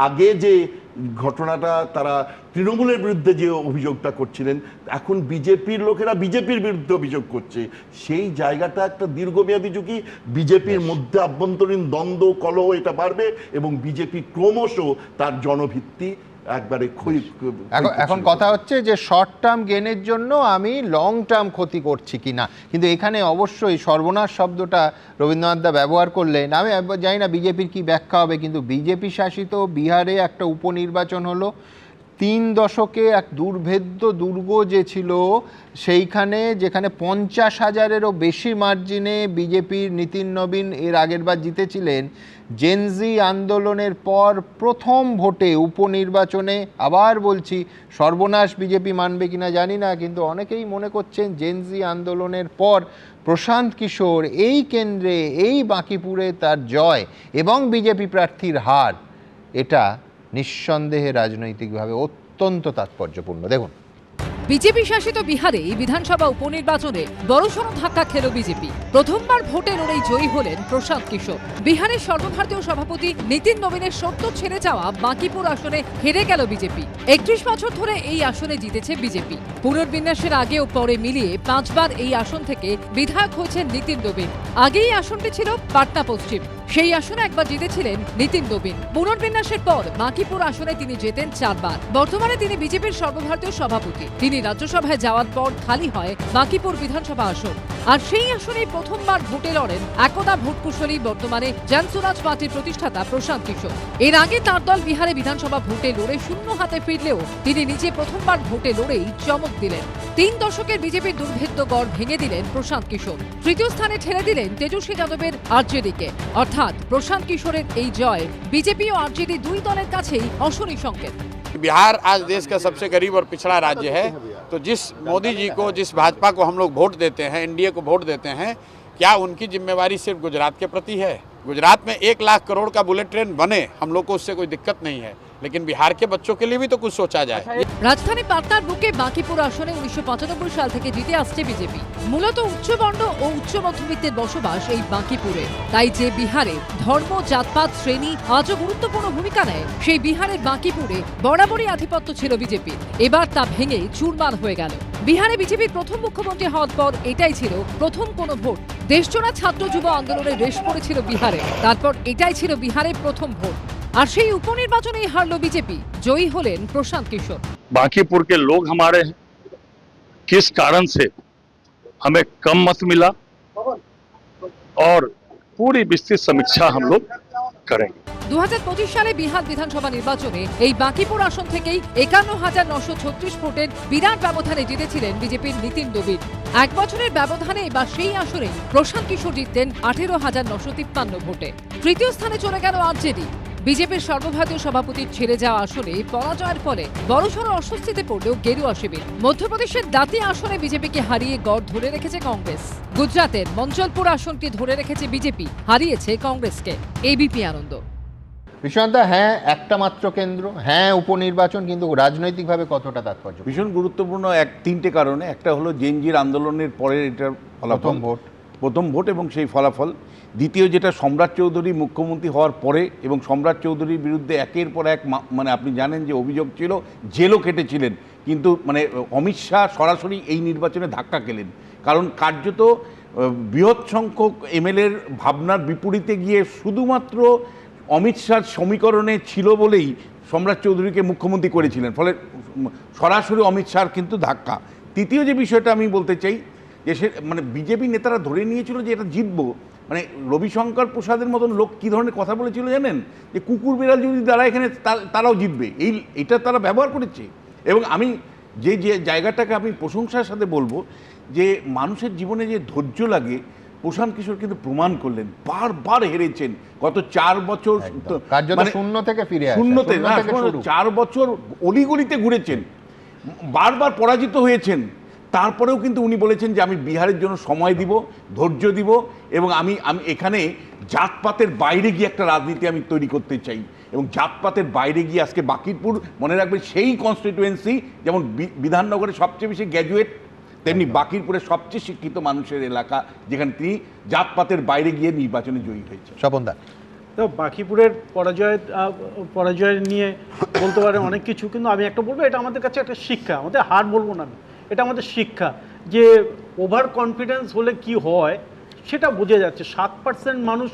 আগে যে ঘটনাটা, তারা তৃণমূলের বিরুদ্ধে যে অভিযোগটা করছিলেন, এখন বিজেপির লোকেরা বিজেপির বিরুদ্ধে অভিযোগ করছে। সেই জায়গাটা একটা দীর্ঘমেয়াদী ঝুঁকি, বিজেপির মধ্যে আভ্যন্তরীণ দ্বন্দ্ব, কলহ এটা বাড়বে, এবং বিজেপি ক্রমশ তার জনভিত্তি একবারে এখন কথা হচ্ছে যে শর্ট টার্ম গেনের জন্য আমি লং টার্ম ক্ষতি করছি কিনা। কিন্তু এখানে অবশ্যই সর্বনাশ শব্দটা রবীন্দ্রনাথ দা ব্যবহার করলেন। আমি জানি না বিজেপির কি ব্যাখ্যা হবে, কিন্তু বিজেপি শাসিত বিহারে একটা উপনির্বাচন হলো, 3 দশকে এক দুর্ভেদ্য দুর্গ যে ছিল সেইখানে, যেখানে 50,000-এরও বেশি মার্জিনে বিজেপির নীতিন নবীন এর আগের বার জিতেছিলেন। জেনজি আন্দোলনের পর প্রথম ভোটে, উপনির্বাচনে, আবার বলছি সর্বনাশ বিজেপি মানবে কিনা জানি না, কিন্তু অনেকেই মনে করছেন জেনজি আন্দোলনের পর প্রশান্ত কিশোর এই কেন্দ্রে, এই বাঁকিপুরে তার জয় এবং বিজেপি প্রার্থীর হার, এটা নিঃসন্দেহে রাজনৈতিকভাবে অত্যন্ত তাৎপর্যপূর্ণ। দেখুন, বিজেপি শাসিত বিহারে বিধানসভা উপনির্বাচনে বড়সড় ধাক্কা খেল বিজেপি। প্রথমবার ভোটে লড়েই জয়ী হলেন প্রশান্ত কিশোর। বিহারের সর্বভারতীয় সভাপতি নীতিন নবীনের সদ্য ছেড়ে যাওয়া বাঁকিপুর আসনে হেরে গেল বিজেপি। 31 বছর ধরে এই আসনে জিতেছে বিজেপি। পুনর্বিন্যাসের আগে ও পরে মিলিয়ে 5 বার এই আসন থেকে বিধায়ক হয়েছেন নীতিন নবীন। আগে এই আসনটি ছিল পাটনা পশ্চিম, সেই আসনে একবার জিতেছিলেন নীতিন নবীন। পুনর্বিন্যাসের পর বাঁকিপুর আসনে তিনি জেতেন 4 বার। বর্তমানে তিনি বিজেপির সর্বভারতীয় সভাপতি। তিনি রাজ্যসভায় যাওয়ার পর খালি হয় বাঁকিপুর বিধানসভা আসন, আর সেই আসনে প্রথমবার ভোটে লড়েন একদা ভোটকুশলী, বর্তমানে জনসুরাজ পার্টির প্রতিষ্ঠাতা প্রশান্ত কিশোর। এর আগে তাঁর দল বিহারে বিধানসভা ভোটে লড়ে শূন্য হাতে ফিরলেও তিনি নিজে প্রথমবার ভোটে লড়েই চমক দিলেন। 3 দশকের বিজেপির দুর্ভেদ্য গড় ভেঙে দিলেন প্রশান্ত কিশোর। তৃতীয় স্থানে ঠেলে দিলেন তেজস্বী যাদবের আরজেডিকে। অর্থাৎ প্রশান্ত কিশোরের এই জয় বিজেপি ও আরজেডি 2 দলের কাছেই অশনি সংকেত। बिहार आज देश का सबसे गरीब और पिछड़ा राज्य है, तो जिस मोदी जी को, जिस भाजपा को हम लोग वोट देते हैं, एनडीए को वोट देते हैं, क्या उनकी जिम्मेवारी सिर्फ गुजरात के प्रति है? गुजरात में 1 लाख करोड़ का बुलेट ट्रेन बने, हम लोग को उससे कोई दिक्कत नहीं है, लेकिन बिहार के बच्चों के लिए भी तो कुछ सोचा जाए। রাজধানী পাটনার বুকে বাঁকিপুর আসনে 1995 সাল থেকে জিতে আসছে বিজেপি। মূলত উচ্চবর্ণ ও উচ্চ মধ্যবিত্তের বসবাস এই বাঁকিপুরে। তাই যে বিহারে ধর্ম, জাতপাত, শ্রেণী আজও গুরুত্বপূর্ণ ভূমিকা নেয়, সেই বিহারের বাঁকিপুরে বরাবরই আধিপত্য ছিল বিজেপির। এবার তা ভেঙে চুরমার হয়ে গেল। বিহারে বিজেপির প্রথম মুখ্যমন্ত্রী হওয়ার পর এটাই ছিল প্রথম কোনো ভোট। দেশজোড়া ছাত্র যুব আন্দোলনের রেশ পড়েছিল বিহারে। তারপর এটাই ছিল বিহারের প্রথম ভোট। আর সেই উপনির্বাচনেই হারল বিজেপি। জয়ী হলেন প্রশান্ত কিশোর। बांकीपुर के लोग हमारे हैं, किस कारण से हमें कम मत मिला और पूरी विस्तृत समीक्षा हम लोग करेंगे। 2025 সালে বিহার বিধানসভা নির্বাচনে এই বাঁকিপুর আসন থেকেই 51,936 ভোটের বিরাট ব্যবধানে জিতেছিলেন বিজেপির নীতিন দবির। এক বছরের ব্যবধানে এবার সেই আসনে প্রশান্ত কিশোর জিততেন 18,953 ভোটে। তৃতীয় স্থানে চলে গেল আরজেডি। বিজেপির সর্বভারতীয় সভাপতির ছেড়ে যাওয়া আসনে পরাজয়ের ফলে বড়সড় অস্বস্তিতে পড়লেও গেরুয়া শিবির। মধ্যপ্রদেশের দাতি আসনে বিজেপিকে হারিয়ে গড় ধরে রেখেছে কংগ্রেস। গুজরাতের মঞ্চলপুর আসনটি ধরে রেখেছে বিজেপি, হারিয়েছে কংগ্রেসকে। এবিপি আনন্দ। বিশ্বনাথদা, হ্যাঁ একটা মাত্র কেন্দ্র, হ্যাঁ উপনির্বাচন, কিন্তু রাজনৈতিকভাবে কতটা তাৎপর্য? ভীষণ গুরুত্বপূর্ণ তিনটে কারণে। একটা হলো জেনজির আন্দোলনের পরের এটার ফলাফল, প্রথম ভোট এবং সেই ফলাফল। দ্বিতীয় যেটা সম্রাট চৌধুরী মুখ্যমন্ত্রী হওয়ার পরে, এবং সম্রাট চৌধুরীর বিরুদ্ধে একের পর এক মানে আপনি জানেন যে অভিযোগ ছিল, জেলও কেটেছিলেন, কিন্তু মানে অমিত শাহ সরাসরি এই নির্বাচনে ধাক্কা খেলেন। কারণ কার্যত বৃহৎ সংখ্যক এমএলএর ভাবনার বিপরীতে গিয়ে শুধুমাত্র অমিত শাহর সমীকরণে ছিল বলেই সম্রাট চৌধুরীকে মুখ্যমন্ত্রী করেছিলেন, ফলে সরাসরি অমিত শাহর কিন্তু ধাক্কা। তৃতীয় যে বিষয়টা আমি বলতে চাই যে সে মানে বিজেপি নেতারা ধরে নিয়েছিল যে এটা জিতবো। মানে রবিশঙ্কর প্রসাদের মতন লোক কী ধরনের কথা বলেছিল জানেন, যে কুকুর বিড়াল যদি দাঁড়ায় এখানে তারাও জিতবে, এটা তারা ব্যবহার করেছে। এবং আমি যে জায়গাটাকে আমি প্রশংসার সাথে বলবো যে মানুষের জীবনে যে ধৈর্য লাগে, প্রশান্ত কিশোর কিন্তু প্রমাণ করলেন। বারবার হেরেছেন গত 4 বছর, শূন্য থেকে ফিরে আসা, শূন্যতে 4 বছর অলিগলিতে ঘুরেছেন, বারবার পরাজিত হয়েছেন। তারপরেও কিন্তু উনি বলেছেন যে আমি বিহারের জন্য সময় দিব, ধৈর্য দিব, এবং আমি এখানে জাতপাতের বাইরে গিয়ে একটা রাজনীতি আমি তৈরি করতে চাই। এবং জাতপাতের বাইরে গিয়ে আজকে বাঁকিপুর, মনে রাখবেন সেই কনস্টিটুয়েন্সি যেমন বিধাননগরে সবচেয়ে বেশি গ্র্যাজুয়েট, তেমনি বাঁকিরপুরে সবচেয়ে শিক্ষিত মানুষের এলাকা, যেখানে তিনি জাতপাতের বাইরে গিয়ে নির্বাচনে জয়ী হয়েছে। স্বপনদা, তো বাঁকিপুরের পরাজয় নিয়ে বলতে পারেন অনেক কিছু, কিন্তু আমি একটা বলবো, এটা আমাদের কাছে একটা শিক্ষা। আমাদের হার বলবো না, এটা আমাদের শিক্ষা যে ওভার কনফিডেন্স হলে কি হয় সেটা বোঝা যাচ্ছে। 7% মানুষ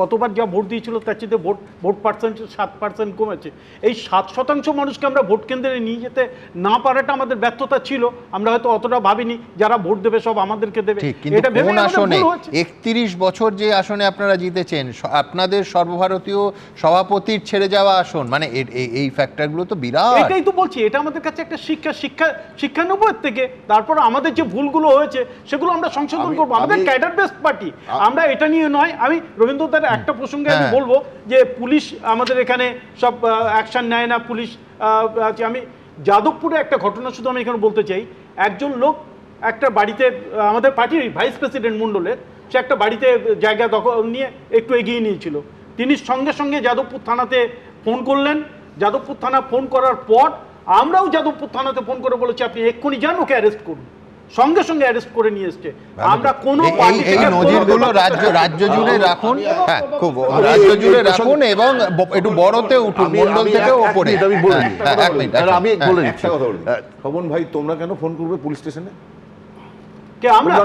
গতবার যা ভোট দিয়েছিল তার চেয়ে ভোট পার্সেন্ট 7% কমেছে। এই 7% মানুষকে আমরা ভোট কেন্দ্রে নিয়ে যেতে না পারাটা আমাদের ব্যর্থতা ছিল। আমরা হয়তো অতটা ভাবিনি যারা ভোট দেবে সব আমাদেরকে দেবে। এটা কোন আসনে 31 বছর যে আসনে আপনারা জিতেছেন, আপনাদের সর্বভারতীয় সভাপতির ছেড়ে যাওয়া আসন, মানে এই ফ্যাক্টরগুলো তো বিরাট। এটাই তো বলছি, এটা আমাদের কাছে একটা শিক্ষা নেব এর থেকে। তারপর আমাদের যে ভুলগুলো হয়েছে সেগুলো আমরা সংশোধন করবো। আমাদের ক্যাডার বেসড পার্টি, আমরা এটা নিয়ে নয়। আমি রবীন্দ্র একটা প্রসঙ্গে আমি বলবো যে পুলিশ আমাদের এখানে সব অ্যাকশন নেয় না, পুলিশ। আমি যাদবপুরে একটা ঘটনা শুধু আমি এখানে বলতে চাই। একজন লোক একটা বাড়িতে, আমাদের পার্টির ভাইস প্রেসিডেন্ট মণ্ডলের, সে একটা বাড়িতে জায়গা দখল নিয়ে একটু এগিয়ে নিয়েছিল। তিনি সঙ্গে সঙ্গে যাদবপুর থানাতে ফোন করলেন। যাদবপুর থানা ফোন করার পর আমরাও যাদবপুর থানাতে ফোন করে বলেছি আপনি এক্ষুনি যান, ওকে অ্যারেস্ট করুন। সঙ্গে সঙ্গে অ্যারেস্ট করে নিয়ে এসছে। আমরা কোনো এই নজিরগুলো রাজ্য জুড়ে রাখুন, হ্যাঁ খুব রাজ্য জুড়ে রাখুন, এবং একটু বড়তে উঠুন, মণ্ডল থেকে উপরে। আমি বলে একটা কথা বলি, স্বপন ভাই, তোমরা কেন ফোন করবে পুলিশ স্টেশনে? কে আমরা?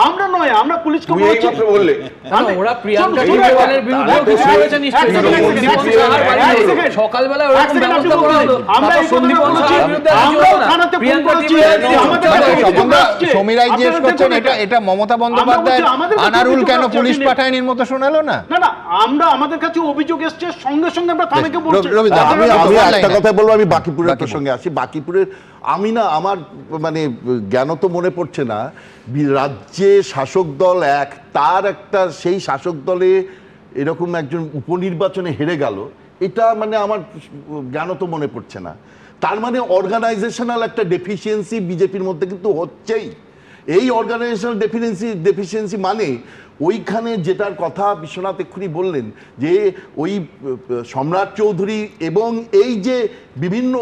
আমরা নয়, আমরা পুলিশকে বলছি। বললে ওরা প্রিয়াঙ্কা টিবেলের বিরুদ্ধে কিছু করেছে নিশ্চয়ই। সকালবেলা ওরকম ব্যবস্থা করা হলো। আমরা সন্দীপন সাহার বিরুদ্ধে আমরাও থানাতে ফোন করেছি। সমীরাই জিজ্ঞেস করছেন এটা মমতা বন্দ্যোপাধ্যায় আনারুল কেন পুলিশ পাঠায়নি মতো শোনালো না? না না, আমরা আমাদের কাছে অভিযোগ এসছে, সঙ্গে সঙ্গে আমরা থানাকে বলছি। আমি একটা কথা বলবো, আমি বাঁকিপুরের প্রসঙ্গে আসি। বাঁকিপুরের আমি না, আমার মানে জ্ঞান তো মনে পড়ছে না, রাজ্যে শাসক দল এক, তার একটা সেই শাসক দলে এরকম একজন উপনির্বাচনে হেরে গেল, এটা মানে আমার জ্ঞান তো মনে পড়ছে না। তার মানে অর্গানাইজেশনাল একটা ডেফিসিয়েন্সি বিজেপির মধ্যে কিন্তু হচ্ছেই। এই অর্গানাইজেশনাল ডেফিসিয়েন্সি মানে ওইখানে যেটার কথা বিশ্বনাথ এক্ষুনি বললেন যে ওই সম্রাট চৌধুরী এবং এই যে বিভিন্ন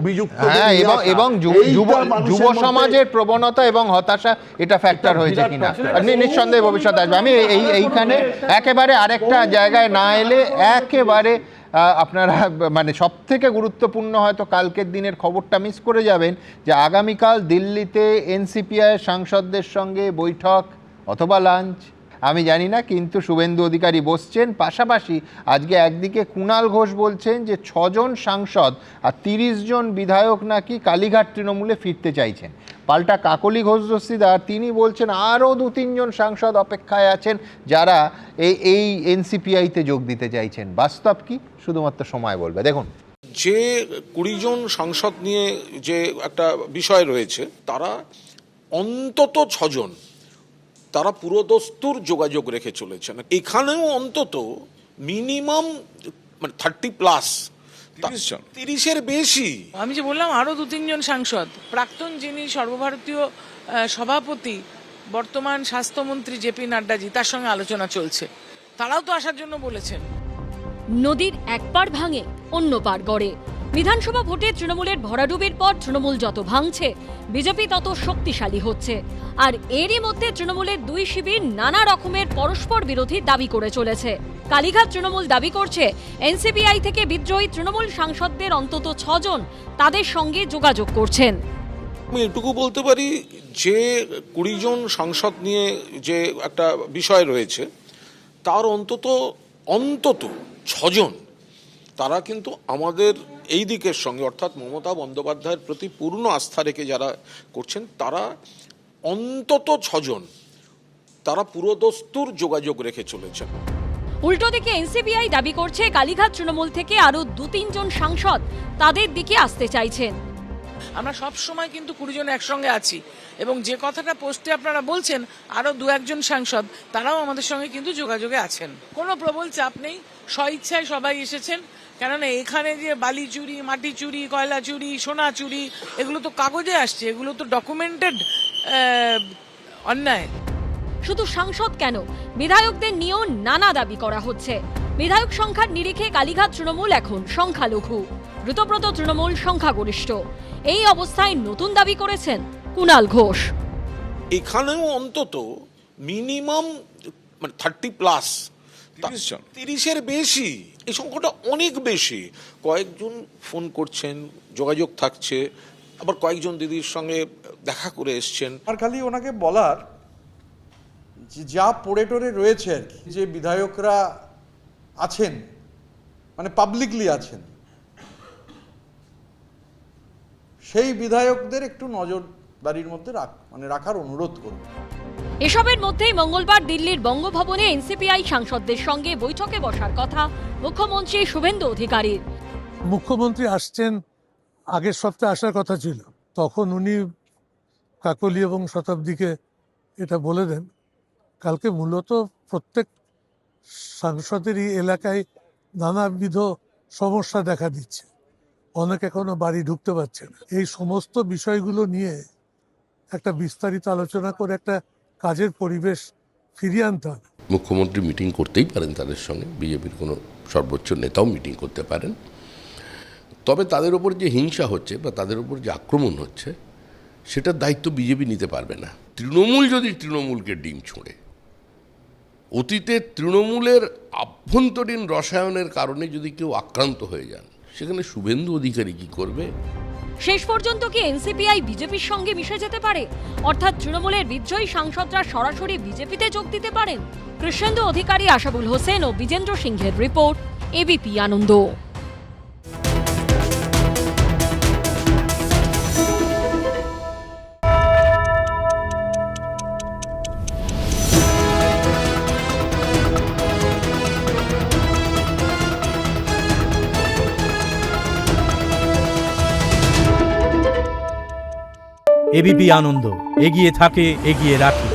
অভিযুক্ত হ্যাঁ, এবং যুব সমাজের প্রবণতা এবং হতাশা এটা ফ্যাক্টর হয়েছে কিনা নিঃসন্দেহে ভবিষ্যৎ আসবে। আমি এইখানে একেবারে আরেকটা জায়গায় না এলে একেবারে আপনারা মানে সব থেকে গুরুত্বপূর্ণ হয়তো কালকের দিনের খবরটা মিস করে যাবেন যে আগামীকাল দিল্লিতে এনসিপিআই সাংসদদের সঙ্গে বৈঠক অথবা লাঞ্চ আমি জানি না, কিন্তু শুভেন্দু অধিকারী বসছেন। পাশাপাশি আজকে একদিকে কুণাল ঘোষ বলছেন যে 6 জন সাংসদ আর 30 জন বিধায়ক নাকি কালীঘাট তৃণমূলে ফিরতে চাইছেন। পাল্টা কাকলি ঘোষ দস্তিদার তিনি বলছেন আরও 2-3 জন সাংসদ অপেক্ষায় আছেন যারা এই এনসিপিআইতে যোগ দিতে চাইছেন। বাস্তব কি শুধুমাত্র সময় বলবে। দেখুন, যে 20 জন সাংসদ নিয়ে যে একটা বিষয় রয়েছে তারা অন্তত 6 জন তারা পুরোদস্তুর যোগাযোগ রেখে চলেছেন। এখানেও অন্তত মিনিমাম 30+ 30-এর বেশি। আমি যে বললাম আরো 2-3 জন সাংসদ, প্রাক্তন যিনি সর্বভারতীয় সভাপতি বর্তমান স্বাস্থ্যমন্ত্রী জেপি নাড্ডাজি, তার সঙ্গে আলোচনা চলছে, তারাও তো আসার জন্য বলেছেন। নদীর এক পার ভাঙে অন্য পার গড়ে। বিধানসভা ভোটে তৃণমূলের ভরাডুবির পর তৃণমূল যত ভাঙছে বিজেপি তত শক্তিশালী হচ্ছে। আর এরই মধ্যে তৃণমূলের 2 শিবির নানা রকমের পরস্পর বিরোধী দাবি করে চলেছে। কালীঘাট তৃণমূল দাবি করছে এনসিপিআই থেকে বিদ্রোহী তৃণমূল সাংসদদের অন্তত 6 জন তাদের সঙ্গে যোগাযোগ করছেন। আমি এটুকু বলতে পারি যে 20 জন সাংসদ নিয়ে যে একটা বিষয় রয়েছে তার অন্তত 6 জন তারা কিন্তু আমাদের এই দিকের সঙ্গে অর্থাৎ মমতা বন্দ্যোপাধ্যায়ের প্রতি পূর্ণ আস্থা রেখে যারা করছেন তারা অন্তত 6 জন তারা পুরোদস্তুর যোগাযোগ রেখে চলেছেন। উল্টো দিকে এনসিপিআই দাবি করছে কালীঘাট তৃণমূল থেকে আরো 2-3 জন সাংসদ তাদের দিকে আসতে চাইছেন। আমরা সব সময় কিন্তু 20 জন একসঙ্গে আছি এবং যে কথাটা পোস্টে আপনারা বলছেন আরো 2-1 জন সাংসদ তারাও আমাদের সঙ্গে কিন্তু যোগাযোগে আছেন। কোনো প্রবল চাপ নেই, স্বইচ্ছায় সবাই এসেছেন। কেননা এখানে যে বালি চুরি, মাটি চুরি, কয়লা চুরি, সোনা চুরি এগুলো তো কাগজে আসছে, এগুলো তো ডকুমেন্টেড অন্যায়। শুধু সাংসদ কেন, বিধায়কদের নিয়েও নানা দাবি করা হচ্ছে। বিধায়ক সংখ্যার নিরিখে কালীঘাট তৃণমূল এখন সংখ্যালঘু, ঋতব্রত তৃণমূল সংখ্যাগরিষ্ঠ। এই অবস্থায় নতুন দাবি করেছেন কুণাল ঘোষ। এখানেও অন্তত মিনিমাম 30+ 30-এর বেশি, এই সংখ্যাটা অনেক বেশি। কয়েকজন ফোন করছেন, যোগাযোগ থাকছে, আবার কয়েকজন দিদির সঙ্গে দেখা করে এসছেন। আর খালি ওনাকে বলার যা পড়ে টরে রয়েছে আর কি, যে বিধায়করা আছেন মানে পাবলিকলি আছেন, সেই বিধায়কদের একটু নজরদারির মধ্যে রাখার অনুরোধ করব। এসবের মধ্যেই মঙ্গলবার দিল্লির বঙ্গভবনে এনসিপিআই সাংসদদের সঙ্গে বৈঠকে বসার কথা মুখ্যমন্ত্রী শুভেন্দু অধিকারীর। মুখ্যমন্ত্রী আসছেন, আগের সপ্তাহে আসার কথা ছিল, তখন উনি কাকলি এবং শতাব্দীকে এটা বলে দেন। কালকে মূলত প্রত্যেক সাংসদেরই এলাকায় নানাবিধ সমস্যা দেখা দিচ্ছে, অনেক এখনো বাড়ি ঢুকতে পারছে না। এই সমস্ত বিষয়গুলো নিয়ে একটা বিস্তারিত আলোচনা করে একটা কাজের পরিবেশ ফিরিয়ে আনতে হবে। মুখ্যমন্ত্রী মিটিং করতেই পারেন তাদের সঙ্গে, বিজেপির কোনো সর্বোচ্চ নেতাও মিটিং করতে পারেন, তবে তাদের ওপর যে হিংসা হচ্ছে বা তাদের ওপর যে আক্রমণ হচ্ছে সেটার দায়িত্ব বিজেপি নিতে পারবে না। তৃণমূল যদি তৃণমূলকে ডিম ছুঁড়ে, অতীতে তৃণমূলের আভ্যন্তরীণ রসায়নের কারণে যদি কেউ আক্রান্ত হয়ে যান, সেখানে শুভেন্দু অধিকারী কি করবে? শেষ পর্যন্ত কি এনসিপিআই বিজেপির সঙ্গে মিশে যেতে পারে? অর্থাৎ তৃণমূলের বিদ্রোহী সাংসদরা সরাসরি বিজেপিতে যোগ দিতে পারেন? কৃষ্ণেন্দু অধিকারী, আশাবুল হোসেন ও বিজেন্দ্র সিংহের রিপোর্ট, এবিপি আনন্দ। এবিপি আনন্দ, এগিয়ে থাকে, এগিয়ে রাখে।